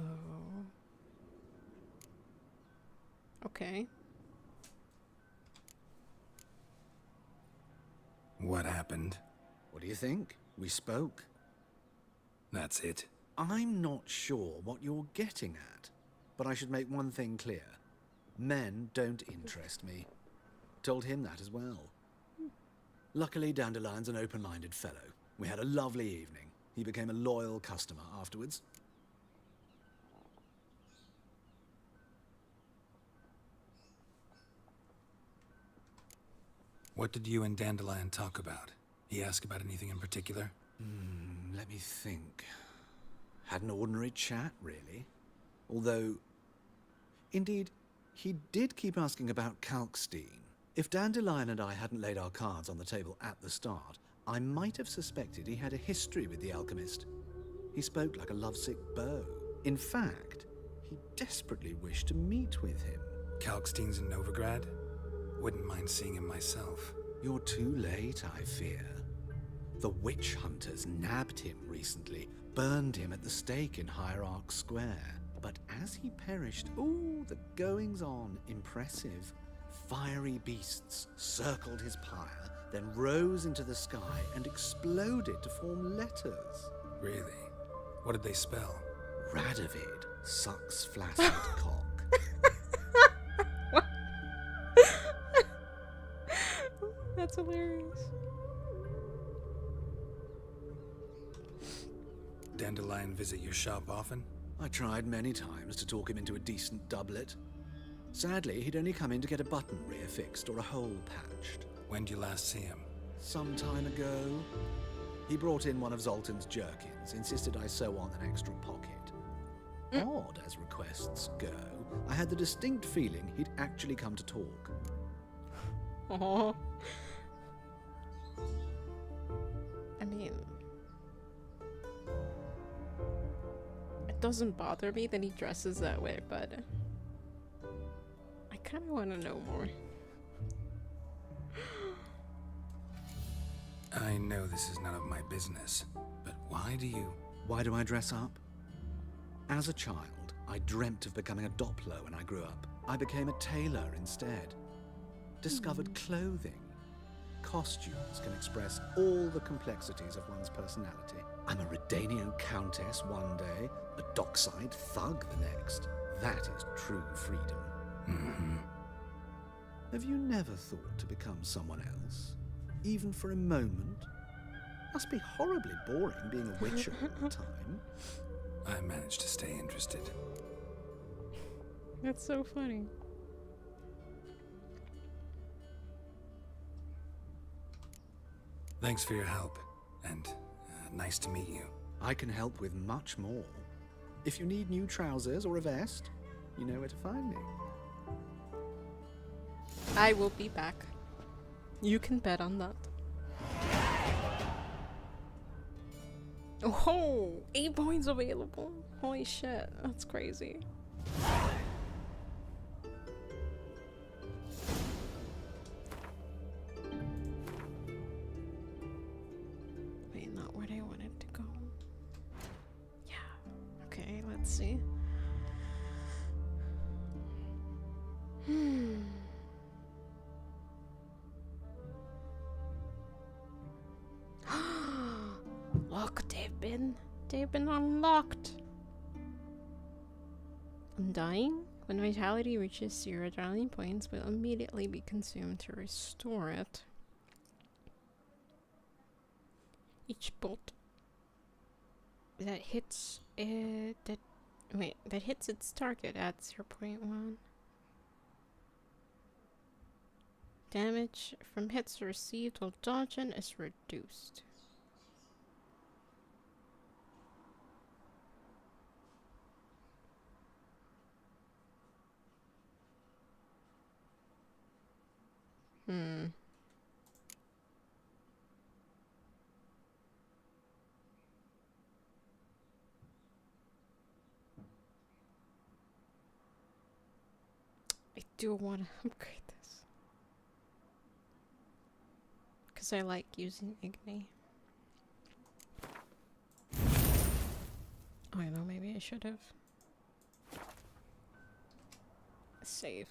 Okay. What happened? What do you think? We spoke. That's it. I'm not sure what you're getting at, but I should make one thing clear. Men don't interest me. Told him that as well. Luckily, Dandelion's an open-minded fellow. We had a lovely evening. He became a loyal customer afterwards. What did you and Dandelion talk about? He asked about anything in particular? Let me think. Had an ordinary chat, really. Although, indeed, he did keep asking about Kalkstein. If Dandelion and I hadn't laid our cards on the table at the start, I might have suspected he had a history with the alchemist. He spoke like a lovesick beau. In fact, he desperately wished to meet with him. Kalkstein's in Novigrad? Wouldn't mind seeing him myself. You're too late, I fear. The witch hunters nabbed him recently, burned him at the stake in Hierarch Square. But as he perished, ooh, the goings-on, impressive. Fiery beasts circled his pyre, then rose into the sky and exploded to form letters. Really? What did they spell? Radovid sucks flaccid cock. That's hilarious. Dandelion visit your shop often? I tried many times to talk him into a decent doublet. Sadly, he'd only come in to get a button reaffixed or a hole patched. When did you last see him? Some time ago. He brought in one of Zoltan's jerkins, insisted I sew on an extra pocket. Odd as requests go, I had the distinct feeling he'd actually come to talk. Aww. I mean, it doesn't bother me that he dresses that way, but I kind of want to know more. I know this is none of my business, but why do I dress up? As a child, I dreamt of becoming a Doppler when I grew up. I became a tailor instead. Discovered clothing. Costumes can express all the complexities of one's personality. I'm a Redanian countess one day, a dockside thug the next. That is true freedom. Have you never thought to become someone else? Even for a moment? Must be horribly boring being a witcher all the time. I managed to stay interested. That's so funny. Thanks for your help, and nice to meet you. I can help with much more. If you need new trousers or a vest, you know where to find me. I will be back. You can bet on that. Oh, 8 points available. Holy shit, that's crazy. Wait, not where I wanted to go. Yeah, okay, let's see. Look, they've been unlocked. Undying? When vitality reaches 0 adrenaline points, will immediately be consumed to restore it. Each bolt that hits it that hits its target at 0.1. Damage from hits received while dodging is reduced. I do want to upgrade this. Because I like using Igni. Oh, I know, maybe I should have. Save.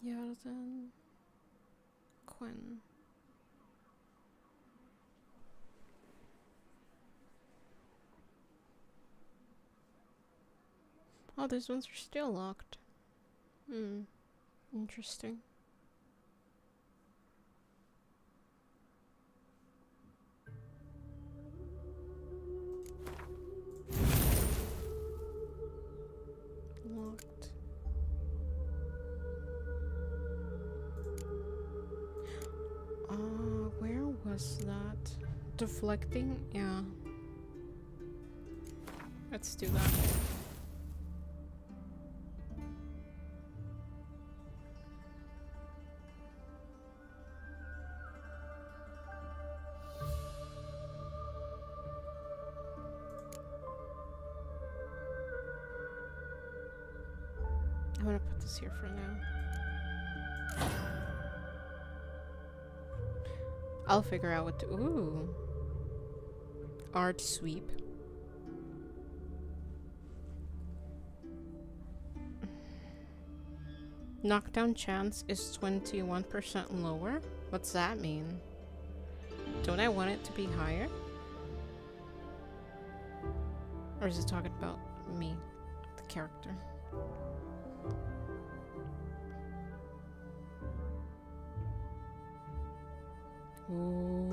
Yarden. Quinn. Oh, these ones are still locked. Interesting. Locked. Where was that? Deflecting? Yeah. Let's do that. I'm gonna put this here for now. I'll figure out what to— ooh. Art sweep. Knockdown chance is 21% lower? What's that mean? Don't I want it to be higher? Or is it talking about me, the character? Ooh.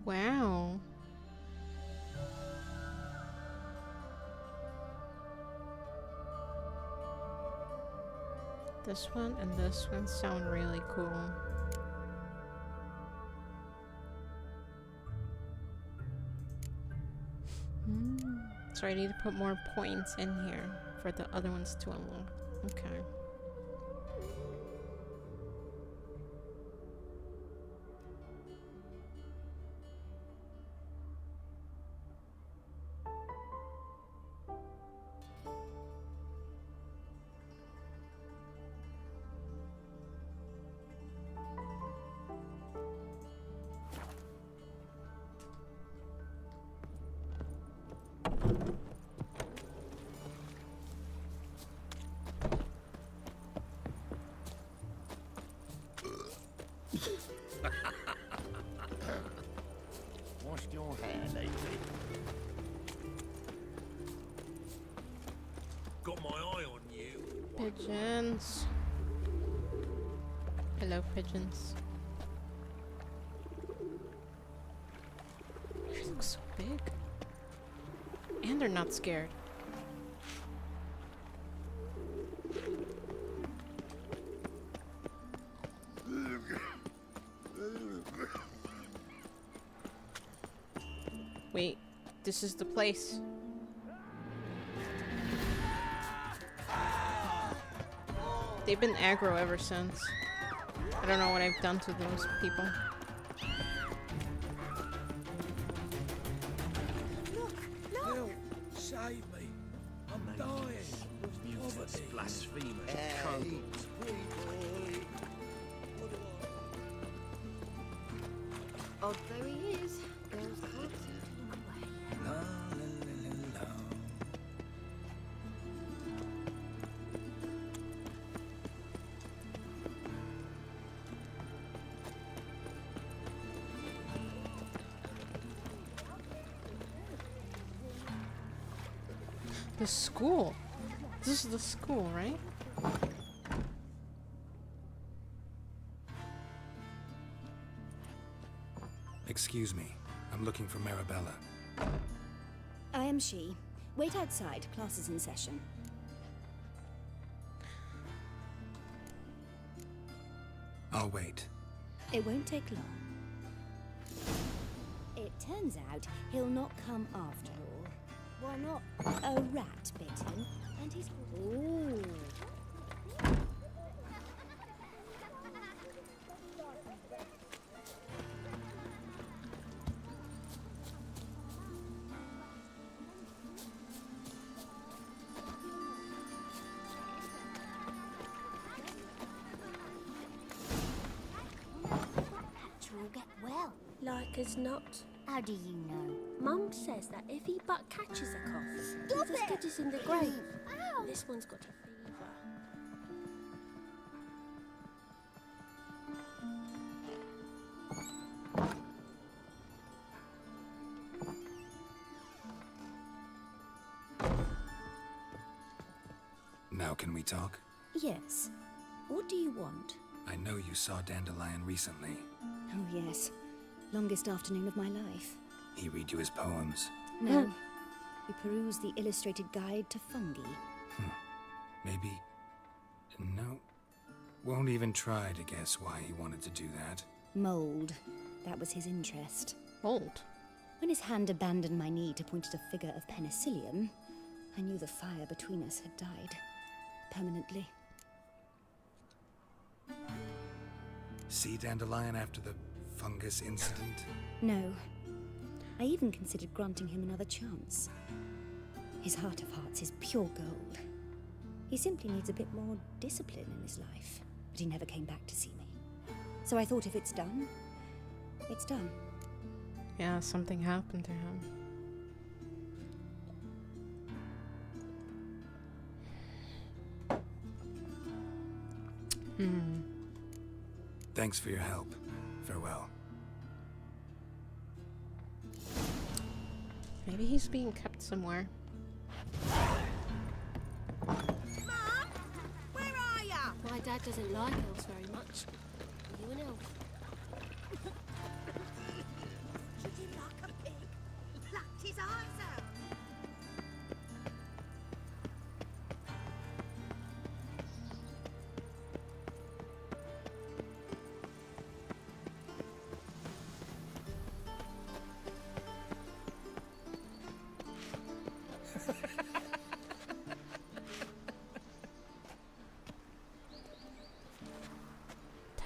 Wow. This one and this one sound really cool. So I need to put more points in here for the other ones to unlock. Okay. Washed your hair lately? Got my eye on you. Pigeons. Hello, pigeons. They look so big. And they're not scared. Wait, this is the place. They've been aggro ever since. I don't know what I've done to those people. Help! Save me! I'm dying! Poverty! Blasphemous Hey. Oh, there he is. Girls can't see him away. The school. This is the school, right? Excuse me. I'm looking for Marabella. I am she. Wait outside. Class is in session. I'll wait. It won't take long. It turns out he'll not come after all. Why not? A rat bit him, and he's... Ooh. Will get well. Like as not. How do you know? Mum says that if he but catches a cough, Stop he's as it! good as in the grave. Ow! This one's got a fever. Now can we talk? Yes. What do you want? I know you saw Dandelion recently. Oh, yes. Longest afternoon of my life. He read you his poems. No. We perused the illustrated guide to fungi. Maybe... No. Won't even try to guess why he wanted to do that. Mold. That was his interest. Mold? When his hand abandoned my knee to point at a figure of penicillium, I knew the fire between us had died. Permanently. See Dandelion after the fungus incident? No. I even considered granting him another chance. His heart of hearts is pure gold. He simply needs a bit more discipline in his life. But he never came back to see me. So I thought if it's done, it's done. Yeah, something happened to him. Thanks for your help. Farewell. Maybe he's being kept somewhere. Mum! Where are ya? My dad doesn't like elves very much. Are you an elf? Did he like a pig? Plucked his eyes out.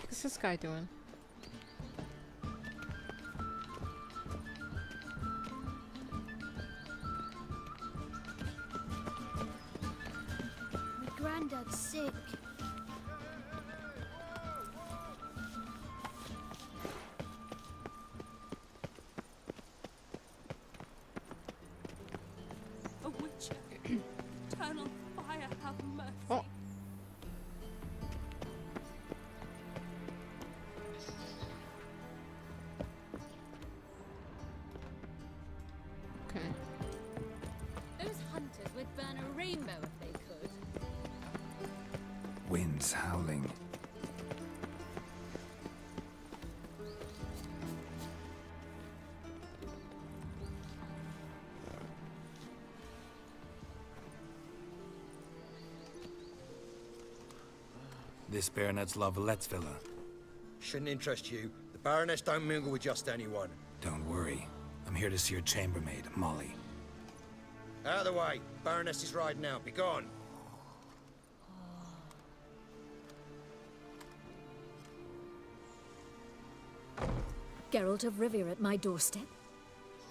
What's this guy doing? My granddad's sick. A witcher. Eternal fire, have mercy. Oh. Okay. Those hunters would burn a rainbow if they could. Winds howling. This Baronet's Lavallette's villa. Shouldn't interest you. The Baroness don't mingle with just anyone. Don't worry. I'm here to see your chambermaid, Molly. Out of the way. Baroness is riding out. Be gone. Geralt of Rivia at my doorstep?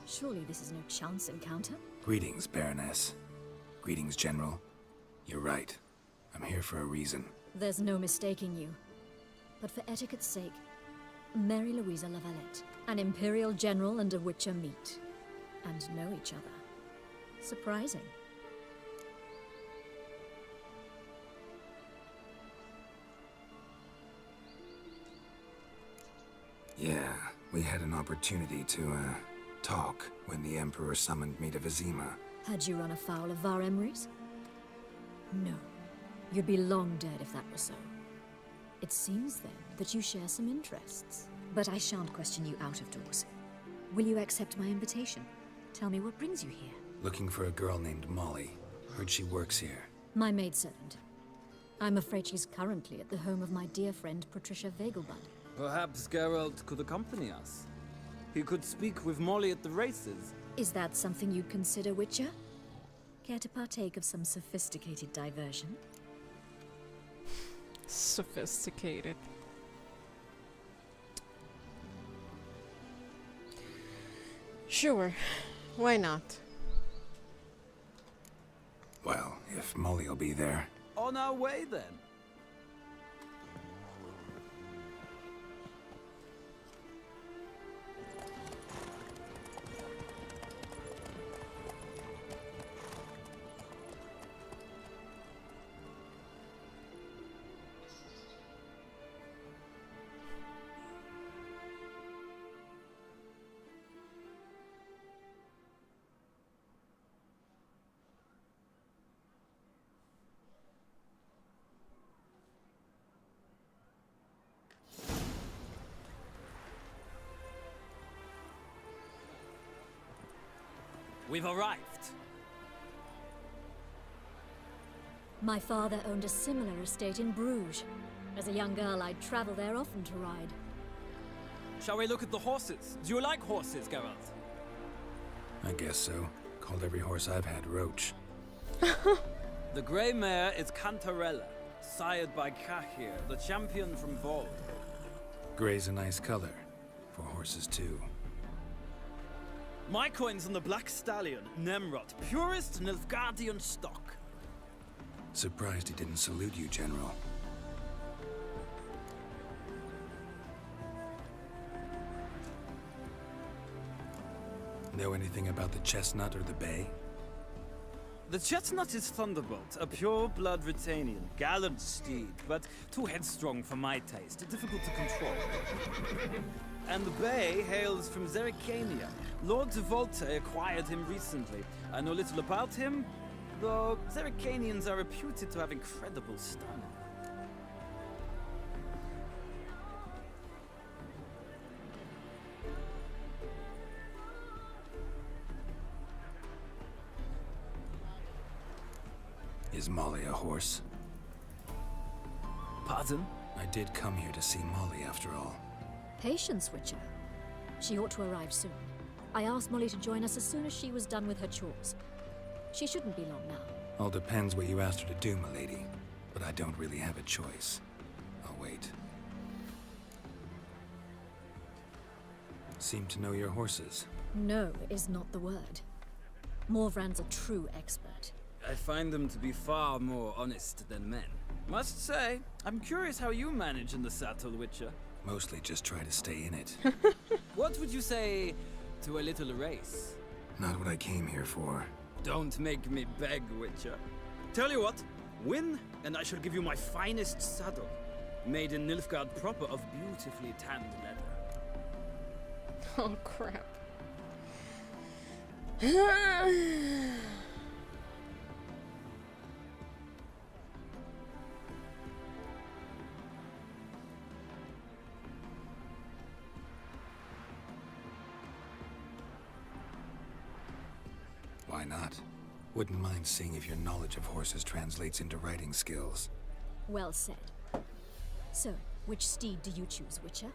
Surely this is no chance encounter? Greetings, Baroness. Greetings, General. You're right. I'm here for a reason. There's no mistaking you. But for etiquette's sake, Mary Louisa Lavalette, an Imperial General and a Witcher meet, and know each other. Surprising. Yeah, we had an opportunity to, talk when the Emperor summoned me to Vizima. Had you run afoul of Var Emrys? No. You'd be long dead if that were so. It seems, then, that you share some interests. But I shan't question you out of doors. Will you accept my invitation? Tell me what brings you here. Looking for a girl named Molly. Heard she works here. My maidservant. I'm afraid she's currently at the home of my dear friend Patricia Vegelbud. Perhaps Geralt could accompany us. He could speak with Molly at the races. Is that something you'd consider, Witcher? Care to partake of some sophisticated diversion? Sophisticated. Sure, why not? Well, if Molly'll be there. On our way, then. We've arrived. My father owned a similar estate in Bruges. As a young girl, I'd travel there often to ride. Shall we look at the horses? Do you like horses, Geralt? I guess so. Called every horse I've had Roach. The grey mare is Cantarella, sired by Cahir, the champion from Vol. Grey's a nice color. For horses, too. My coin's on the Black Stallion, Nemrod, purest Nilfgaardian stock. Surprised he didn't salute you, General. Know anything about the Chestnut or the Bay? The Chestnut is Thunderbolt, a pure-blood Britannian, gallant steed, but too headstrong for my taste, difficult to control. And the Bay hails from Zerrikania. Lord de Volte acquired him recently. I know little about him, though Zerrikanians are reputed to have incredible stamina. Is Molly a horse? Pardon? I did come here to see Molly, after all. Patience, Witcher. She ought to arrive soon. I asked Molly to join us as soon as she was done with her chores. She shouldn't be long now. All depends what you asked her to do, milady. But I don't really have a choice. I'll wait. Seem to know your horses. No is not the word. Morvran's a true expert. I find them to be far more honest than men. Must say, I'm curious how you manage in the saddle, Witcher. Mostly just try to stay in it. What would you say to a little race? Not what I came here for. Don't make me beg, Witcher. Tell you what, win, and I shall give you my finest saddle. Made in Nilfgaard proper of beautifully tanned leather. Oh, crap. not? Wouldn't mind seeing if your knowledge of horses translates into riding skills. Well said. So, which steed do you choose, Witcher?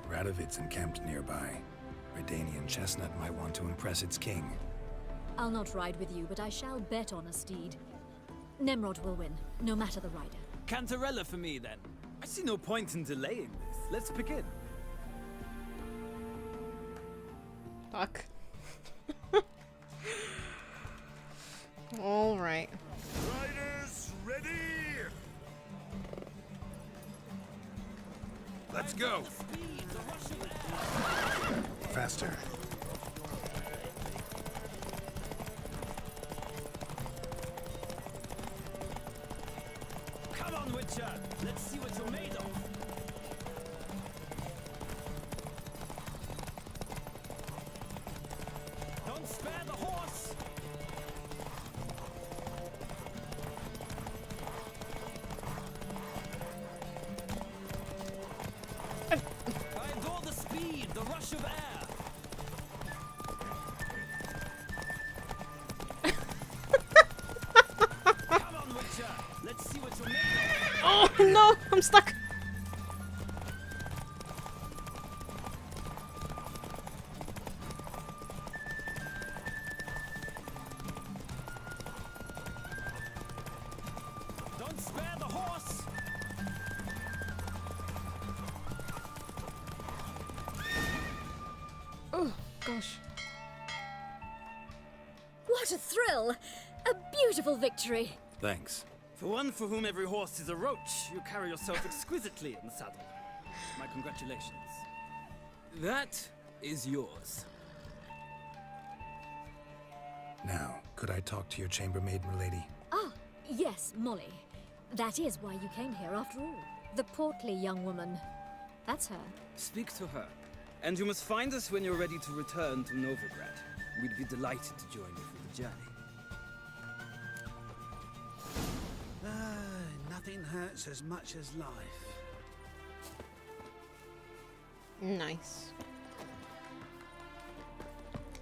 Radovid's encamped nearby. Redanian chestnut might want to impress its king. I'll not ride with you, but I shall bet on a steed. Nemrod will win, no matter the rider. Cantarella for me, then. I see no point in delaying this. Let's begin. Fuck. All right. Riders, ready! Let's go! Faster. Come on, Witcher! Let's see what you're made of! Don't spare the horse! I adore the speed, the rush of air! Come on, Witcher! Let's see what you're made of! Oh no, I'm stuck. Don't spare the horse! Oh gosh. What a thrill! A beautiful victory! Thanks. For one for whom every horse is a roach, you carry yourself exquisitely in the saddle. My congratulations. That is yours. Now, could I talk to your chambermaid, milady? Ah, yes, Molly. That is why you came here after all. The portly young woman. That's her. Speak to her. And you must find us when you're ready to return to Novigrad. We'd be delighted to join you for the journey. Nothing hurts as much as life. Nice.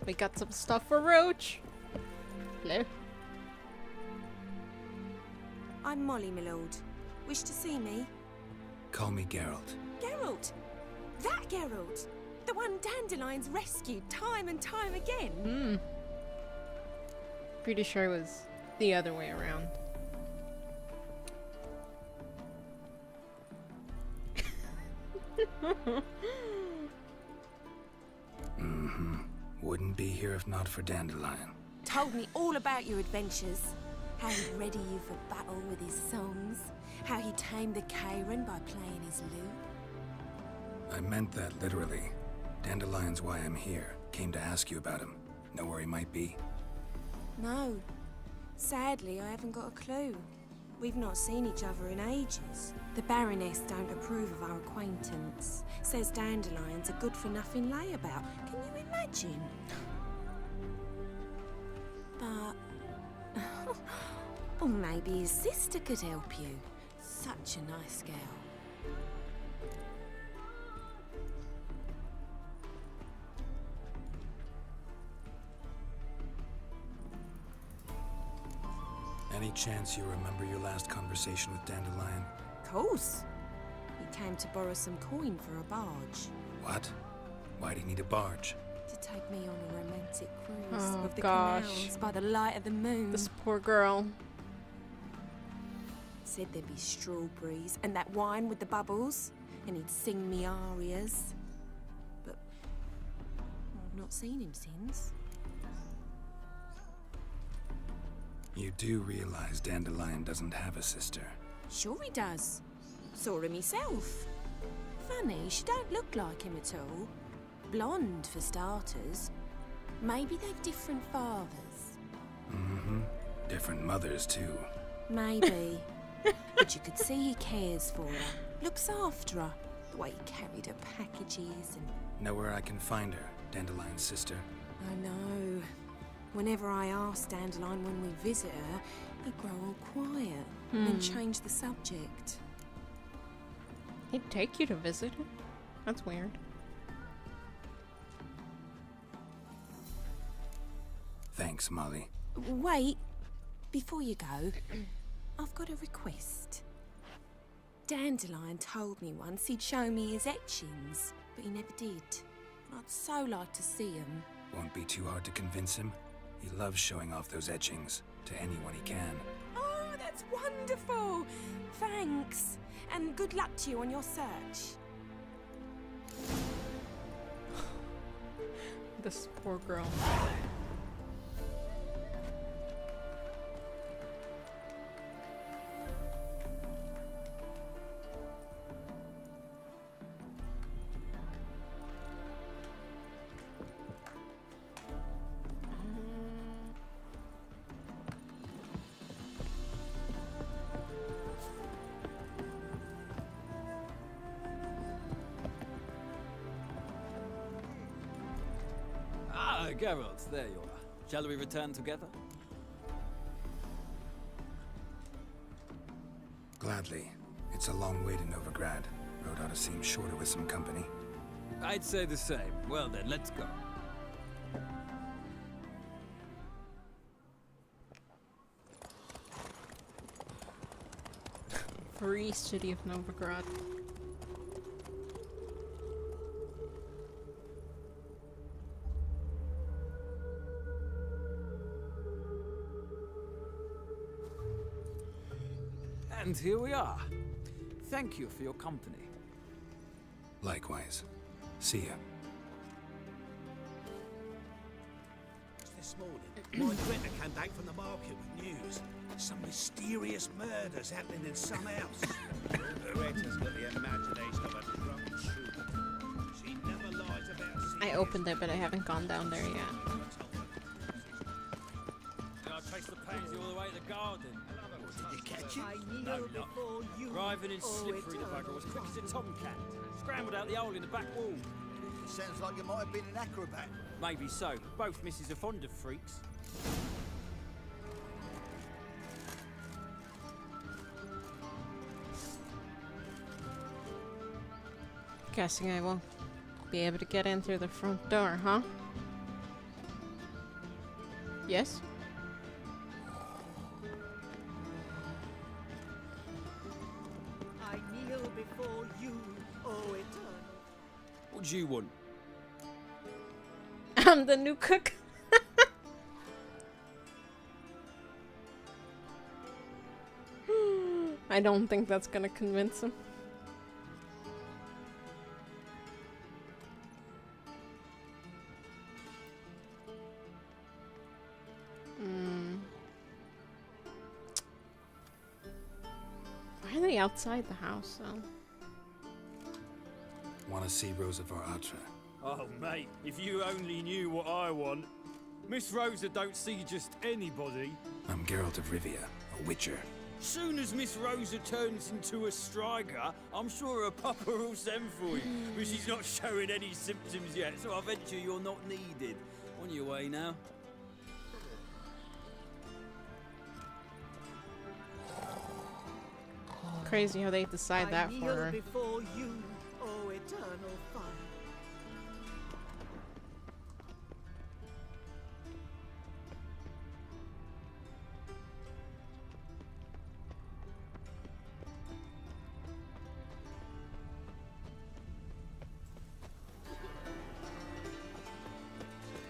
We got some stuff for Roach. Hello. I'm Molly, my lord. Wish to see me? Call me Geralt. Geralt! That Geralt! The one Dandelion's rescued time and time again! Pretty sure it was the other way around. Wouldn't be here if not for Dandelion. Told me all about your adventures. How he'd ready you for battle with his songs. How he tamed the Kairan by playing his lute. I meant that literally. Dandelion's why I'm here. Came to ask you about him. Know where he might be? No. Sadly, I haven't got a clue. We've not seen each other in ages. The Baroness don't approve of our acquaintance. Says Dandelion's a good-for-nothing layabout. Can you imagine? But... or maybe his sister could help you. Such a nice girl. Any chance you remember your last conversation with Dandelion? Course. He came to borrow some coin for a barge. What? Why'd he need a barge? To take me on a romantic cruise Oh, of the gosh. canals by the light of the moon. This poor girl. Said there'd be strawberries and that wine with the bubbles, and he'd sing me arias. But I've not seen him since. You do realize Dandelion doesn't have a sister. Sure he does. Saw him myself. Funny, she don't look like him at all. Blonde, for starters. Maybe they've different fathers. Mm-hmm. Different mothers, too. Maybe. But you could see he cares for her. Looks after her. The way he carried her packages and... Know where I can find her, Dandelion's sister? I know. Whenever I ask Dandelion when we visit her, he'd grow all quiet and then change the subject. He'd take you to visit her? That's weird. Thanks, Molly. Wait. Before you go, I've got a request. Dandelion told me once he'd show me his etchings, but he never did. I'd so like to see them. Won't be too hard to convince him. He loves showing off those etchings to anyone he can. Oh, that's wonderful! Thanks. And good luck to you on your search. This poor girl. Ah, Geralt, there you are. Shall we return together? Gladly. It's a long way to Novigrad. Road ought to seem shorter with some company. I'd say the same. Well then, let's go. Free city of Novigrad. And here we are. Thank you for your company. Likewise. See ya. This morning, my Greta came back from the market with news. Some mysterious murders happening in some house. Greta's got the imagination of a drunk shrew. She never lies about I opened it, but I haven't gone down there yet. Did I trace the pansy all the way to the garden? Did you catch it? No, not. Driving in slippery, the bugger was quick as a tomcat. Scrambled out the hole in the back wall. Sounds like you might have been an acrobat. Maybe so. Both misses are fond of freaks. Guessing I will be able to get in through the front door, huh? Yes? I kneel before you, O eternal. What do you want? I'm the new cook. I don't think that's gonna convince him. Why are they outside the house, though? Want to see Rosa var Atra? Oh, mate, if you only knew what I want. Miss Rosa don't see just anybody. I'm Geralt of Rivia, a witcher. Soon as Miss Rosa turns into a striker, I'm sure her papa will send for you. But she's not showing any symptoms yet, so I venture you're not needed. On your way now. Crazy how they decide that for her. Before you, O eternal fire.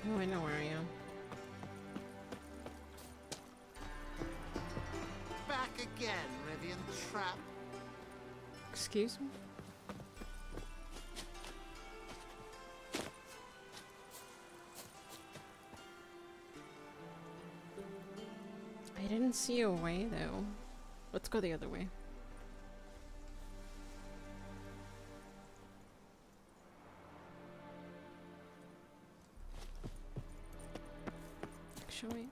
Oh, I know where I am. Back again, Rivian Trap. Excuse me? I didn't see a way though. Let's go the other way. Actually,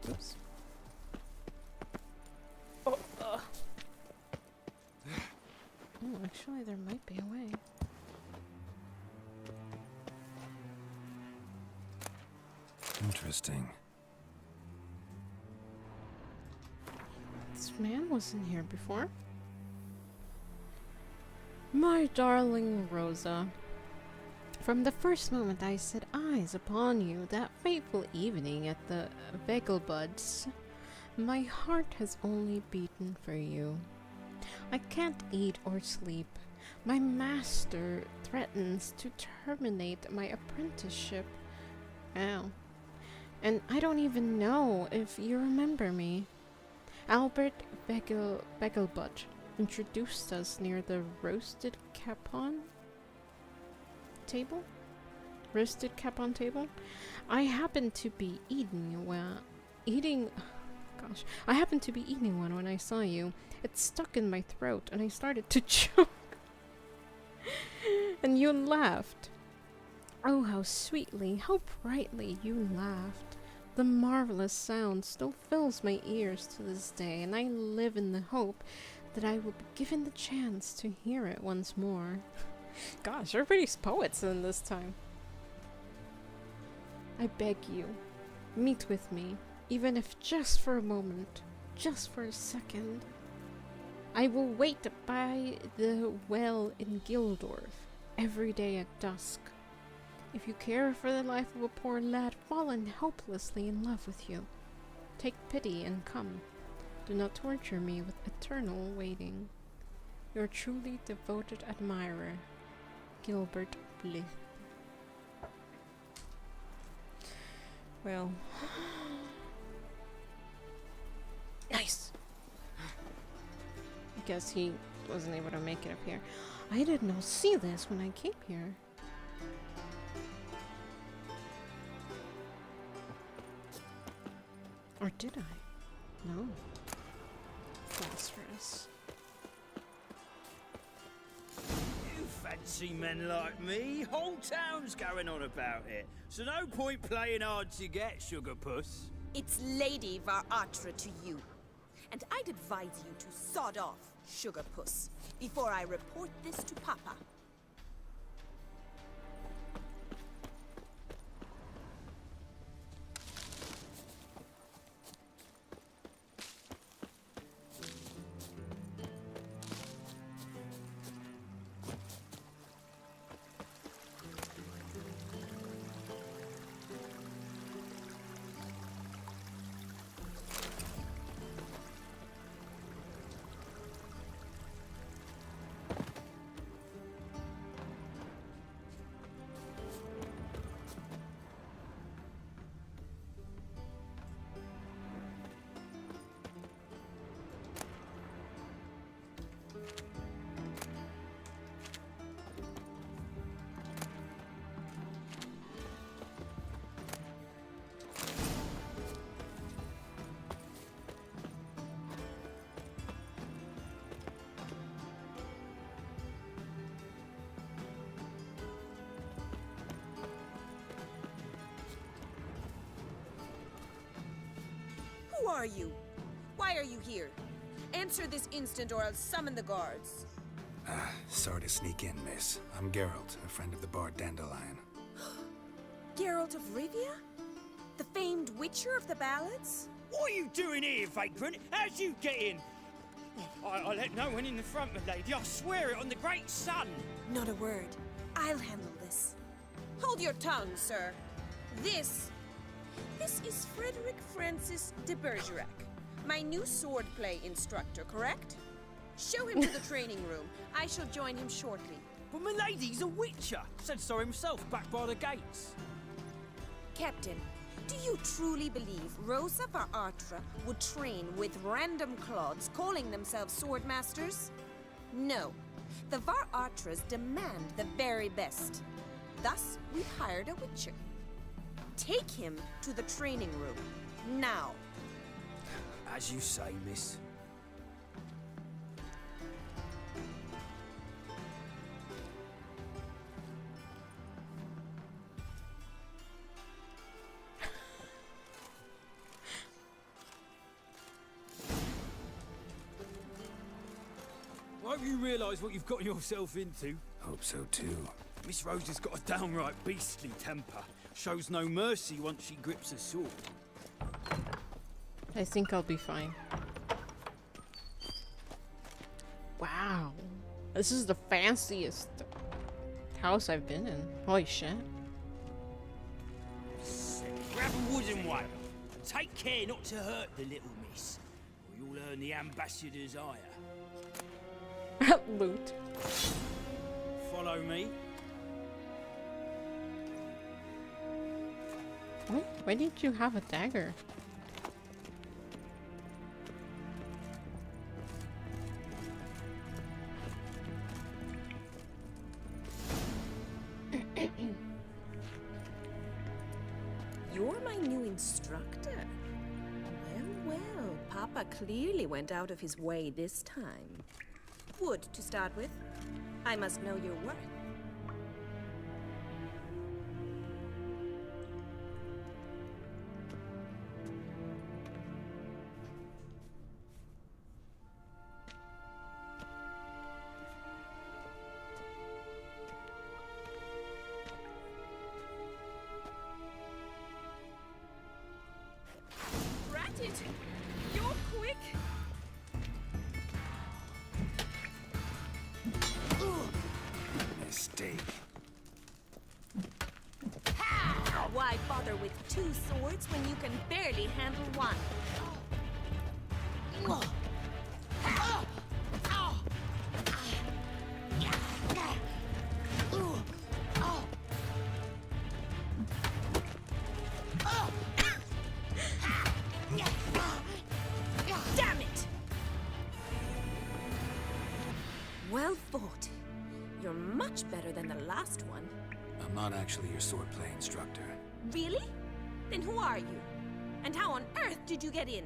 oops. Oh, actually, there might be a way. Interesting. This man wasn't here before. My darling Rosa, from the first moment I set eyes upon you that fateful evening at the Vegelbuds, my heart has only beaten for you. I can't eat or sleep. My master threatens to terminate my apprenticeship. Ow. And I don't even know if you remember me. Albert Begelbud introduced us near the roasted capon table? Roasted capon table? I happened to be eating one when I saw you. It stuck in my throat and I started to choke. And you laughed. Oh, how sweetly, how brightly you laughed. The marvelous sound still fills my ears to this day, and I live in the hope that I will be given the chance to hear it once more. Gosh, everybody's poets in this time. I beg you, meet with me, even if just for a moment, just for a second. I will wait by the well in Gildorf every day at dusk. If you care for the life of a poor lad fallen helplessly in love with you, take pity and come. Do not torture me with eternal waiting. Your truly devoted admirer, Gilbert Blythe. Well, nice. I guess he wasn't able to make it up here. I did not see this when I came here. Or did I? No. Phosphorus. You fancy men like me? Whole town's going on about it. So no point playing hard to get, sugar puss. It's Lady Varatra to you. And I'd advise you to sod off, sugar puss, before I report this to Papa. Who are you? Why are you here? Answer this instant or I'll summon the guards. Sorry to sneak in, miss. I'm Geralt, a friend of the bard Dandelion. Geralt of Rivia? The famed witcher of the ballads? What are you doing here, vagrant? How'd you get in? I let no one in the front, my lady. I swear it on the great sun. Not a word. I'll handle this. Hold your tongue, sir. This is Frederick Francis de Bergerac, my new swordplay instructor, correct? Show him to the training room. I shall join him shortly. But my lady's a witcher. Said so himself back by the gates. Captain, do you truly believe Rosa Varatra would train with random clods calling themselves swordmasters? No. The Varatras demand the very best. Thus, we've hired a witcher. Take him to the training room. Now. As you say, miss. I hope you realise what you've got yourself into. Hope so too. Miss Rose has got a downright beastly temper. Shows no mercy once she grips a sword. I think I'll be fine. Wow. This is the fanciest house I've been in. Holy shit. Grab a wooden one. And take care not to hurt the little miss, or you'll earn the ambassador's ire. Loot. Follow me. What? Why didn't you have a dagger? You're my new instructor. Well, Papa clearly went out of his way this time. Wood, to start with. I must know your worth. Ratted! You're quick! Mistake. Why bother with two swords when you can barely handle one? Damn it! Well fought. You're much better than the last one. I'm not actually your swordplay instructor. Really? Then who are you? And how on earth did you get in?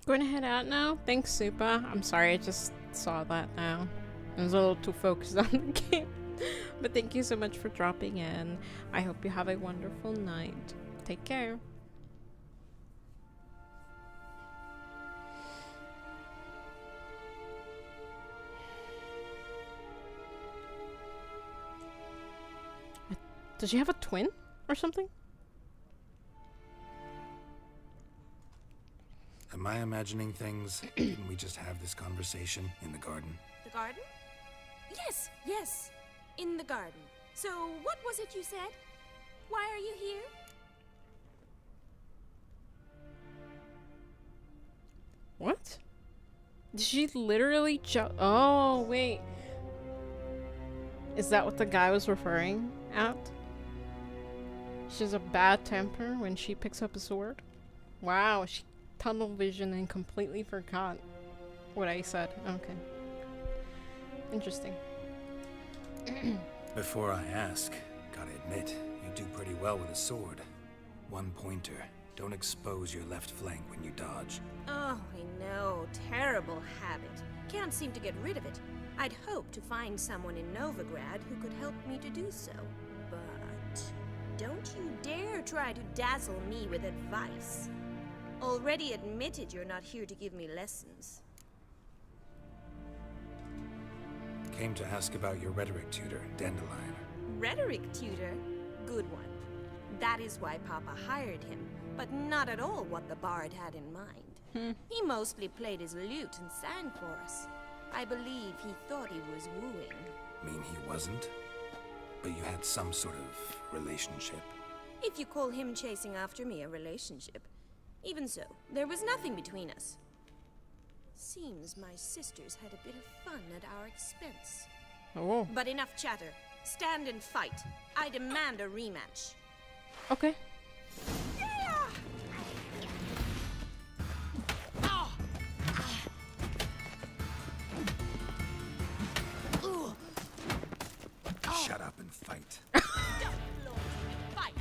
Going to head out now? Thanks, Supa. I'm sorry, I just saw that now. I was a little too focused on the game. But thank you so much for dropping in. I hope you have a wonderful night. Take care. Does she have a twin or something? Am I imagining things? Didn't we just have this conversation in the garden? The garden? Yes, yes. In the garden. So, what was it you said? Why are you here? What? Did she literally Oh, wait. Is that what the guy was referring at? She has a bad temper when she picks up a sword? Wow, she tunnel vision and completely forgot what I said. Okay. Interesting. Before I ask, gotta admit, you do pretty well with a sword. One pointer. Don't expose your left flank when you dodge. Oh, I know. Terrible habit. Can't seem to get rid of it. I'd hoped to find someone in Novigrad who could help me to do so. But don't you dare try to dazzle me with advice. Already admitted you're not here to give me lessons. Came to ask about your rhetoric tutor, Dandelion. Rhetoric tutor? Good one. That is why Papa hired him, but not at all what the bard had in mind. He mostly played his lute and sang for us. I believe he thought he was wooing. Mean he wasn't? But you had some sort of relationship? If you call him chasing after me a relationship. Even so, there was nothing between us. Seems my sisters had a bit of fun at our expense. Oh. But enough chatter. Stand and fight. I demand a rematch. Okay. Shut up and fight. Fight.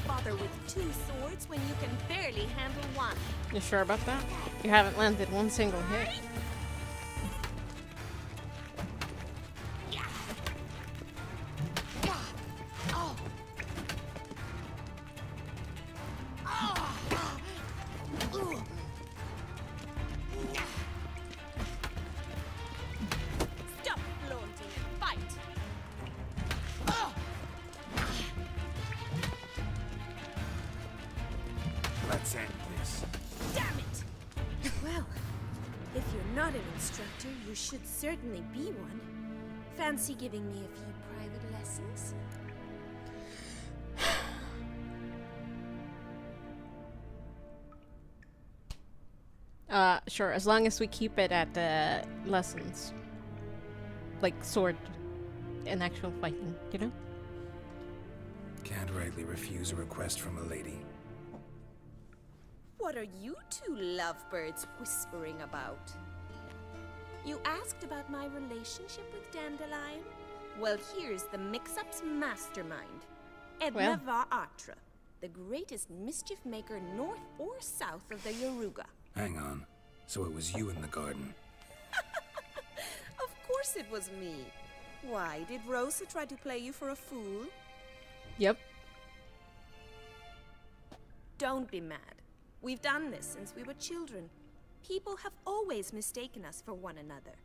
Why bother with 2 swords when you can barely handle one? You sure about that? You haven't landed one single hit. Stop flaunting and fight! Let's end this. Damn it! Well, if you're not an instructor, you should certainly be one. Fancy giving me a few private lessons? Sure, as long as we keep it at the lessons. Like sword and actual fighting, you know? Can't rightly refuse a request from a lady. What are you 2 lovebirds whispering about? You asked about my relationship with Dandelion? Well, here's the mix-up's mastermind. Edna var Atra, the greatest mischief maker north or south of the Yoruga. Hang on. So it was you in the garden. Of course it was me. Why, did Rosa try to play you for a fool? Yep. Don't be mad. We've done this since we were children. People have always mistaken us for one another.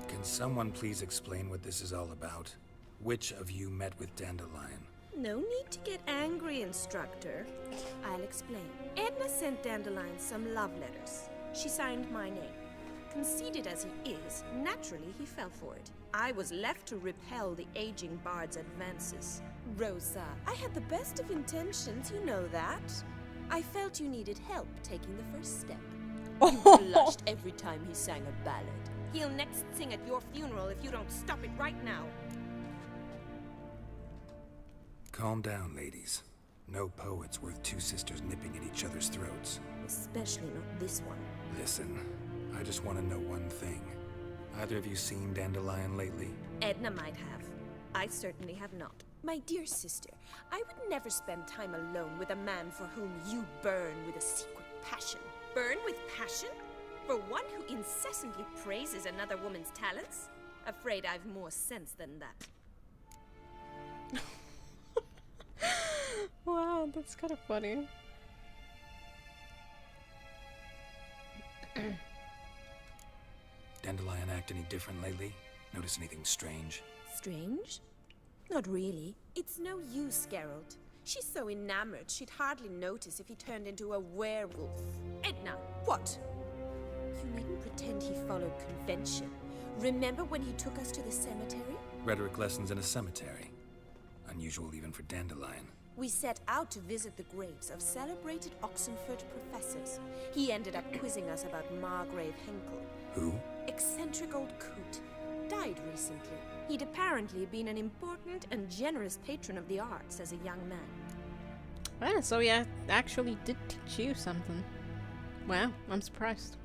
Can someone please explain what this is all about? Which of you met with Dandelion? No need to get angry, instructor. I'll explain. Edna sent Dandelion some love letters. She signed my name. Conceited as he is, naturally he fell for it. I was left to repel the aging bard's advances. Rosa, I had the best of intentions, you know that. I felt you needed help taking the first step. You blushed every time he sang a ballad. He'll next sing at your funeral if you don't stop it right now. Calm down, ladies. No poet's worth 2 sisters nipping at each other's throats. Especially not this one. Listen, I just want to know one thing. Either of you seen Dandelion lately? Edna might have. I certainly have not. My dear sister, I would never spend time alone with a man for whom you burn with a secret passion. Burn with passion? For one who incessantly praises another woman's talents? Afraid I've more sense than that. Wow, that's kind of funny. Dandelion act any different lately? Notice anything strange? Strange? Not really. It's no use, Geralt. She's so enamored she'd hardly notice if he turned into a werewolf. Edna, what? You needn't pretend he followed convention. Remember when he took us to the cemetery? Rhetoric lessons in a cemetery. Unusual even for Dandelion. We set out to visit the graves of celebrated Oxenford professors. He ended up quizzing us about Margrave Henkel. Who? Eccentric old coot. Died recently. He'd apparently been an important and generous patron of the arts as a young man. Ah, so yeah, actually did teach you something. Wow, I'm surprised.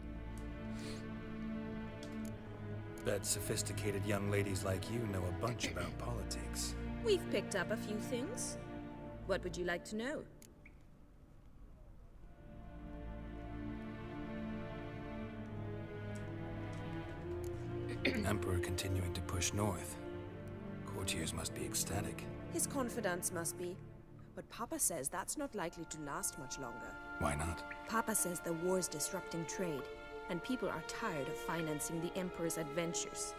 Bet sophisticated young ladies like you know a bunch about politics. We've picked up a few things. What would you like to know? Emperor continuing to push north. Courtiers must be ecstatic. His confidants must be. But Papa says that's not likely to last much longer. Why not? Papa says the war's disrupting trade, and people are tired of financing the Emperor's adventures.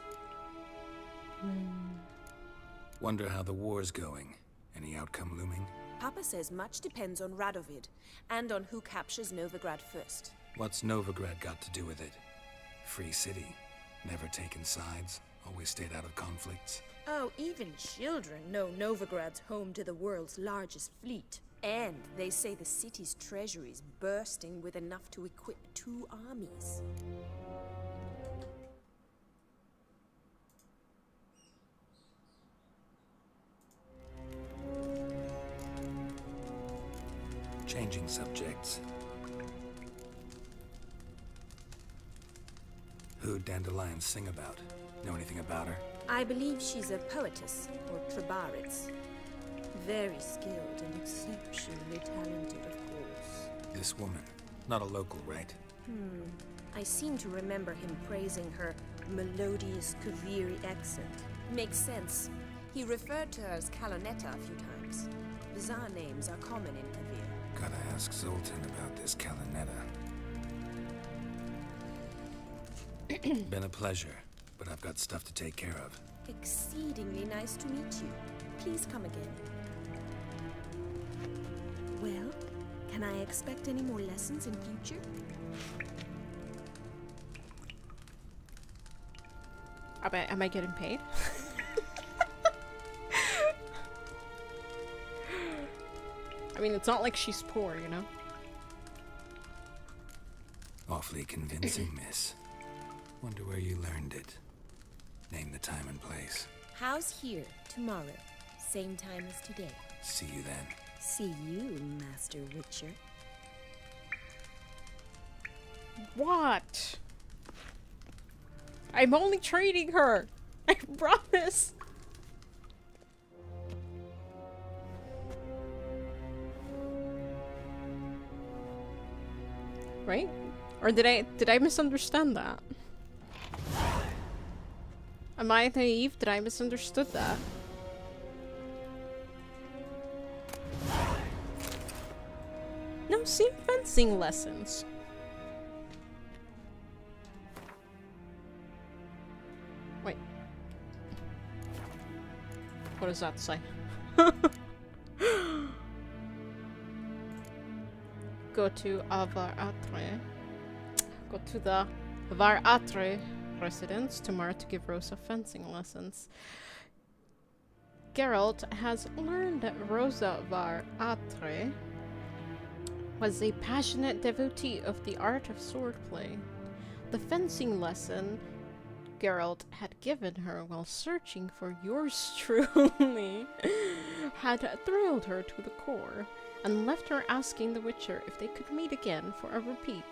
Wonder how the war's going. Any outcome looming? Papa says much depends on Radovid, and on who captures Novigrad first. What's Novigrad got to do with it? Free city. Never taken sides. Always stayed out of conflicts. Oh, even children know Novigrad's home to the world's largest fleet. And they say the city's treasury's bursting with enough to equip 2 armies. Changing subjects. Who'd Dandelion sing about? Know anything about her? I believe she's a poetess, or trebarets. Very skilled and exceptionally talented, of course. This woman. Not a local, right? I seem to remember him praising her melodious Kaviri accent. Makes sense. He referred to her as Calonetta a few times. Bizarre names are common in Kavir. Gotta ask Zoltan about this Calonetta. Been a pleasure, but I've got stuff to take care of. Exceedingly nice to meet you. Please come again. Well, can I expect any more lessons in future? Am I getting paid? I mean, it's not like she's poor, you know? Awfully convincing, miss. Wonder where you learned it. Name the time and place. How's here, tomorrow? Same time as today. See you then. See you, Master Witcher. What? I'm only trading her. I promise. Right? Or did I misunderstand that? Am I naive? Did I misunderstood that? No, same fencing lessons. Wait. What does that say? Go to Avar-Atre. Go to the Avar-Atre residence tomorrow to give Rosa fencing lessons. Geralt has learned that Rosa Var-Atre was a passionate devotee of the art of swordplay. The fencing lesson Geralt had given her while searching for yours truly had thrilled her to the core, and left her asking the Witcher if they could meet again for a repeat.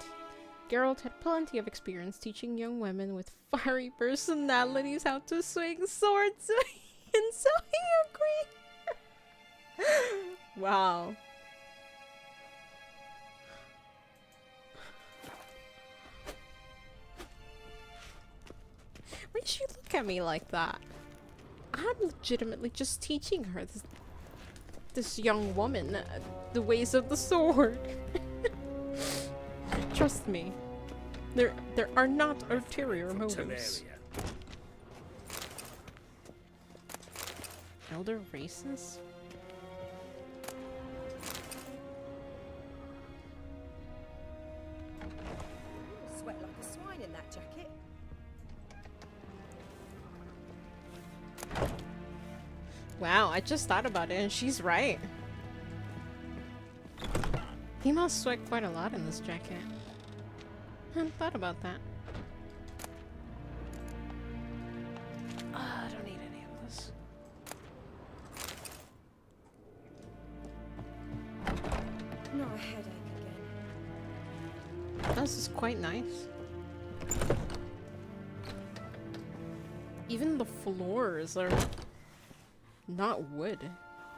Geralt had plenty of experience teaching young women with fiery personalities how to swing swords, and so he agreed. Wow. Why did she look at me like that? I'm legitimately just teaching her this young woman the ways of the sword. Trust me, there are not ulterior motives. Elder races? Sweat like a swine in that jacket. Wow, I just thought about it and she's right. He must sweat quite a lot in this jacket. I hadn't thought about that. I don't need any of this. No headache again. This is quite nice. Even the floors are not wood.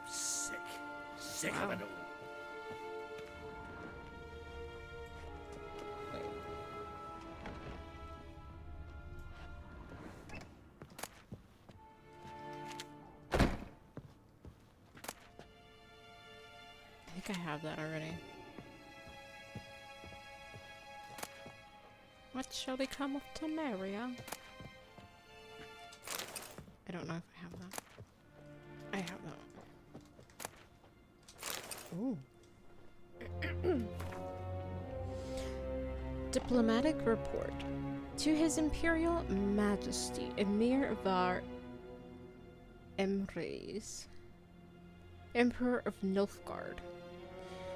Sick. Sick Wow. of it all. I think I have that already. What shall become of Temeria? I don't know if I have that. I have that. Ooh. Diplomatic report. To His Imperial Majesty Emir Var Emrys, Emperor of Nilfgaard.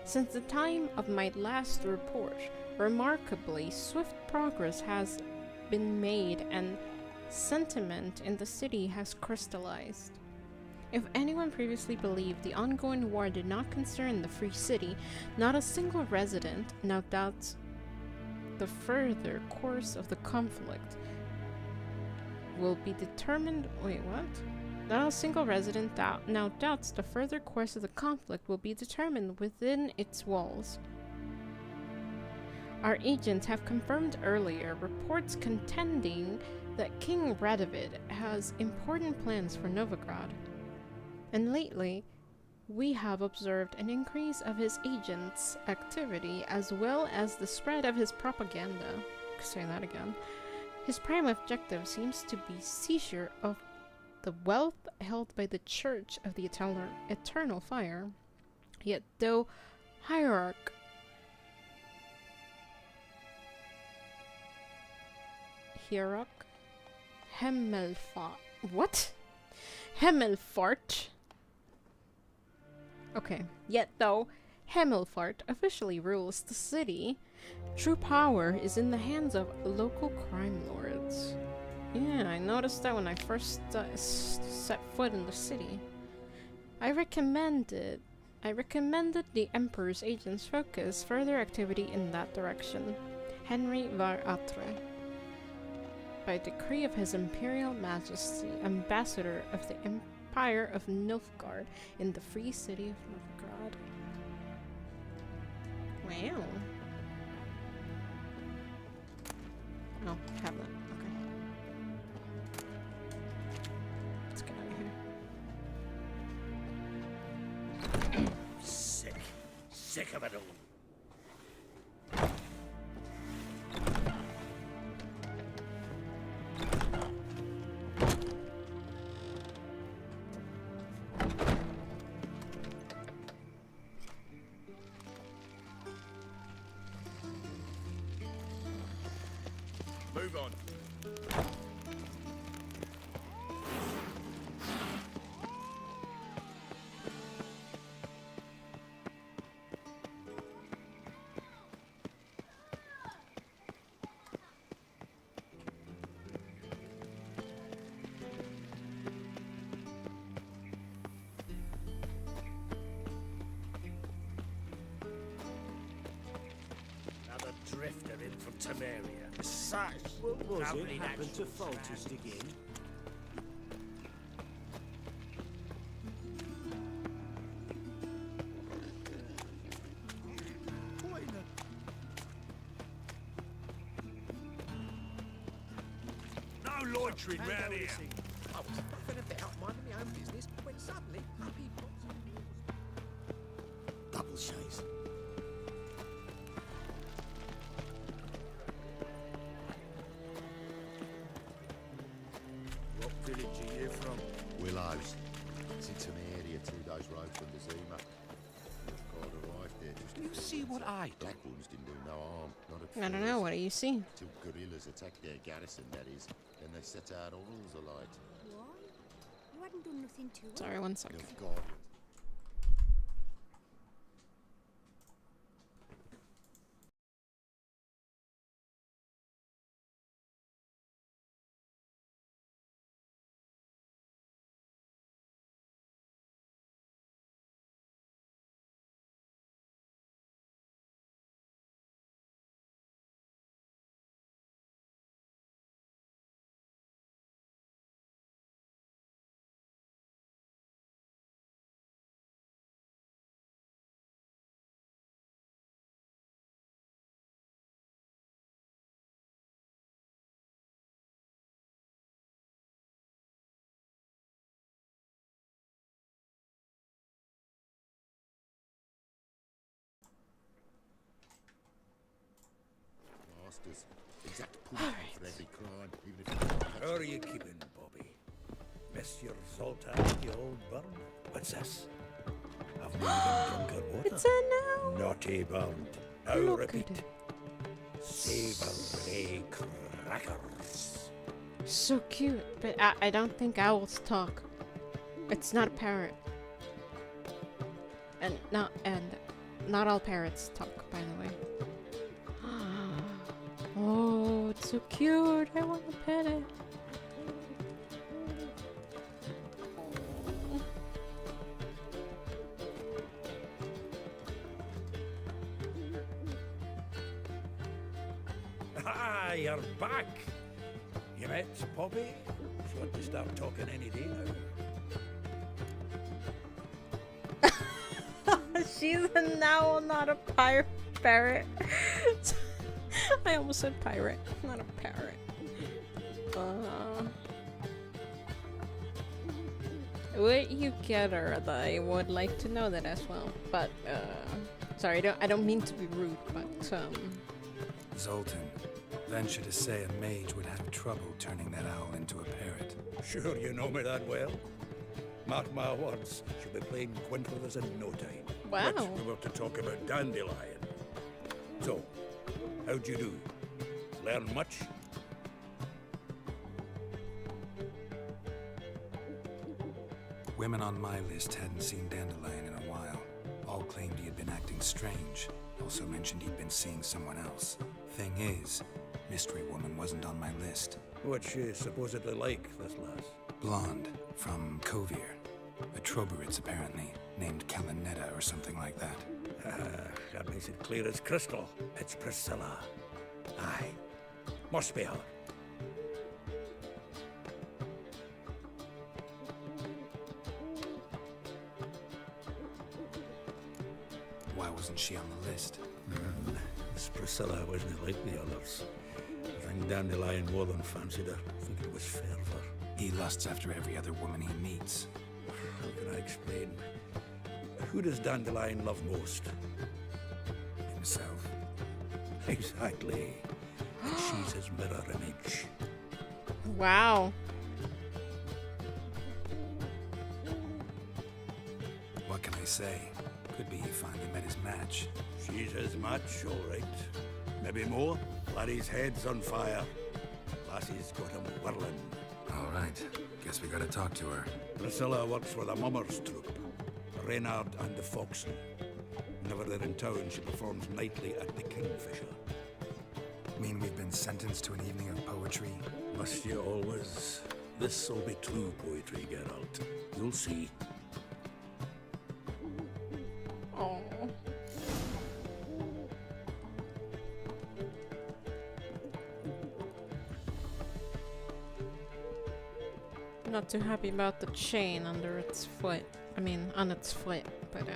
Since the time of my last report, remarkably swift progress has been made and sentiment in the city has crystallized. If anyone previously believed the ongoing war did not concern the Free City, not a single resident now doubts the further course of the conflict will be determined. Wait, what? Not a single resident now doubts the further course of the conflict will be determined within its walls. Our agents have confirmed earlier reports contending that King Radovid has important plans for Novigrad. And lately, we have observed an increase of his agents' activity as well as the spread of his propaganda. Say that again. His prime objective seems to be seizure of the wealth held by the Church of the Eternal Fire. Yet though Hierarch Hemmelfart. What? Hemmelfart. Okay. Yet though Hemmelfart officially rules the city, true power is in the hands of local crime lords. Yeah, I noticed that when I first set foot in the city. I recommended the Emperor's agents focus further activity in that direction. Henry var Atre. By decree of His Imperial Majesty, Ambassador of the Empire of Nilfgaard in the Free City of Novigrad. Wow. Oh, have that. Okay. Let's get out of here. Sick of it all. Move on. Another drifter in from Temeria. Such What was it lovely happened to natural Foltest again? No loitering round here. I was fucking about minding my own business when suddenly up he pops. double chase. What village are you from? Willows. It's in Temeria, 2 days' road from the Zima. God arrived there just You see what I do? Black ones didn't do no harm. Not at I don't know, what do you see? Till guerrillas attacked their garrison, that is. Then they set out all rules alight. Why? You hadn't done nothing to it. Sorry, one second. Of God. Masters. Exact punishment for every crime, even if it's Where are you keeping, Bobby? Monsieur Zoltan, the old burn? What's this? I've never drunk her water. It's a no. Naughty bound. Now Look repeat. at it. Savoury crackers. So cute, but I don't think owls talk. It's not a parrot. And not all parrots talk, by the way. Oh, it's so cute. I want to pet it. you're back. You met Poppy? She ought to start talking any day now. She's a now not a parrot. I almost said pirate, not a parrot. Would you get her? I would like to know that as well. But sorry, I don't mean to be rude, but Zoltan, venture to say a mage would have trouble turning that owl into a parrot. Sure you know me that well. Mark my words, she'll be playing Gwent with us in no time. Wow. But we were to talk about Dandelion. So, how'd you do? Learn much? Women on my list hadn't seen Dandelion in a while. All claimed he had been acting strange. Also mentioned he'd been seeing someone else. Thing is, Mystery Woman wasn't on my list. What's she supposedly like, this lass? Blonde, from Kovir. A Troberitz, apparently, named Kalinetta or something like that. That makes it clear as crystal. It's Priscilla. Aye. Must be her. Why wasn't she on the list? This Priscilla wasn't like the others. I think Dandelion more than fancied her. I think it was fervour. He lusts after every other woman he meets. How can I explain? Who does Dandelion love most? Himself. Exactly. And she's his mirror image. wow. What can I say? Could be he finally met his match. She's his match, all right. Maybe more. Laddie's head's on fire. Lassie's got him whirling. All right. Guess we gotta talk to her. Priscilla works with a mummers troupe. Reynard and the Foxen. Whenever they're in town, she performs nightly at the Kingfisher. Mean we've been sentenced to an evening of poetry? Must you always? This'll be true poetry, Geralt. You'll see. Oh. Not too happy about the chain under its foot. I mean, on its foot, but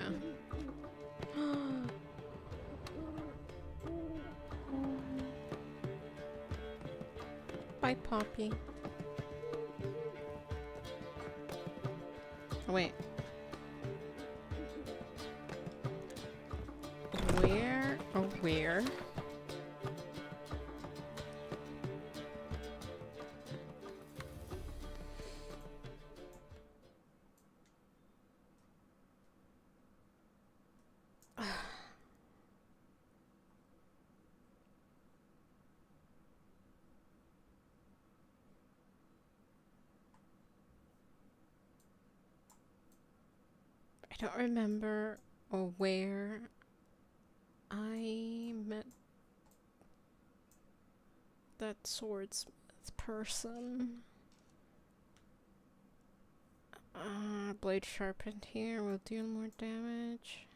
Bye, Poppy. Oh, wait. Where? Oh, where? I don't remember or where I met that swordsmith person. Blade sharpened here will deal more damage.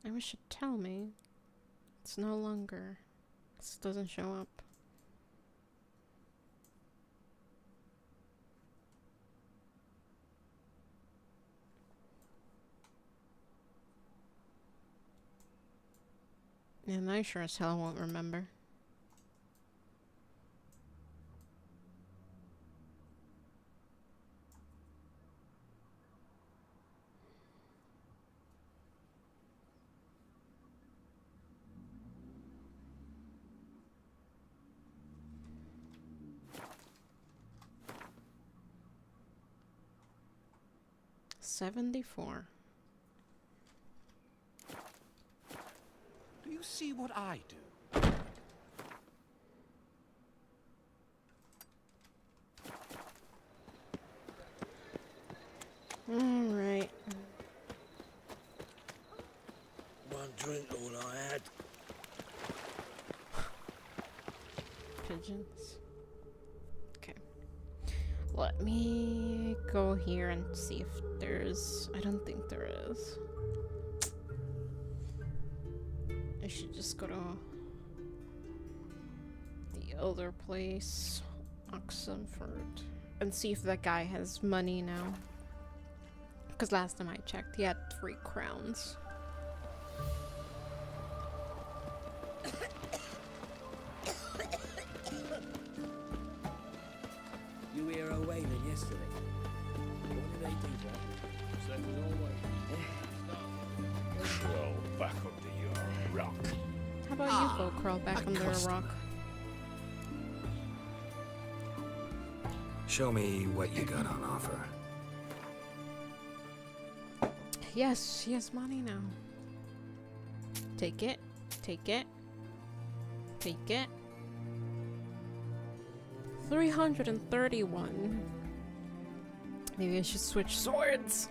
I wish it'd tell me. It's no longer. This doesn't show up. And I sure as hell won't remember. $74. Do you see what I do? Alright. One drink, all I had. Pigeons. Okay. Let me go here and see if there's... I don't think there is. I should just go to... the other place, Oxenford, and see if that guy has money now. Because last time I checked, he had 3 crowns. You hear her wailing yesterday? What did they do to her? Same as always. Crawl back under your rock. How about you go crawl back under a rock? Show me what you got on offer. Yes, she has money now. Take it. Take it. Take it. 331. Maybe I should switch swords.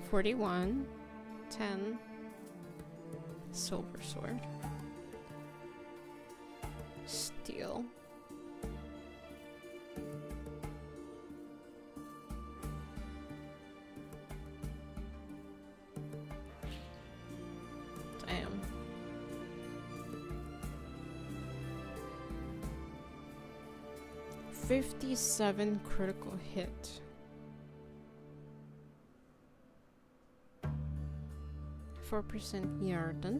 41. 10. Silver sword. Steel. Damn. $57 critical hit. 4% Yarden.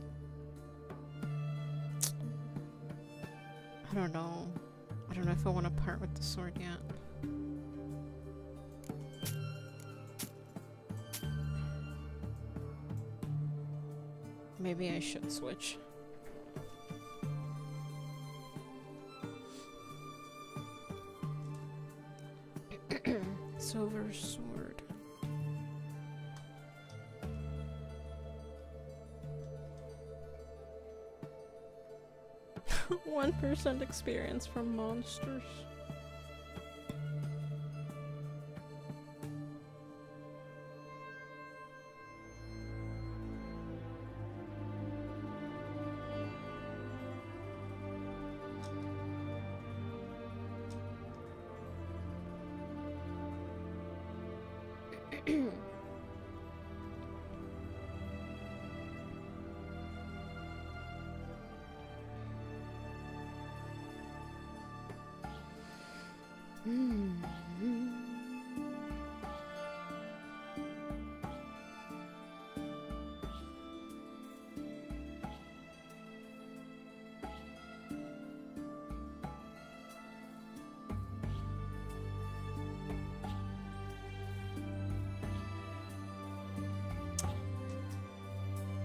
I don't know. I don't know if I want to part with the sword yet. Maybe I should switch. Silver sword. 1% experience from monsters.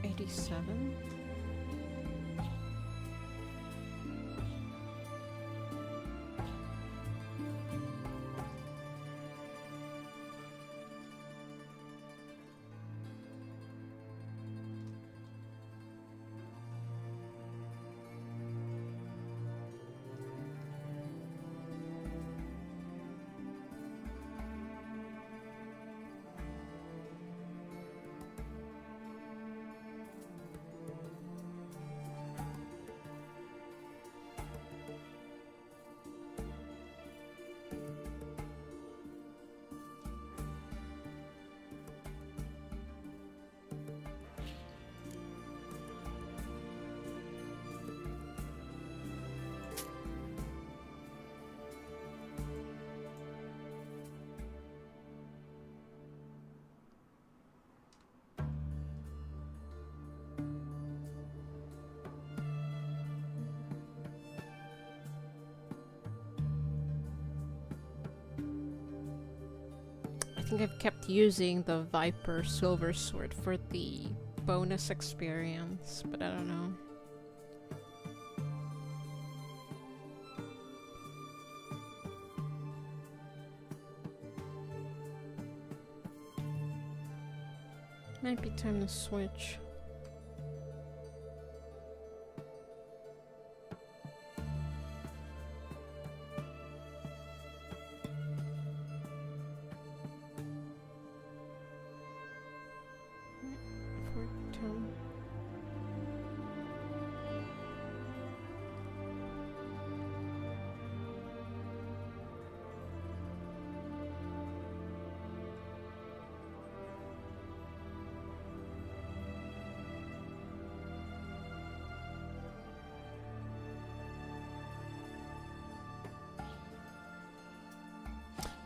$87. I think I've kept using the Viper Silver Sword for the bonus experience, but I don't know. Might be time to switch.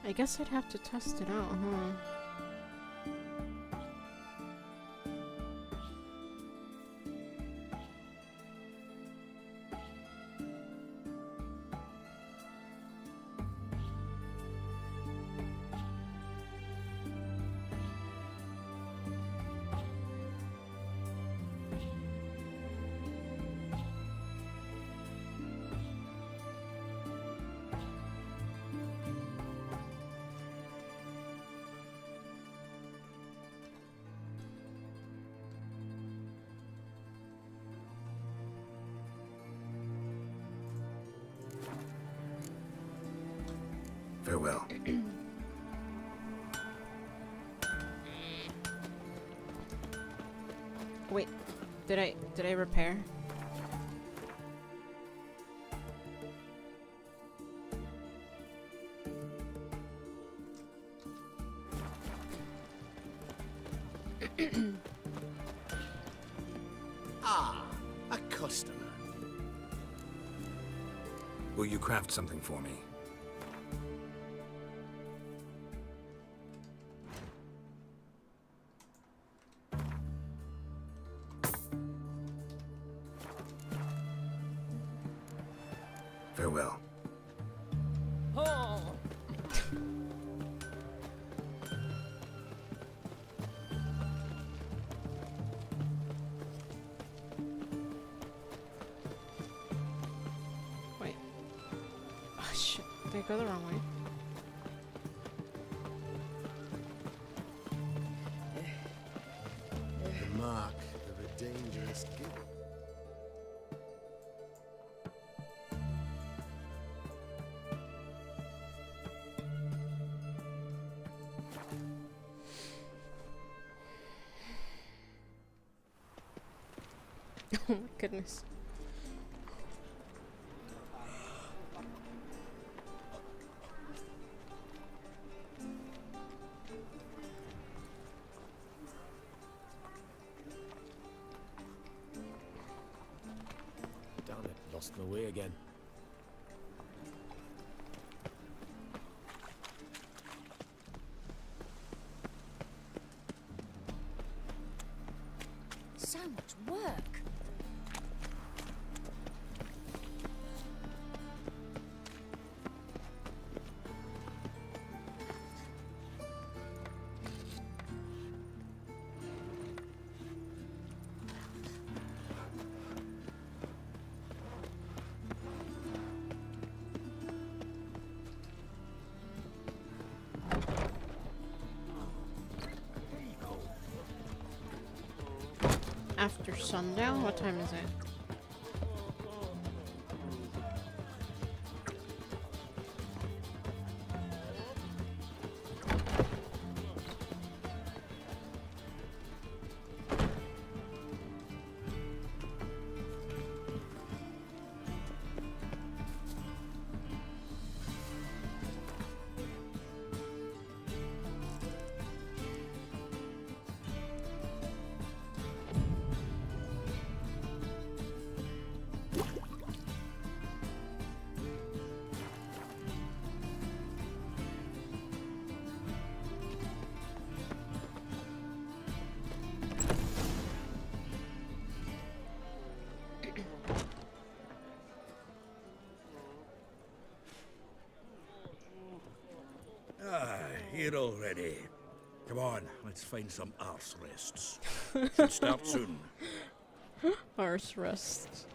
I guess I'd have to test it out, huh? Farewell. Wait, did I repair? Ah, a customer. Will you craft something for me? Farewell. Oh. Wait. Oh shit, did I go the wrong way? The mark of a dangerous gift. Oh my goodness. Damn it, lost my way again. So much work. After sundown? What time is it? Ah, here already. Come on, let's find some arse rests. Should start soon. Arse rest.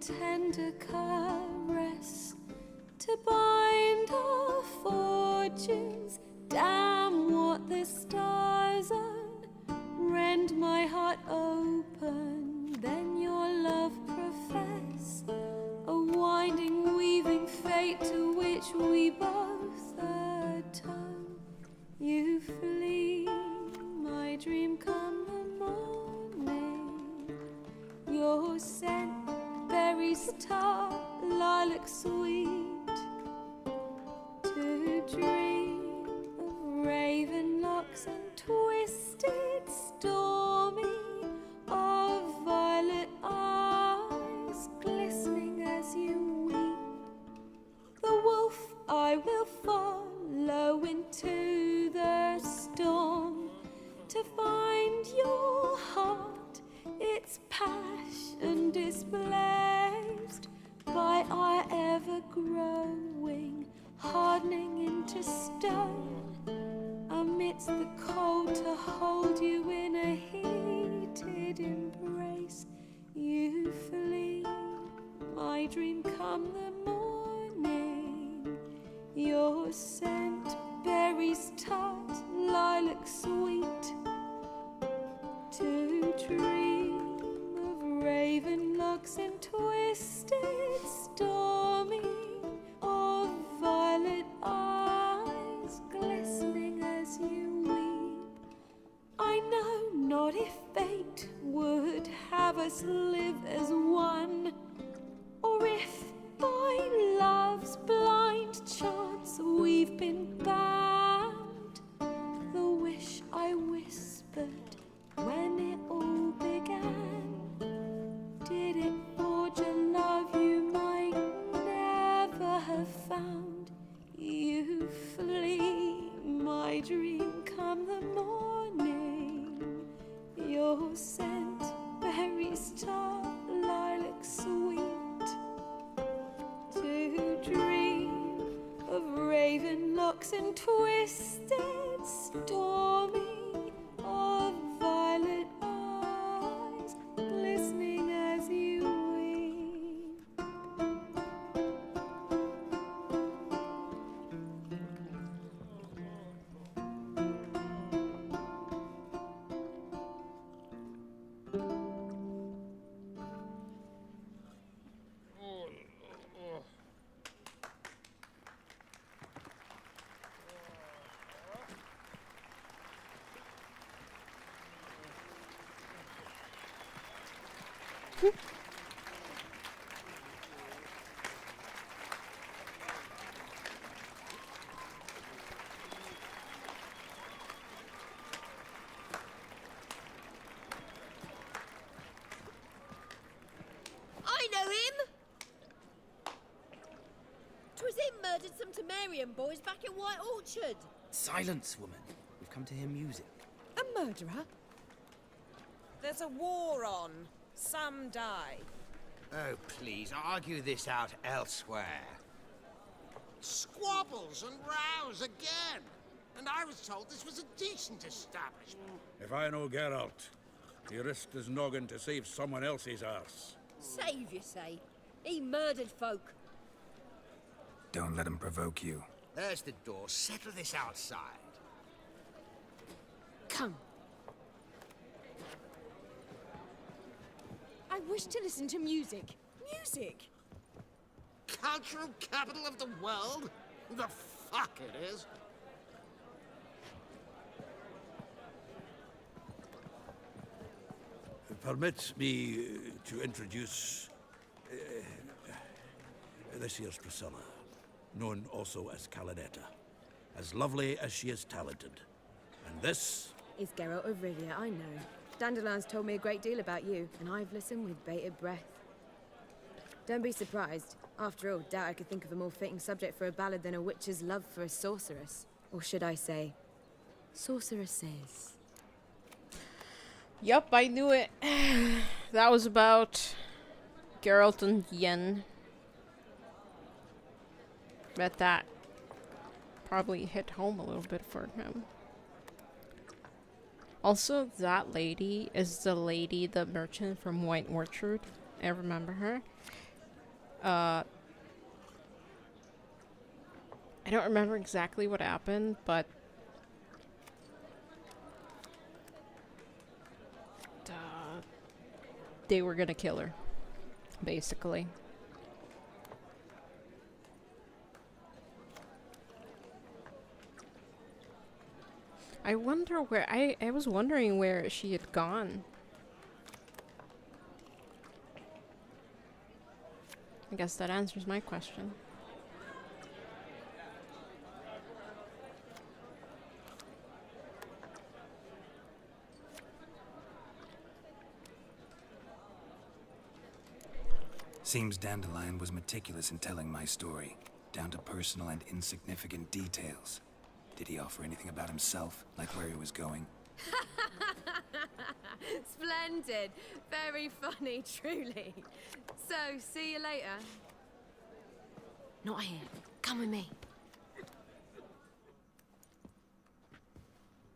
tender caress to bind our fortunes. Damn what the stars own, rend my heart open, then your love profess, a winding, weaving fate to which we both atone. You flee, my dream come the morning, your scent, berry star, lilac sweet, to dream of raven locks and twisted, stormy, of violet eyes glistening as you weep. The wolf I will follow into the storm to find your heart, its passion displaced by our ever-growing, hardening into stone, amidst the cold to hold you in a heated embrace. You flee, my dream come the morning, your scent, berries tart, lilac sweet, to dream of raven locks and twisted, stormy, of violet eyes glistening as you weep. I know not if fate would have us live as one, or if by love's blind chance we've been bound. The wish I whispered when it all began, did it forge a love you might never have found? You flee, my dream come the morning, your scent, berries tart, lilac sweet, to dream of raven locks and twisted, stormy, of violet eyes glistening as you weep. I know him! 'Twas him murdered some Temerian boys back in White Orchard. Silence, woman. We've come to hear music. A murderer? There's a war on. Some die. Oh, please, argue this out elsewhere. Squabbles and rows again! And I was told this was a decent establishment. If I know Geralt, he risked his noggin to save someone else's arse. Save, you say? He murdered folk. Don't let him provoke you. There's the door. Settle this outside. Come. I wish to listen to music. Music! Cultural capital of the world? The fuck it is. Permit me to introduce this here's Priscilla, known also as Calinetta, as lovely as she is talented. And this is Geralt of Rivia, I know. Dandelion's told me a great deal about you, and I've listened with bated breath. Don't be surprised. After all, doubt I could think of a more fitting subject for a ballad than a witch's love for a sorceress. Or should I say, sorceresses. Yup, I knew it. That was about Geralt and Yen. Bet that probably hit home a little bit for him. Also, that lady is the lady, the merchant from White Orchard. I remember her. I don't remember exactly what happened, but they were gonna kill her, basically. I wonder where I was wondering where she had gone. I guess that answers my question. Seems Dandelion was meticulous in telling my story, down to personal and insignificant details. Did he offer anything about himself, like where he was going? Splendid. Very funny, truly. So, see you later. Not here. Come with me.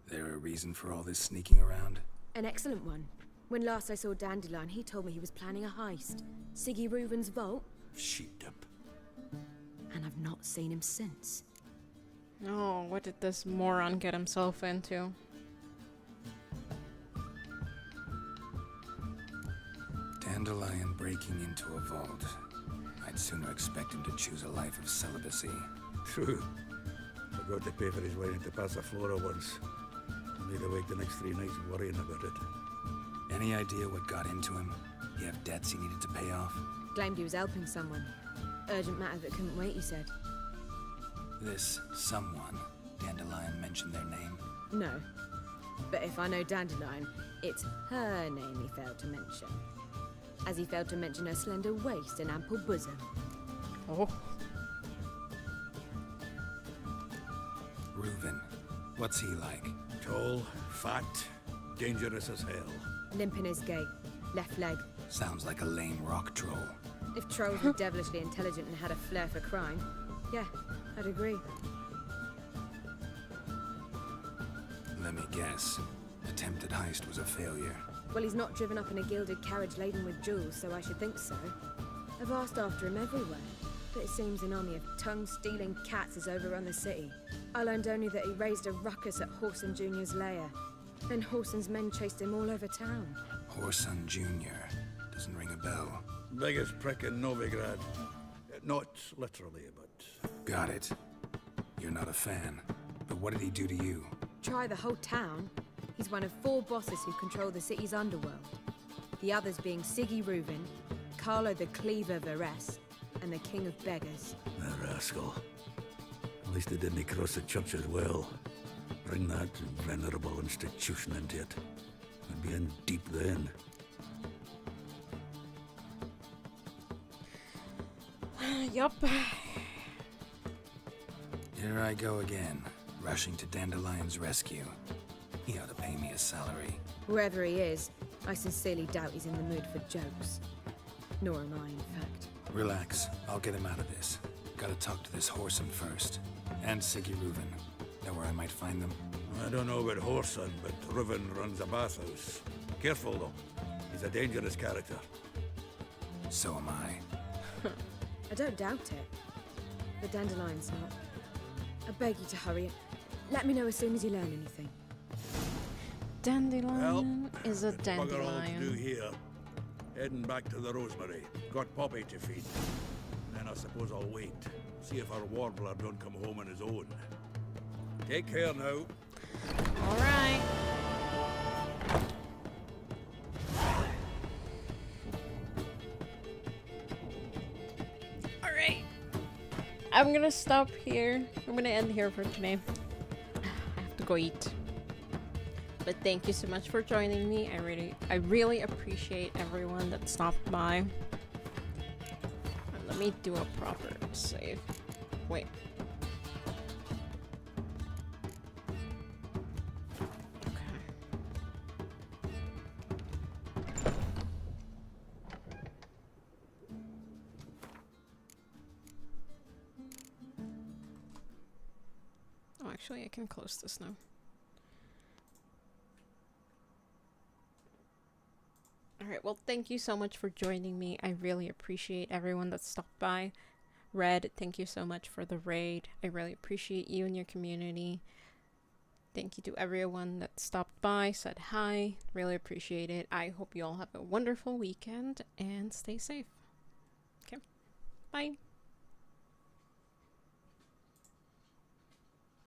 There a reason for all this sneaking around? An excellent one. When last I saw Dandelion, he told me he was planning a heist. Siggy Reuven's vault. Sheeped up. And I've not seen him since. Oh, what did this moron get himself into? Dandelion breaking into a vault. I'd sooner expect him to choose a life of celibacy. True. Forgot to pay for his wedding to Passaflora once. Made awake the next 3 nights worrying about it. Any idea what got into him? He have debts he needed to pay off? Claimed he was helping someone. Urgent matter that couldn't wait, he said. This someone, Dandelion mentioned their name? No. But if I know Dandelion, it's her name he failed to mention. As he failed to mention her slender waist and ample bosom. Oh. Reuven. What's he like? Tall, fat, dangerous as hell. Limp in his gait. Left leg. Sounds like a lame rock troll. If trolls were devilishly intelligent and had a flair for crime, yeah, I'd agree. Let me guess. Attempted heist was a failure. Well, he's not driven up in a gilded carriage laden with jewels, so I should think so. I've asked after him everywhere, but it seems an army of tongue-stealing cats has overrun the city. I learned only that he raised a ruckus at Whoreson Jr.'s lair. Then Whoreson's men chased him all over town. Whoreson Jr. Doesn't ring a bell. Biggest prick in Novigrad. Not literally, but... Got it. You're not a fan. But what did he do to you? Try the whole town. He's one of 4 bosses who control the city's underworld. The others being Siggy Reuven, Carlo the Cleaver Varese, and the King of Beggars. A rascal. At least he didn't cross the church as well. Bring that venerable institution into it. I'd be in deep then. Yup. Here I go again, rushing to Dandelion's rescue. He ought to pay me a salary. Whoever he is, I sincerely doubt he's in the mood for jokes. Nor am I, in fact. Relax, I'll get him out of this. Gotta talk to this Whoreson first. And Siggy Reuven. Know where I might find them? I don't know about Whoreson, but Reuven runs a bathhouse. Careful, though. He's a dangerous character. So am I. I don't doubt it. The Dandelion's not. I beg you to hurry. Let me know as soon as you learn anything. Dandelion is a bugger all to do dandelion. here. Heading back to the Rosemary. Got Poppy to feed. Then I suppose I'll wait. See if our warbler don't come home on his own. Take care now. Alright. Alright. I'm gonna stop here. I'm gonna end here for today. I have to go eat. But thank you so much for joining me. I really appreciate everyone that stopped by. Let me do a proper save. Wait. Oh, actually, I can close this now. Alright. Alright, well, thank you so much for joining me. I really appreciate everyone that stopped by. Red, thank you so much for the raid. I really appreciate you and your community. Thank you to everyone that stopped by, said hi. Really appreciate it. I hope you all have a wonderful weekend and stay safe. Okay, bye.